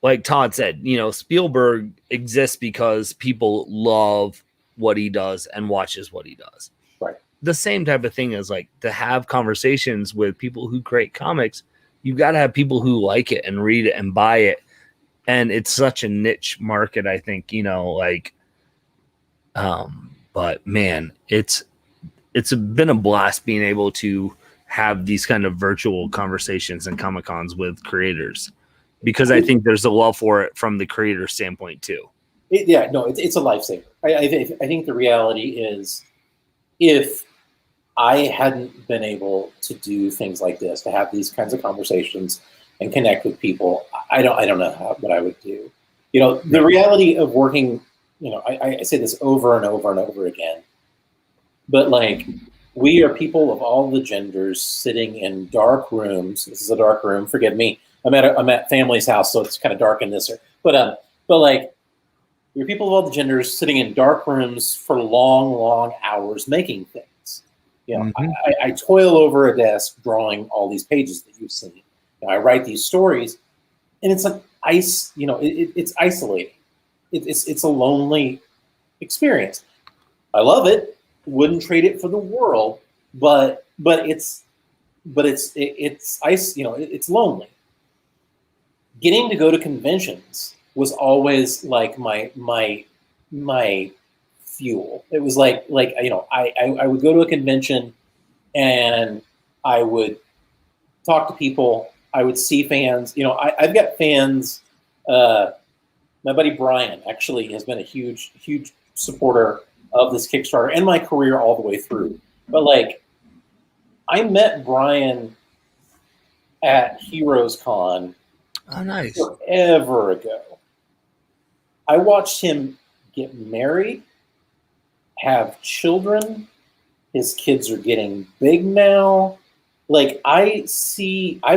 like Todd said, Spielberg exists because people love what he does and watches what he does. Right. The same type of thing is like to have conversations with people who create comics. You've got to have people who like it and read it and buy it. And it's such a niche market, I think, but man, it's been a blast being able to have these kind of virtual conversations and Comic-Cons with creators, because I think there's a love for it from the creator standpoint too. It's a lifesaver. I think the reality is, if I hadn't been able to do things like this, to have these kinds of conversations, and connect with people, I don't know what I would do. You know, the reality of working, you know, I say this over and over and over again, but like, we are people of all the genders sitting in dark rooms. This is a dark room. Forgive me. I'm at family's house, so it's kind of dark in this. But like, we're people of all the genders sitting in dark rooms for long, long hours making things. You know, I toil over a desk drawing all these pages that you've seen. You know, I write these stories, and it's like it's isolating. It's a lonely experience. I love it. Wouldn't trade it for the world, but it's lonely. Getting to go to conventions was always like my fuel. It was like you know, I would go to a convention and I would talk to people. I would see fans. You know, I've got fans. My buddy Brian actually has been a huge supporter of this Kickstarter and my career all the way through. But like, I met Brian at Heroes Con forever ago. I watched him get married, have children. His kids are getting big now. Like, I've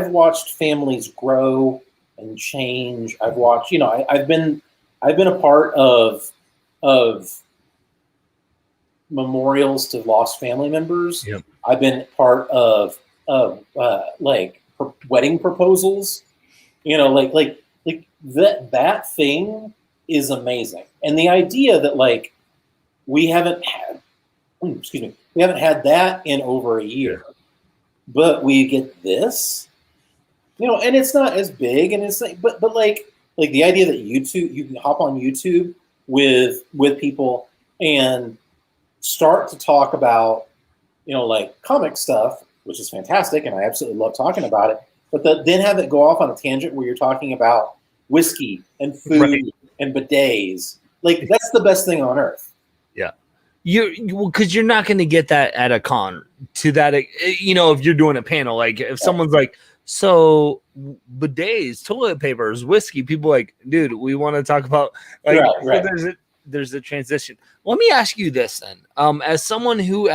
watched families grow and change. I've watched, you know, I've been a part of memorials to lost family members. Yep. I've been part of like wedding proposals. You know, like that thing is amazing. And the idea that like we haven't had that in over a year, but we get this, you know, and it's not as big, and it's like, but like the idea that you can hop on YouTube with people and start to talk about, you know, like comic stuff, which is fantastic, and I absolutely love talking about it. But then have it go off on a tangent where you're talking about whiskey and food and bidets. Like, that's the best thing on earth. Yeah, because you're not going to get that at a con. To that, you know, if you're doing a panel, like if someone's like, so bidets, toilet papers, whiskey, people like, dude, we want to talk about like. So there's a transition. Let me ask you this then. As someone who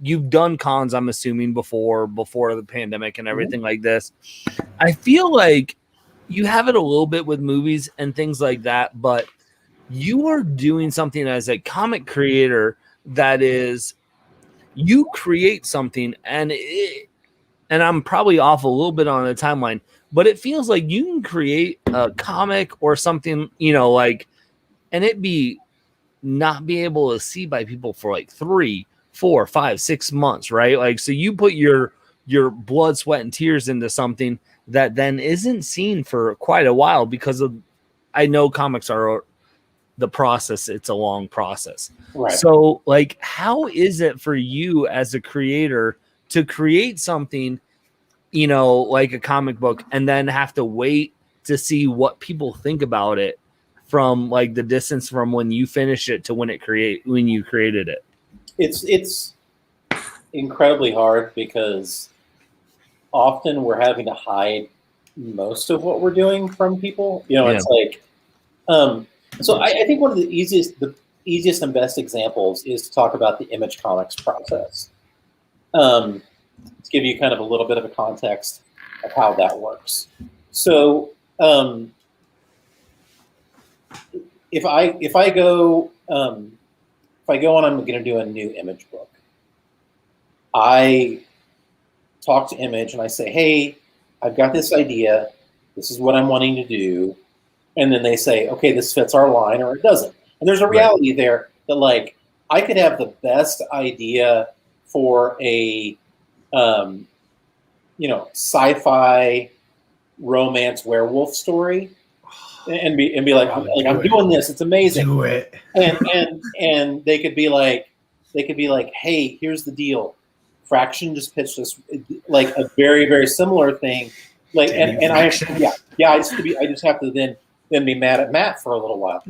you've done cons, I'm assuming before the pandemic and everything like this, I feel like you have it a little bit with movies and things like that, but you are doing something as a comic creator that is, you create something and I'm probably off a little bit on the timeline, but it feels like you can create a comic or something, you know, like, and it not be able to see by people for like 3, 4, 5, 6 months, right? Like, so you put your blood, sweat, and tears into something that then isn't seen for quite a while because of, I know comics are the process. It's a long process. Right. So like, how is it for you as a creator to create something, you know, like a comic book, and then have to wait to see what people think about it from like the distance from when you finish it to when you created it? It's incredibly hard because often we're having to hide most of what we're doing from people. You know, it's like, so I think one of the easiest and best examples is to talk about the Image Comics process. To give you kind of a little bit of a context of how that works. So if I go and I'm going to do a new Image book, I talk to Image and I say, hey, I've got this idea. This is what I'm wanting to do. And then they say, okay, this fits our line or it doesn't. And there's a reality there that like, I could have the best idea for a, you know, sci-fi romance werewolf story and be like, I'm doing this. It's amazing. Do it. And they could be like, hey, here's the deal. Fraction just pitched us like a very, very similar thing. Like, and I just have to then be mad at Matt for a little while.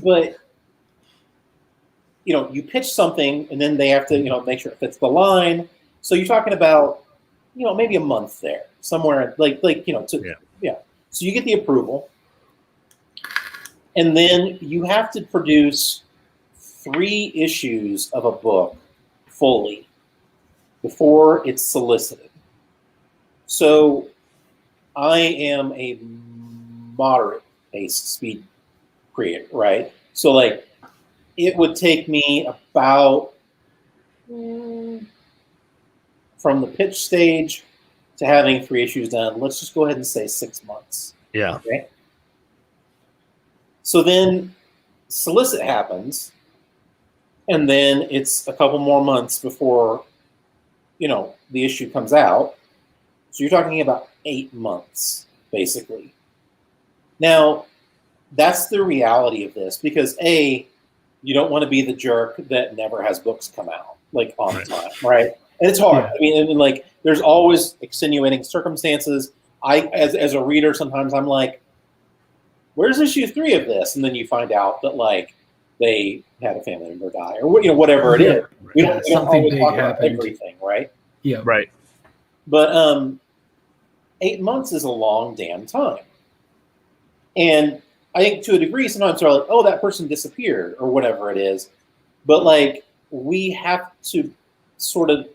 But you know, you pitch something and then they have to, you know, make sure it fits the line. So you're talking about maybe a month there, somewhere yeah. So you get the approval, and then you have to produce 3 issues of a book fully before it's solicited. So I am a moderate pace speed creator, right? So like it would take me about from the pitch stage to having 3 issues done, let's just go ahead and say 6 months. Yeah. Okay. So then solicit happens, and then it's a couple more months before, the issue comes out. So you're talking about 8 months, basically. Now, that's the reality of this, because A, you don't want to be the jerk that never has books come out, like on time, right? And it's hard. Yeah. I mean, like, there's always extenuating circumstances. As a reader, sometimes I'm like, where's issue 3 of this? And then you find out that, like, they had a family member die, or whatever it is. We don't always talk about everything, right? Yeah. Right. But 8 months is a long damn time. And I think to a degree, sometimes they're like, oh, that person disappeared or whatever it is. But like, we have to sort of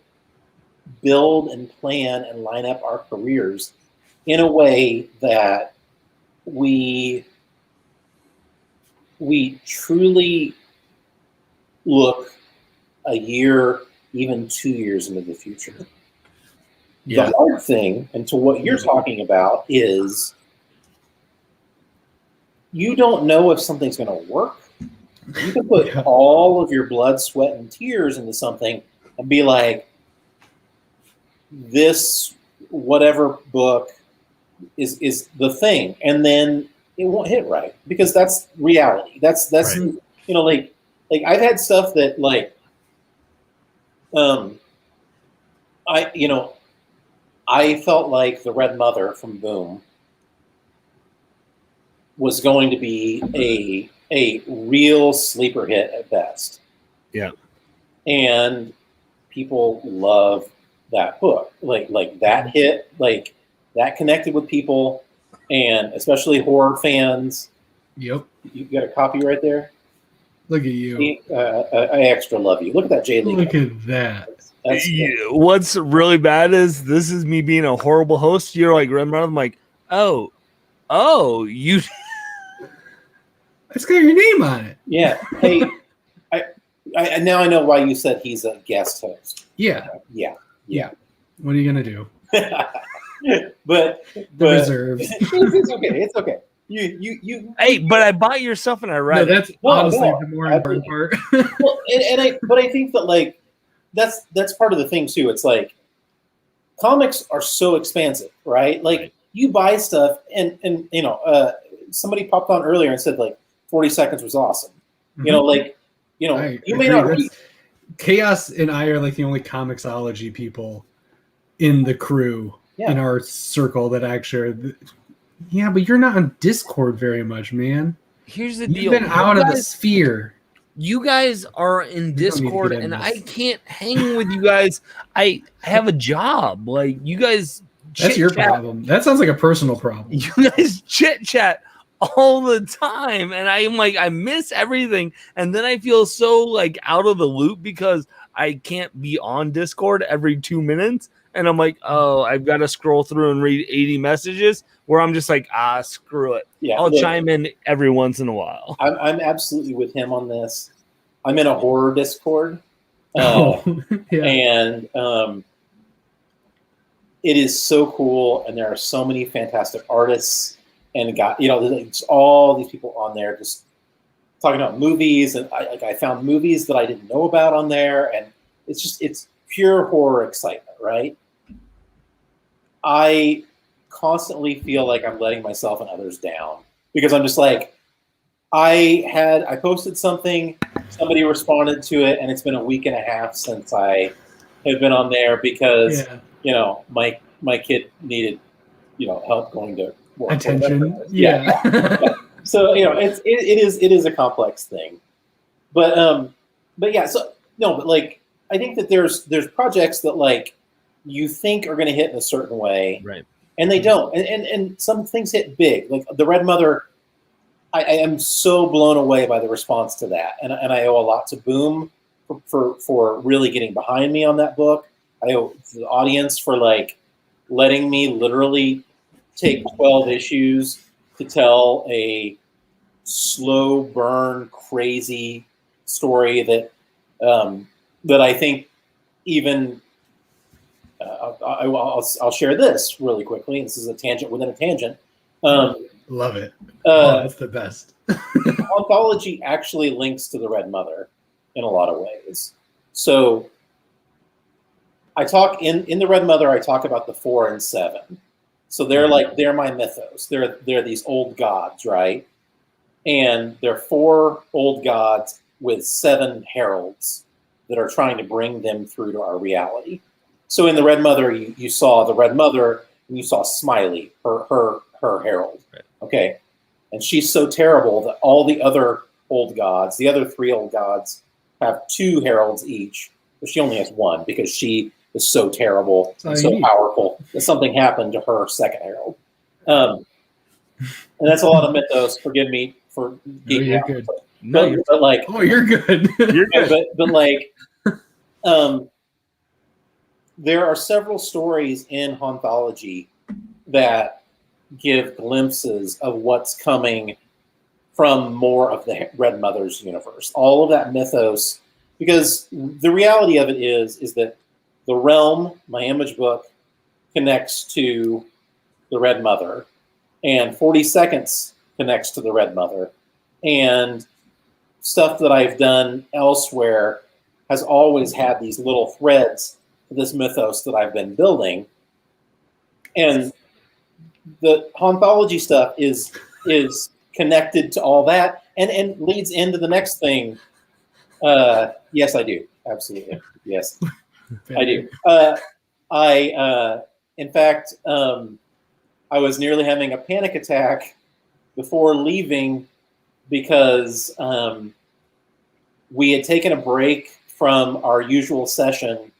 build and plan and line up our careers in a way that we truly look a year, even 2 years into the future. Yeah. The hard thing, and to what you're talking about, is you don't know if something's going to work. You can put all of your blood, sweat, and tears into something and be like, this whatever book is the thing, and then it won't hit right, because that's reality. That's Right. Like I've had stuff that like I felt like The Red Mother from Boom was going to be a real sleeper hit at best. Yeah. And people love that book. Like that hit, like that connected with people, and especially horror fans. Yep. You got a copy right there? Look at you. I extra love you. Look at that J Lee. Look at that. What's really bad is this is me being a horrible host. You're like running around. I'm like, oh, you. It's got your name on it. Yeah. Hey, I now I know why you said he's a guest host. Yeah. Yeah. What are you gonna do? but The reserves. it's okay. It's okay. You. Hey, but I bought your stuff and I read No, it. that's honestly the more important part. Well, but I think that like that's part of the thing too. It's like comics are so expansive, right? Like you buy stuff, and somebody popped on earlier and said like 40 seconds was awesome. I you may agree. not read. Chaos and I are like the only comicsology people in the crew in our circle that actually. Yeah, but you're not on Discord very much, man. Here's the You've deal. been out of the sphere. You guys are in You don't need to Discord, get in and this. I can't hang with you guys. I have a job. Like you guys. That's your chit-chat. problem. That sounds like a personal problem. You guys chit chat all the time, and I'm like, I miss everything, and then I feel so like out of the loop because I can't be on Discord every 2 minutes, and I'm like, oh, I've got to scroll through and read 80 messages. Where I'm just like, screw it. Yeah, I'll chime in every once in a while. I'm absolutely with him on this. I'm in a horror Discord, Yeah. and it is so cool, and there are so many fantastic artists, and there's all these people on there just talking about movies, and I found movies that I didn't know about on there, and it's pure horror excitement, right? I constantly feel like I'm letting myself and others down because I'm just like, I posted something, somebody responded to it, and it's been a week and a half since I have been on there because my kid needed help going to work. Attention. Yeah. So it is a complex thing, but yeah. So no, but like I think that there's projects that like you think are going to hit in a certain way, right? And they don't. And some things hit big, like the Red Mother. I am so blown away by the response to that, and I owe a lot to Boom for really getting behind me on that book. I owe the audience for like letting me literally take 12 issues to tell a slow burn, crazy story that that I think even I'll share this really quickly. This is a tangent within a tangent. Love it. That's the best. Haunthology actually links to the Red Mother in a lot of ways. So I talk in the Red Mother, I talk about the 4 and 7. So they're my mythos. They're these old gods, right? And they're 4 old gods with 7 heralds that are trying to bring them through to our reality. So in the Red Mother, you saw the Red Mother and you saw Smiley, her herald. Right. Okay. And she's so terrible that all the other old gods, the other 3 old gods, have 2 heralds each, but she only has 1 because she is so terrible and so powerful that something happened to her second herald. And that's a lot of mythos. Forgive me for geeking out. Good. But like, oh, you're good. You're good. But like, there are several stories in Haunthology that give glimpses of what's coming from more of the Red Mother's universe. All of that mythos, because the reality of it is that the realm, my image book, connects to the Red Mother, and 40 Seconds connects to the Red Mother, and stuff that I've done elsewhere has always had these little threads to this mythos that I've been building. And the Haunthology stuff is connected to all that and leads into the next thing. Yes, I do. Absolutely. Yes, I do. In fact, I was nearly having a panic attack before leaving because we had taken a break from our usual session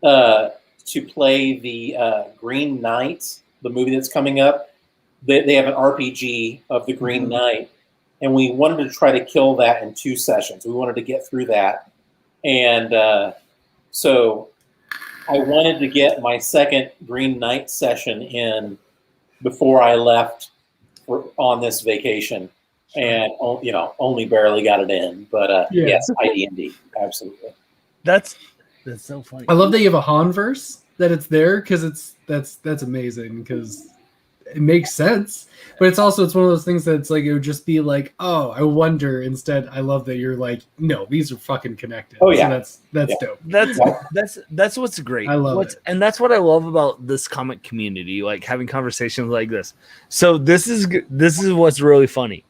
to play the Green Knight, the movie that's coming up. They have an RPG of the Green Knight, and we wanted to try to kill that in 2 sessions. We wanted to get through that. And so I wanted to get my second Green Knight session in before I left on this vacation. And, only barely got it in. But yes, ID&D, absolutely. That's so funny. I love that you have a Haunverse, that it's there, because that's amazing, because it makes sense. But it's one of those things that's like, it would just be like, oh, I wonder. Instead, I love that you're like, no, these are fucking connected. Oh yeah, so that's dope. That's what's great. I love it, and that's what I love about this comic community, like having conversations like this. So this is what's really funny.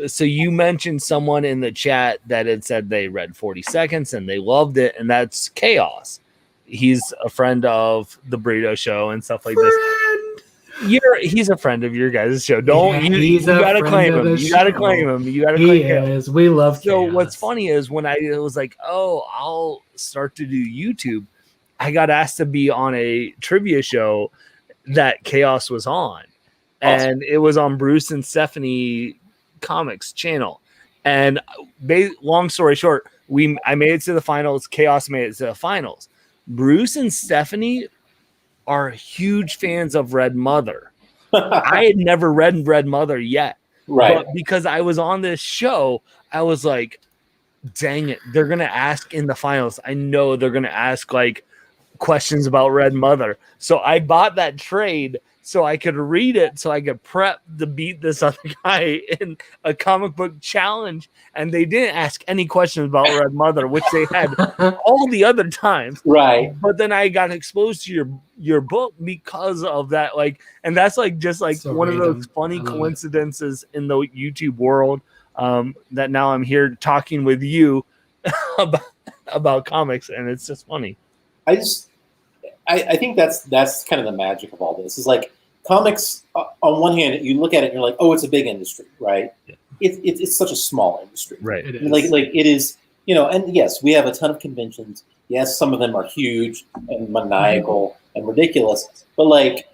So you mentioned someone in the chat that had said they read 40 Seconds and they loved it, and that's Chaos. He's a friend of the Burrito Show and stuff like this. He's a friend of your guys' show. You gotta claim him. You gotta claim him. He is. We love So Chaos. what's funny is when I was like, oh, I'll start to do YouTube, I got asked to be on a trivia show that Chaos was on. Awesome. And it was on Bruce and Stephanie Comics channel. And long story short, I made it to the finals. Chaos made it to the finals. Bruce and Stephanie are huge fans of Red Mother. I had never read Red Mother yet. Right. But because I was on this show, I was like, dang it, they're going to ask in the finals. I know they're going to ask like questions about Red Mother. So I bought that trade so I could read it, so I could prep to beat this other guy in a comic book challenge. And they didn't ask any questions about Red Mother, which they had all the other times. Right. But then I got exposed to your book because of that. like, And that's like just like so one random. Of those funny coincidences in the YouTube world, that now I'm here talking with you about comics, and it's just funny. I think that's kind of the magic of all this. Is like comics. On one hand, you look at it and you're like, oh, it's a big industry, right? Yeah. It's such a small industry, right? Like it is, and yes, we have a ton of conventions. yes, some of them are huge and maniacal and ridiculous, but like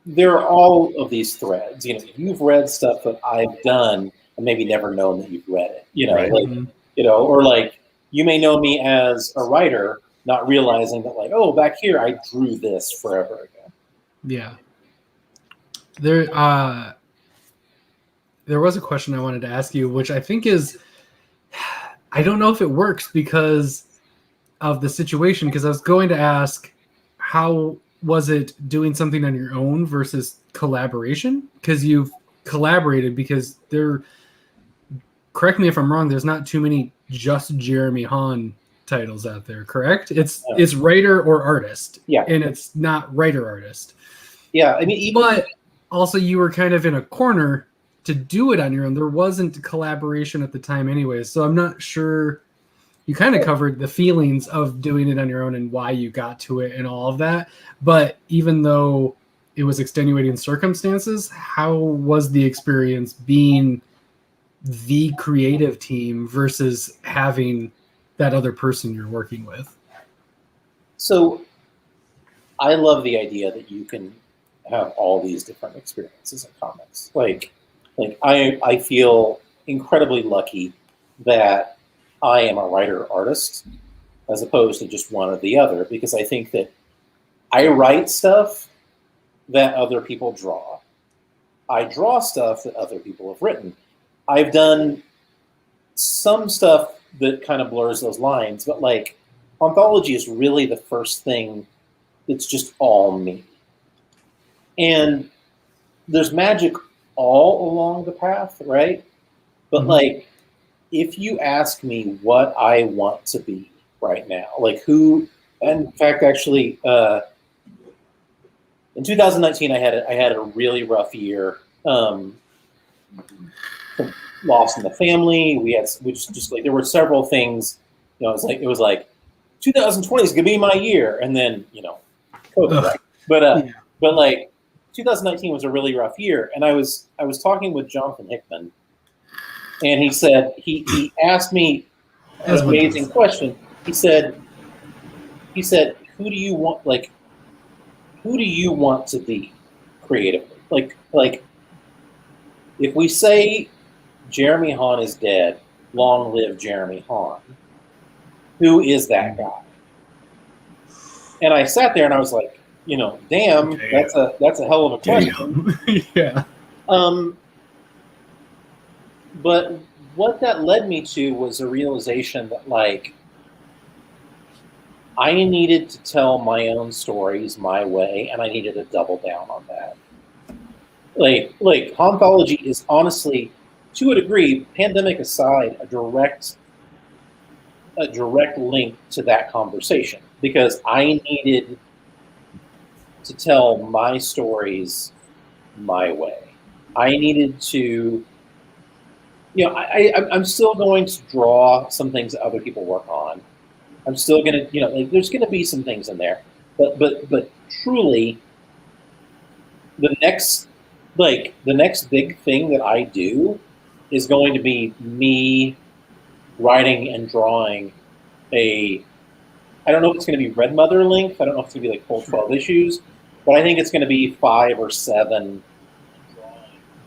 there are all of these threads. You know, you've read stuff that I've done and maybe never known that you've read it. You know, Right. like you know, or like you may know me as a writer, not realizing that like, oh, back here I drew this forever ago. Yeah. There was a question I wanted to ask you, which I think is, I don't know if it works because of the situation, because I was going to ask, how was it doing something on your own versus collaboration? Because you've collaborated, because correct me if I'm wrong, there's not too many just Jeremy Haun titles out there, correct? It's writer or artist. Yeah. And it's not writer artist. Yeah, I mean, but also you were kind of in a corner to do it on your own. There wasn't collaboration at the time anyways. So I'm not sure. You kind of covered the feelings of doing it on your own and why you got to it and all of that. But even though it was extenuating circumstances, how was the experience being the creative team versus having that other person you're working with? So I love the idea that you can have all these different experiences in comics. Like I feel incredibly lucky that I am a writer artist as opposed to just one or the other, because I think that I write stuff that other people draw. I draw stuff that other people have written. I've done some stuff that kind of blurs those lines, but like Haunthology is really the first thing that's just all me. And there's magic all along the path, right? But like, if you ask me what I want to be right now, like who, and in fact, actually, in 2019, I had a really rough year. Loss in the family. We just like, there were several things, you know, it was like 2020 is gonna be my year, and then, you know, COVID, right? But like 2019 was a really rough year, and I was talking with Jonathan Hickman, and he said he asked me an amazing question. He said, who do you want to be creatively? Like if we say Jeremy Haun is dead, long live Jeremy Haun, who is that guy? And I sat there and I was like, you know, damn. That's a hell of a question. Yeah. But what that led me to was a realization that like I needed to tell my own stories my way, and I needed to double down on that. Like Haunthology is honestly, to a degree, pandemic aside, a direct link to that conversation, because I needed to tell my stories my way. I needed to, you know, I'm still going to draw some things that other people work on. I'm still going to, you know, like, there's going to be some things in there, but truly, the next big thing that I do is going to be me writing and drawing I don't know if it's going to be Red Mother length. I don't know if it's going to be like full 12 issues, but I think it's going to be 5 or 7,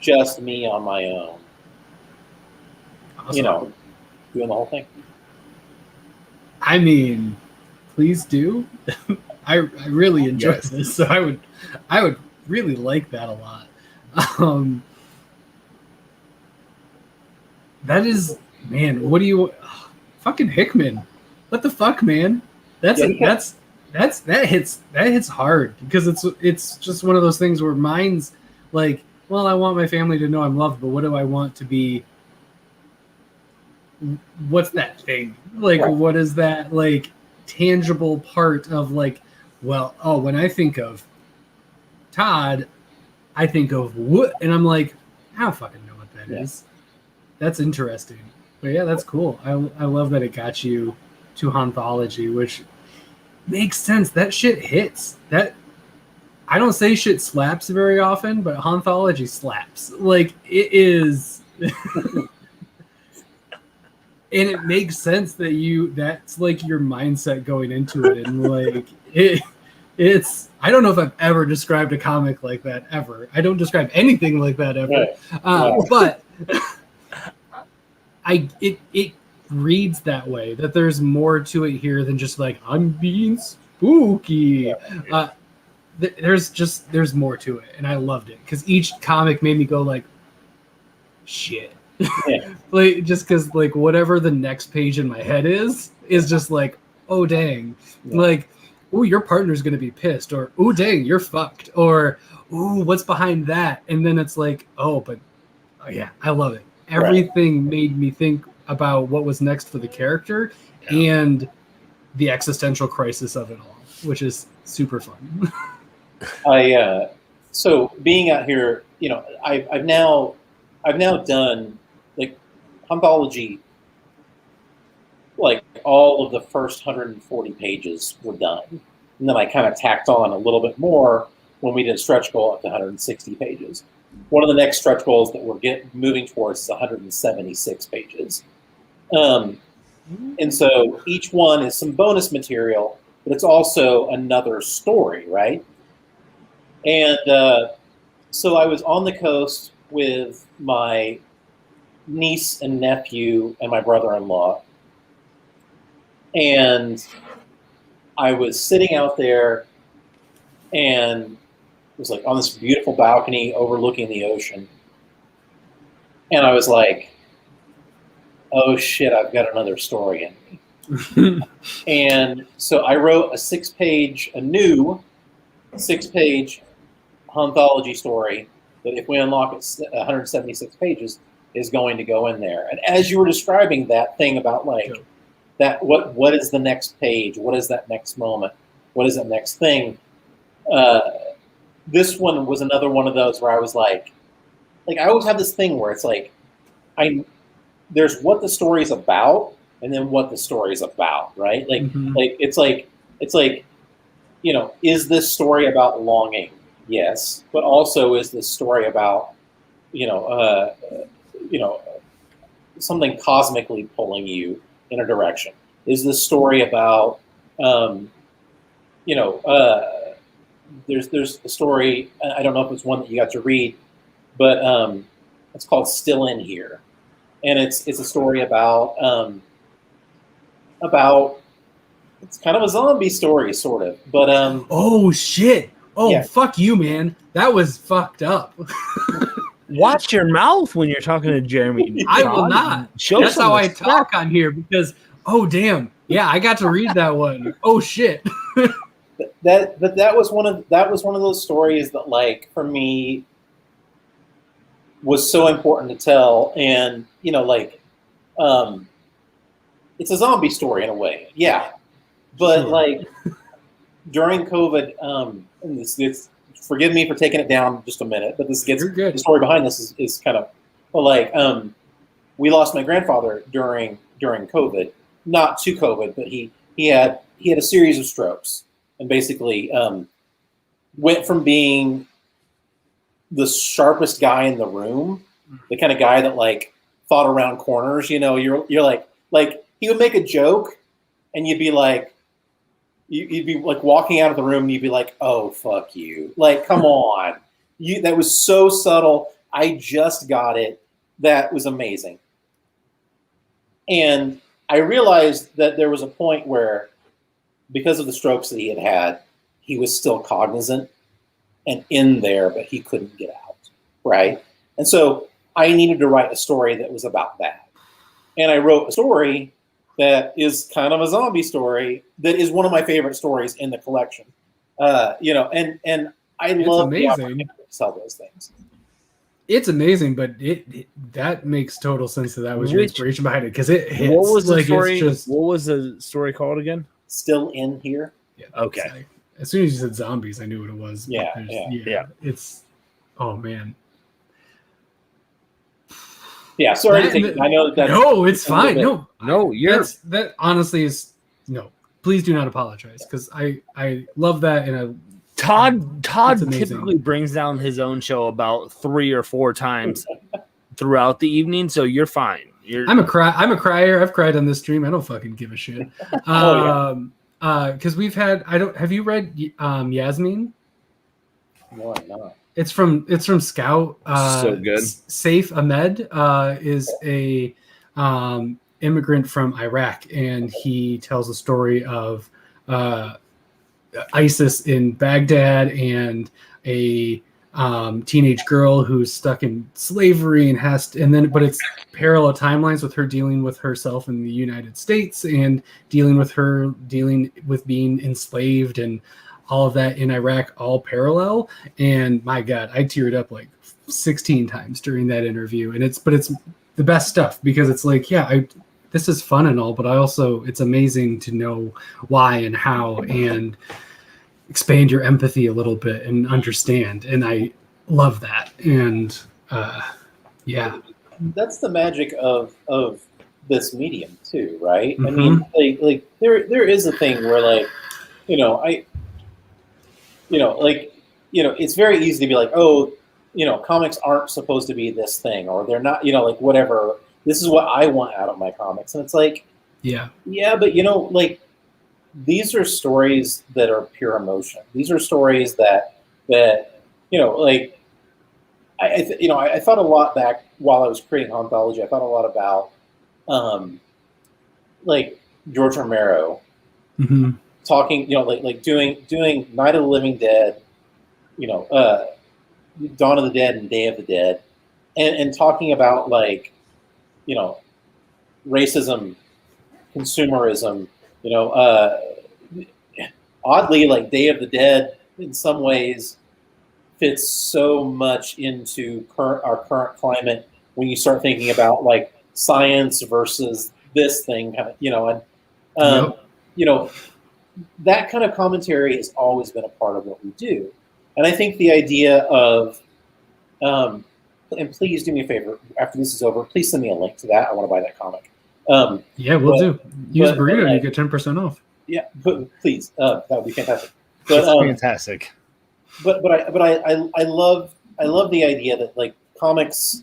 just me on my own. Awesome. You know, doing the whole thing. I mean, please do. I really enjoy this, so I would really like that a lot. That is, man. What do you, fucking Hickman? What the fuck, man? That hits hard, because it's just one of those things where mine's like, well, I want my family to know I'm loved, but what do I want to be? What's that thing? Like, what is that, like, tangible part of, like, well, oh, when I think of Todd, I think of what? And I'm like, I don't fucking know what that is. That's interesting. But yeah, that's cool. I love that it got you to Haunthology, which makes sense. That shit hits. That, I don't say shit slaps very often, but Haunthology slaps. Like, it is. and it makes sense that that's like your mindset going into it, and like it's I don't know if I've ever described a comic like that ever. I don't describe anything like that ever. But it reads that way, that there's more to it here than just like I'm being spooky. There's more to it, and I loved it because each comic made me go like, shit. Like just because like whatever the next page in my head is just like, oh dang, like, oh, your partner's gonna be pissed, or oh dang, you're fucked, or oh, what's behind that? And then it's like, oh yeah, I love it. Everything made me think about what was next for the character and the existential crisis of it all, which is super fun. So being out here, you know, I've now done like Haunthology, like all of the first 140 pages were done. And then I kind of tacked on a little bit more when we did stretch goal up to 160 pages. One of the next stretch goals that we're moving towards is 176 pages. And so each one is some bonus material, but it's also another story, right? And so I was on the coast with my niece and nephew and my brother-in-law. And I was sitting out there and it was like on this beautiful balcony overlooking the ocean. And I was like, oh shit, I've got another story in me. And so I wrote a new 6-page Haunthology story that if we unlock it 176 pages is going to go in there. And as you were describing that thing about like that, what is the next page? What is that next moment? What is that next thing? This one was another one of those where I was like I always have this thing where it's like, there's what the story is about and then what the story is about, right? Like, it's like, you know, is this story about longing? Yes. But also is this story about, something cosmically pulling you in a direction? Is this story about, there's a story, I don't know if it's one that you got to read, but it's called Still in Here. And it's a story about it's kind of a zombie story, sort of. But oh shit! Oh yeah. Fuck you, man! That was fucked up. Watch your mouth when you're talking to Jeremy. I will not. That's how I talk on here because damn, yeah, I got to read that one. Oh shit! that was one of those stories that, like, for me, was so important to tell. And it's a zombie story in a way, yeah. But like during COVID, and this forgive me for taking it down just a minute, but this gets the story behind this is kind of we lost my grandfather during COVID, not to COVID, but he had a series of strokes and basically went from being the sharpest guy in the room, the kind of guy that like thought around corners, you're like he would make a joke and you'd be like, you'd be like walking out of the room and you'd be like, oh, fuck you. Like, come on. That was so subtle. I just got it. That was amazing. And I realized that there was a point where, because of the strokes that he had, he was still cognizant and in there, but he couldn't get out, right? And so I needed to write a story that was about that. And I wrote a story that is kind of a zombie story that is one of my favorite stories in the collection. And I love the opportunity to tell those things. It's amazing, but that makes total sense that was your inspiration behind it, because it hits. What was the story? What was the story called again? Still in Here. Yeah. Okay. As soon as you said zombies, I knew what it was. Yeah. It's man. Yeah, sorry to take. I know that. No, it's fine. No, that honestly is no. Please do not apologize, because I love that. And Todd typically brings down his own show about 3 or 4 times throughout the evening, so you're fine. I'm a crier. I've cried on this stream. I don't fucking give a shit. Because we've had. Have you read Yasmin? No, I'm not. It's from Scout. So good. Saif Ahmed is a immigrant from Iraq, and he tells the story of ISIS in Baghdad and a teenage girl who's stuck in slavery and but it's parallel timelines with her dealing with herself in the United States and dealing with being enslaved and all of that in Iraq, all parallel. And my God, I teared up like 16 times during that interview. And it's the best stuff because it's like, this is fun and all, but it's amazing to know why and how and expand your empathy a little bit and understand. And I love that. And that's the magic of this medium too, right? Mm-hmm. I mean, like there is a thing where it's very easy to be like, oh, comics aren't supposed to be this thing, or they're not, like whatever. This is what I want out of my comics, and it's like, but these are stories that are pure emotion. These are stories that I thought a lot back while I was creating Haunthology. I thought a lot about George Romero talking, doing Night of the Living Dead, Dawn of the Dead and Day of the Dead, and talking about racism, consumerism. Oddly, Day of the Dead in some ways fits so much into our current climate when you start thinking about science versus this thing, that kind of commentary has always been a part of what we do. And I think the idea of, and please do me a favor, after this is over, please send me a link to that. I want to buy that comic. We'll do. Use Burrito and you get 10% off. Yeah, but please, that would be fantastic. That's fantastic. But I love the idea that comics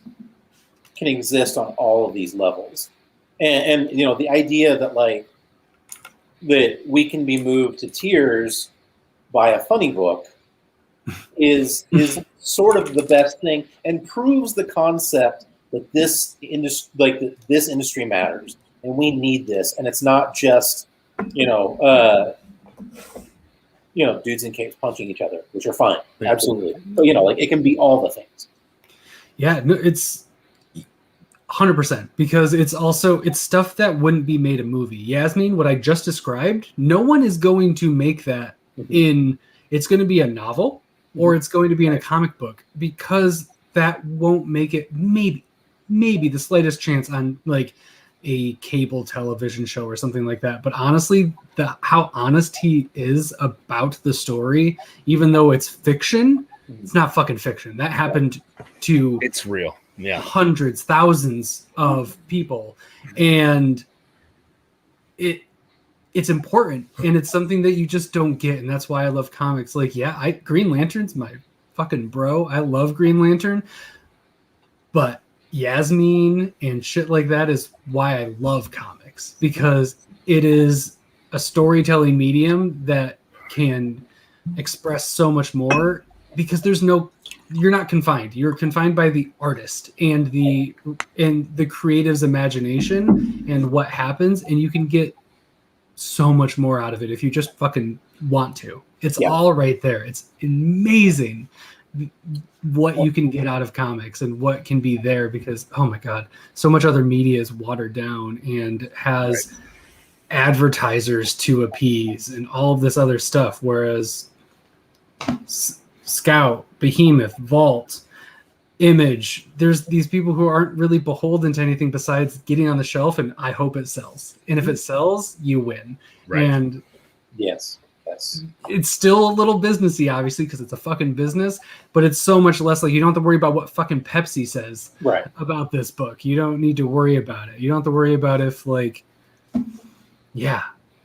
can exist on all of these levels, and the idea that that we can be moved to tears by a funny book is sort of the best thing, and proves the concept that this industry matters, and we need this, and it's not just dudes in capes punching each other, which are fine, absolutely, but it can be all the things. Yeah, no, it's 100% because it's stuff that wouldn't be made a movie. Yasmin, what I just described, no one is going to make that it's going to be a novel or it's going to be in a comic book, because that won't make it maybe the slightest chance on a cable television show or something like that. But honestly, how honest he is about the story, even though it's fiction, it's not fucking fiction. That happened to it's real. Yeah. Hundreds, thousands of people. And it's important, and it's something that you just don't get, and that's why I love comics. Green Lantern's my fucking bro. I love Green Lantern, but Yasmin and shit like that is why I love comics, because it is a storytelling medium that can express so much more, because you're not confined. You're confined by the artist and the creative's imagination and what happens, and you can get so much more out of it if you just fucking want to. It's all right there. It's amazing what you can get out of comics and what can be there, because oh my God, so much other media is watered down and has advertisers to appease and all of this other stuff, whereas Scout, Behemoth, Vault, Image, there's these people who aren't really beholden to anything besides getting on the shelf, and I hope it sells. And if it sells, you win. Right. And yes, it's still a little businessy, obviously, because it's a fucking business, but it's so much less you don't have to worry about what fucking Pepsi says about this book. You don't need to worry about it. You don't have to worry about if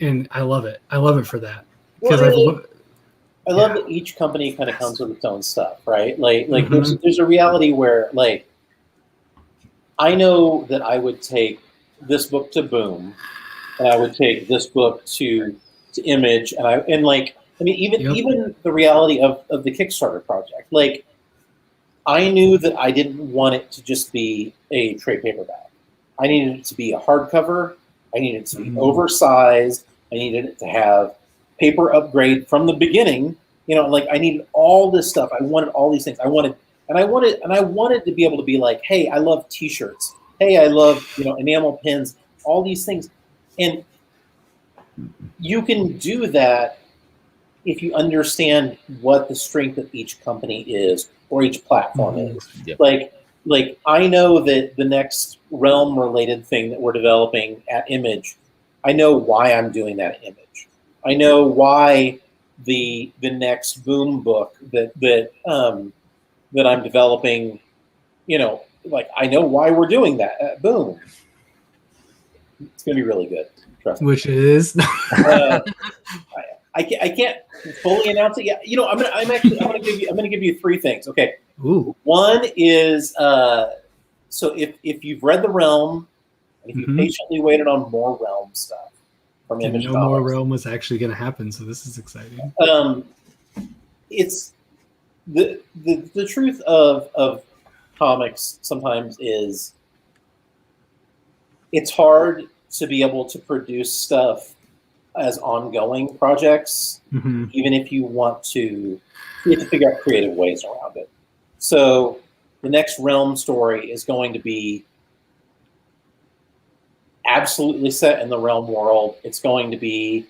and I love it. I love it for that. Because I love that each company kind of comes with its own stuff, right? There's a reality where I know that I would take this book to Boom, and I would take this book to Image, and like, I mean, even the reality of the Kickstarter project, like, I knew that I didn't want it to just be a trade paperback. I needed it to be a hardcover. I needed it to be oversized. I needed it to have paper upgrade from the beginning. You know, like, I needed all this stuff. I wanted all these things. I wanted to be able to be like, hey, I love T-shirts. Hey, I love, you know, enamel pins. All these things, and you can do that if you understand what the strength of each company is or each platform is. Yep. Like I know that the next realm-related thing that we're developing at Image, I know why I'm doing that at Image. I know why the next Boom book that I'm developing, you know, like, I know why we're doing that at Boom. It's gonna be really good. Trust me. Which is I can't fully announce it yet. You know, I'm gonna give you three things. Okay. Ooh. One is so if you've read The Realm, and if you patiently waited on more Realm stuff from Image Comics, more Realm was actually going to happen, so this is exciting. It's the truth of comics sometimes is it's hard to be able to produce stuff as ongoing projects, even if you want to, you have to figure out creative ways around it. So the next Realm story is going to be absolutely set in the Realm world. It's going to be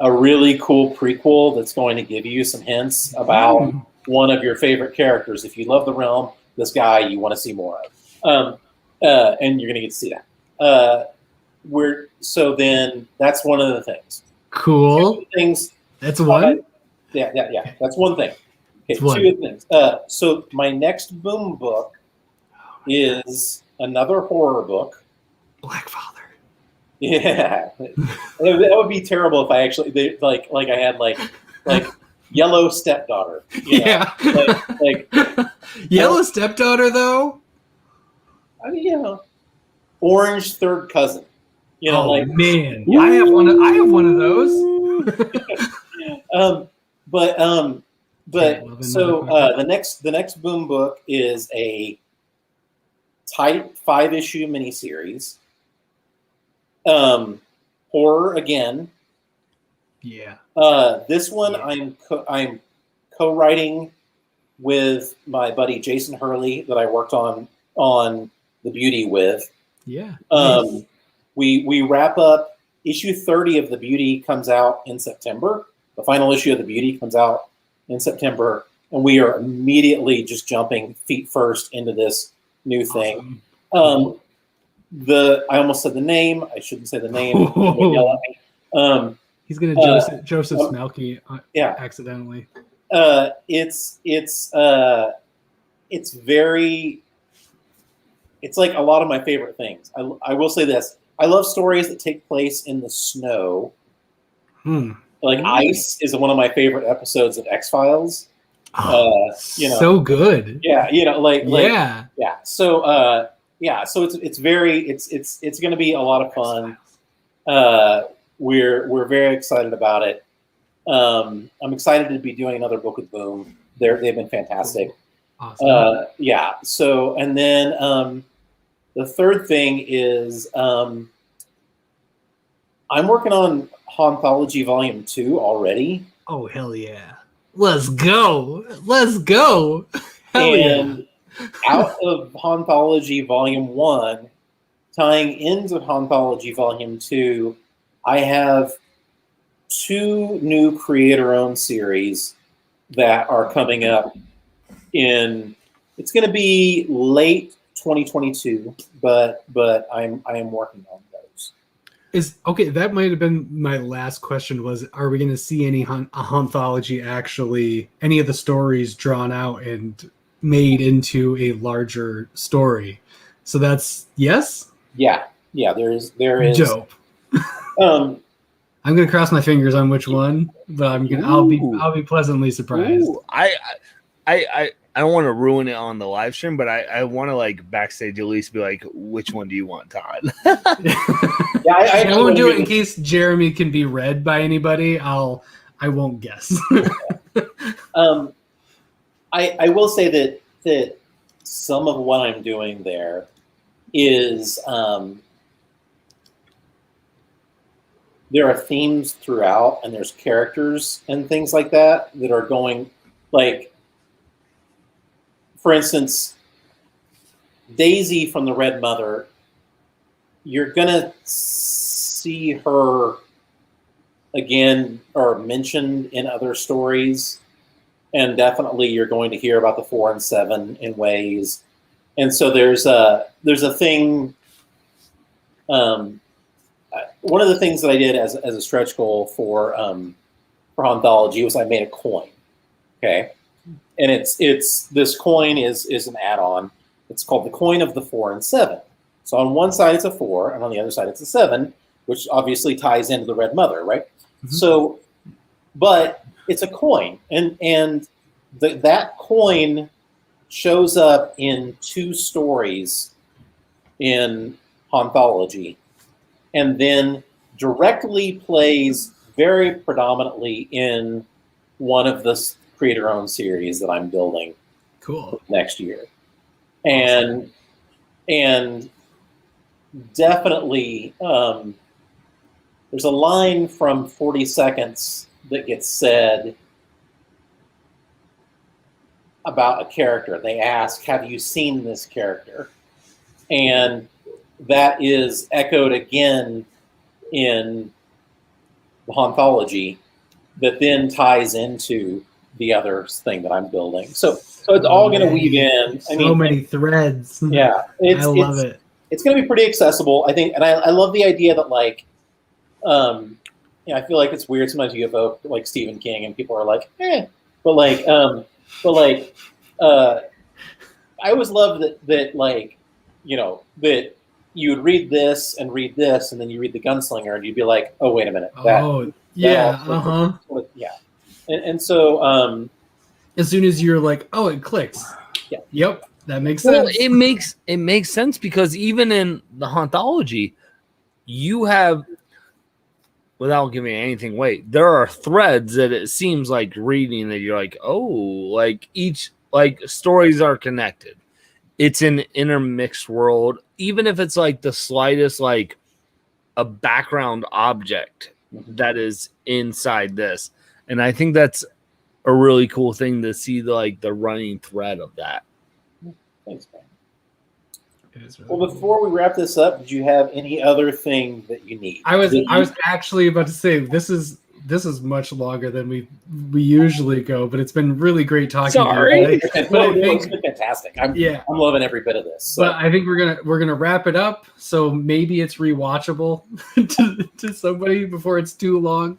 a really cool prequel that's going to give you some hints about one of your favorite characters. If you love the Realm, this guy you want to see more of, and you're going to get to see that. So then that's one of the things. Cool. Things. That's one. Yeah. That's one thing. Okay, two things. So my next Boom book is another horror book. Black Father. Yeah, that would be terrible if I actually like I had like Yellow Stepdaughter. You know? Yeah, like Yellow Stepdaughter though. I mean, you know, Orange Third Cousin. You know, man, I have one of those. But so the next Boom book is a tight 5-issue miniseries. Horror again. Yeah. This one I'm co-writing with my buddy Jason Hurley that I worked on The Beauty with. Yeah. Nice. We wrap up issue 30 of The Beauty comes out in September. The final issue of The Beauty comes out in September, and we are immediately just jumping feet first into this new thing. Awesome. I almost said the name. I shouldn't say the name. Yell at me. He's gonna Joseph Smelky accidentally. It's like a lot of my favorite things. I will say this. I love stories that take place in the snow. Like Ice is one of my favorite episodes of X-Files. You know, so good. Yeah, you know, yeah. So so it's going to be a lot of fun. We're very excited about it. I'm excited to be doing another book with Boom. They've been fantastic. Awesome. So, and then the third thing is I'm working on Haunthology Volume 2 already. Oh, hell yeah. Let's go. Hell yeah. Out of Haunthology Volume 1, tying into Haunthology Volume 2, I have 2 new creator-owned series that are coming up it's going to be late 2022, but I am working on those. That might have been my last question was, are we going to see any Haunthology actually, any of the stories drawn out and made into a larger story? So that's yes? Yeah, there is dope. I'm gonna cross my fingers on which one, but I'll be pleasantly surprised. Ooh, I don't want to ruin it on the live stream, but I want to like backstage at least be like, which one do you want, Todd? I won't do it in case Jeremy can be read by anybody. I won't guess. I will say that some of what I'm doing there is there are themes throughout, and there's characters and things like that are going, like, for instance, Daisy from the Red Mother, you're going to see her again or mentioned in other stories, and definitely you're going to hear about the 4 and 7 in ways. And so there's a thing. One of the things that I did as a stretch goal for Haunthology was I made a coin. Okay, and it's this coin is an add-on. It's called the coin of the 4 and 7. So on one side it's a 4, and on the other side it's a 7, which obviously ties into the Red Mother, right? Mm-hmm. So, but it's a coin, and that coin shows up in 2 stories in Haunthology, and then directly plays very predominantly in one of the creator-owned series that I'm building. Cool. Next year, and definitely there's a line from 40 Seconds that gets said about a character. They ask, "Have you seen this character?" And that is echoed again in the Haunthology, that then ties into the other thing that I'm building. So it's all going to weave in. So many threads. Yeah, I love it. It's going to be pretty accessible, I think, and I love the idea that, like, I feel like it's weird sometimes you evoke like Stephen King and people are like, but I always love that like, that you would read this, and then you read The Gunslinger, and you'd be like, oh, wait a minute. Yeah. And so as soon as you're like, oh, it clicks. Yeah. Yep. That makes sense. Well, it makes sense because even in the Haunthology, you have, without giving anything away, there are threads that it seems like reading that you're like, oh, like each, like, stories are connected. It's an intermixed world, even if it's like the slightest, like a background object that is inside this. And I think that's a really cool thing to see, the running thread of that. Thanks, man. Well, before we wrap this up, did you have any other thing that you need? I was actually about to say this is much longer than we usually go, but it's been really great talking to you. It's been fantastic. I'm loving every bit of this. So. But I think we're gonna wrap it up, so maybe it's rewatchable to somebody before it's too long.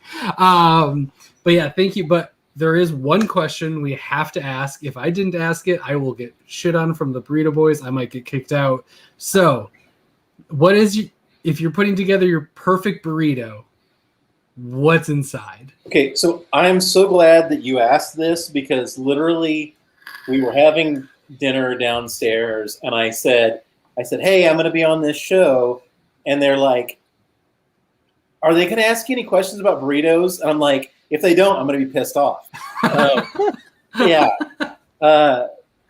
But yeah, thank you. But there is one question we have to ask. If I didn't ask it, I will get shit on from the Burrito Boys. I might get kicked out. So, if you're putting together your perfect burrito, what's inside? Okay, so I'm so glad that you asked this, because literally we were having dinner downstairs and I said, hey, I'm going to be on this show. And they're like, are they going to ask you any questions about burritos? And I'm like, if they don't, I'm going to be pissed off. Yeah.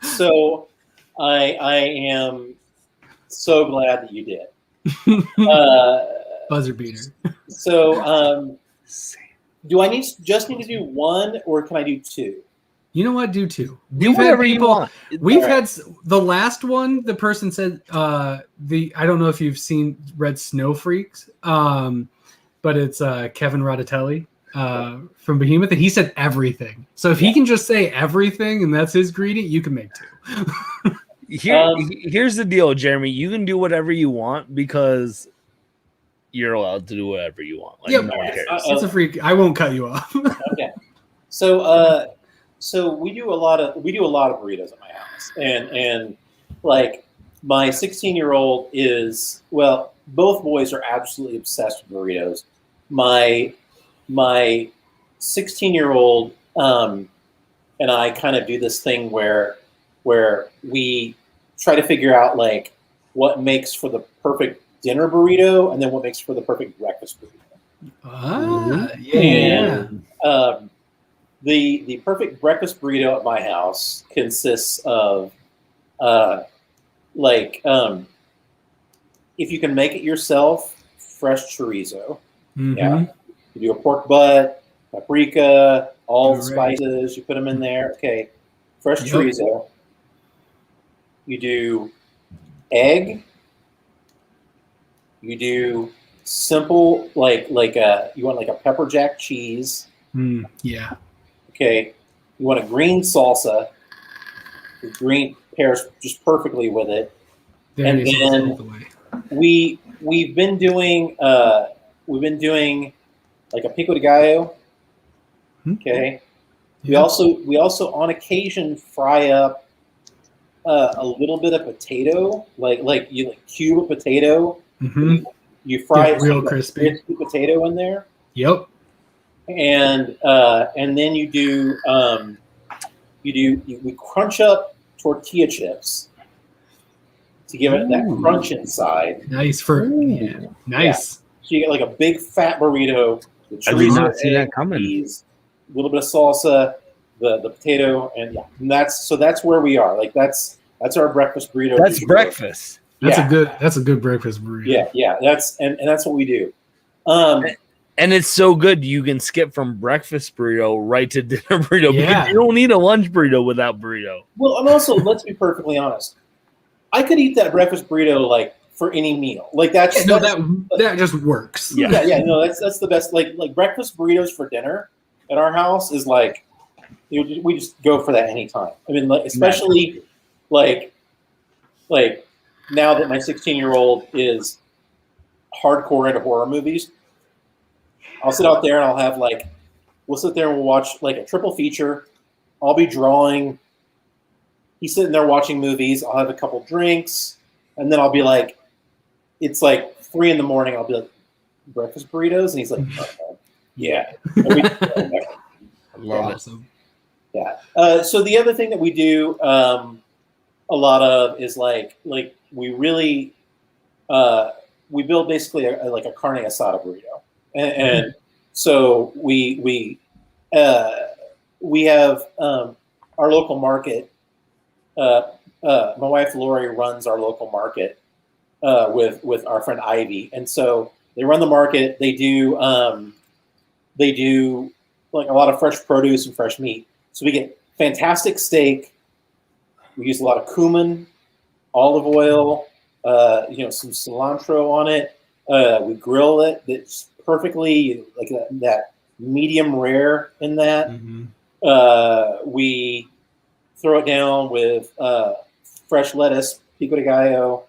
So I am so glad that you did. Buzzer beater. So, do I just need to do one, or can I do 2? You know what? Do 2. Do whatever you want. We've had the last one. The person said I don't know if you've read Snow Freaks, but it's Kevin Rodatelli from Behemoth, and he said everything. So if he can just say everything and that's his ingredient, you can make 2. Here's the deal, Jeremy. You can do whatever you want because you're allowed to do whatever you want. Like, no one cares. It's a freak. I won't cut you off. Okay. So we do a lot of burritos at my house, and like my 16-year-old is, well, both boys are absolutely obsessed with burritos. My 16-year-old and I kind of do this thing where where we try to figure out like what makes for the perfect dinner burrito and then what makes for the perfect breakfast burrito. The perfect breakfast burrito at my house consists of if you can make it yourself, fresh chorizo. Yeah, you do a pork butt, paprika, all the spices. You put them in there. Okay, fresh chorizo. You do egg. You do simple you want like a pepper jack cheese. Yeah. Okay, you want a green salsa. The green pairs just perfectly with it. And then we've been doing like a pico de gallo. Okay. Yeah. We also on occasion fry up a little bit of potato, like you cube a potato. You fry it real crispy potato in there. Yep. And then we crunch up tortilla chips to give it that crunch inside. Nice nice. Yeah. So you get like a big fat burrito. I did not see that coming. Cheese, a little bit of salsa, the potato, and that's where we are. Like that's our breakfast burrito. That's breakfast. That's a good breakfast burrito. Yeah. That's what we do. And it's so good you can skip from breakfast burrito right to dinner burrito because you don't need a lunch burrito without burrito. Well, and also let's be perfectly honest. I could eat that breakfast burrito like for any meal. Like that just works. Yeah. No, that's the best. Like breakfast burritos for dinner at our house is like we just go for that anytime. I mean, like, especially like now that my 16-year-old is hardcore into horror movies. I'll sit out there and we'll sit there and we'll watch like a triple feature. I'll be drawing. He's sitting there watching movies. I'll have a couple drinks, and then I'll be like, it's like 3 a.m. I'll be like, breakfast burritos, and he's like, yeah. I love it. Yeah. So the other thing that we do a lot of is like we really we build basically a carne asada burrito, and so we have our local market. My wife Lori runs our local market with our friend Ivy, and so they run the market. They do like a lot of fresh produce and fresh meat. So we get fantastic steak. We use a lot of cumin, olive oil, some cilantro on it. We grill it. It's perfectly like that medium rare in that. We throw it down with fresh lettuce, pico de gallo.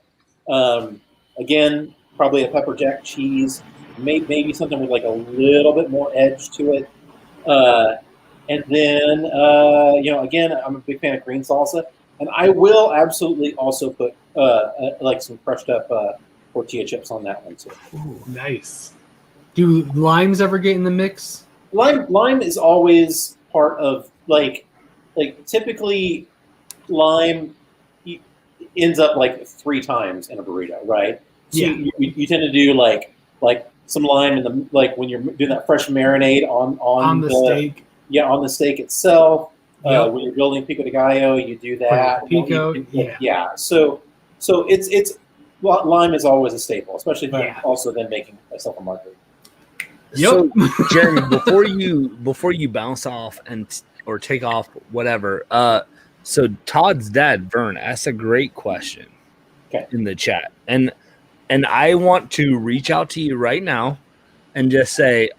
Again, probably a pepper jack cheese, maybe something with like a little bit more edge to it. And then, again, I'm a big fan of green salsa. And I will absolutely also put like some crushed up tortilla chips on that one too. Ooh, nice. Do limes ever get in the mix? Lime is always part of like typically lime ends up like 3 times in a burrito, right? So you tend to do like some lime in the when you're doing that fresh marinade on the steak. Yeah, on the steak itself. When you're building pico de gallo, you do that. Pico, So it's lime is always a staple, especially if you're also then making myself a margarita. So, Jeremy, before you bounce off or take off, whatever. So Todd's dad, Vern, asked a great question in the chat, and I want to reach out to you right now and just say,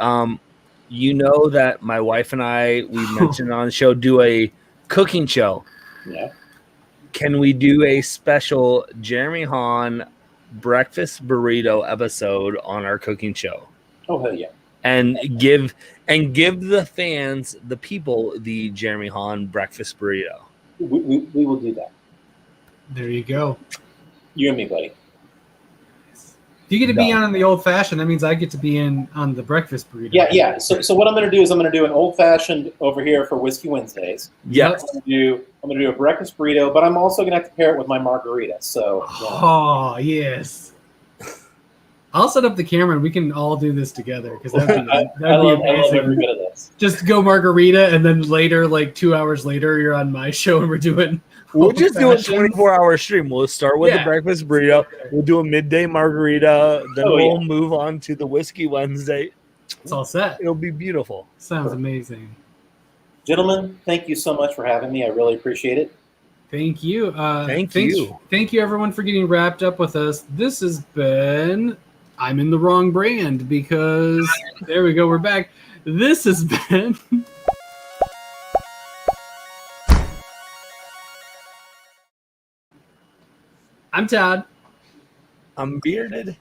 you know that my wife and I, we mentioned on the show, do a cooking show. Yeah. Can we do a special Jeremy Haun breakfast burrito episode on our cooking show? Oh hell yeah! And give the fans, the people, the Jeremy Haun breakfast burrito. We will do that. There you go. You and me, buddy. If you get to be on the old fashioned, that means I get to be on the breakfast burrito. Yeah. So what I'm going to do is I'm going to do an old fashioned over here for Whiskey Wednesdays. Yes. I'm going to do a breakfast burrito, but I'm also going to have to pair it with my margarita. So. Oh yes. I'll set up the camera and we can all do this together because that'd be amazing. I love every bit of this. Just go margarita, and then later, like 2 hours later, you're on my show and we're doing. We'll just do a 24-hour stream. We'll start with the breakfast burrito. We'll do a midday margarita. Then we'll move on to the Whiskey Wednesday. It's all set. It'll be beautiful. Sounds amazing. Gentlemen, thank you so much for having me. I really appreciate it. Thank you. Thank you. Thank you, everyone, for getting wrapped up with us. This has been... I'm in the wrong brand because... There we go. We're back. This has been... I'm Todd. I'm Bearded.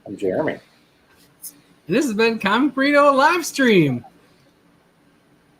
I'm Jeremy. And this has been Comic Burrito Livestream.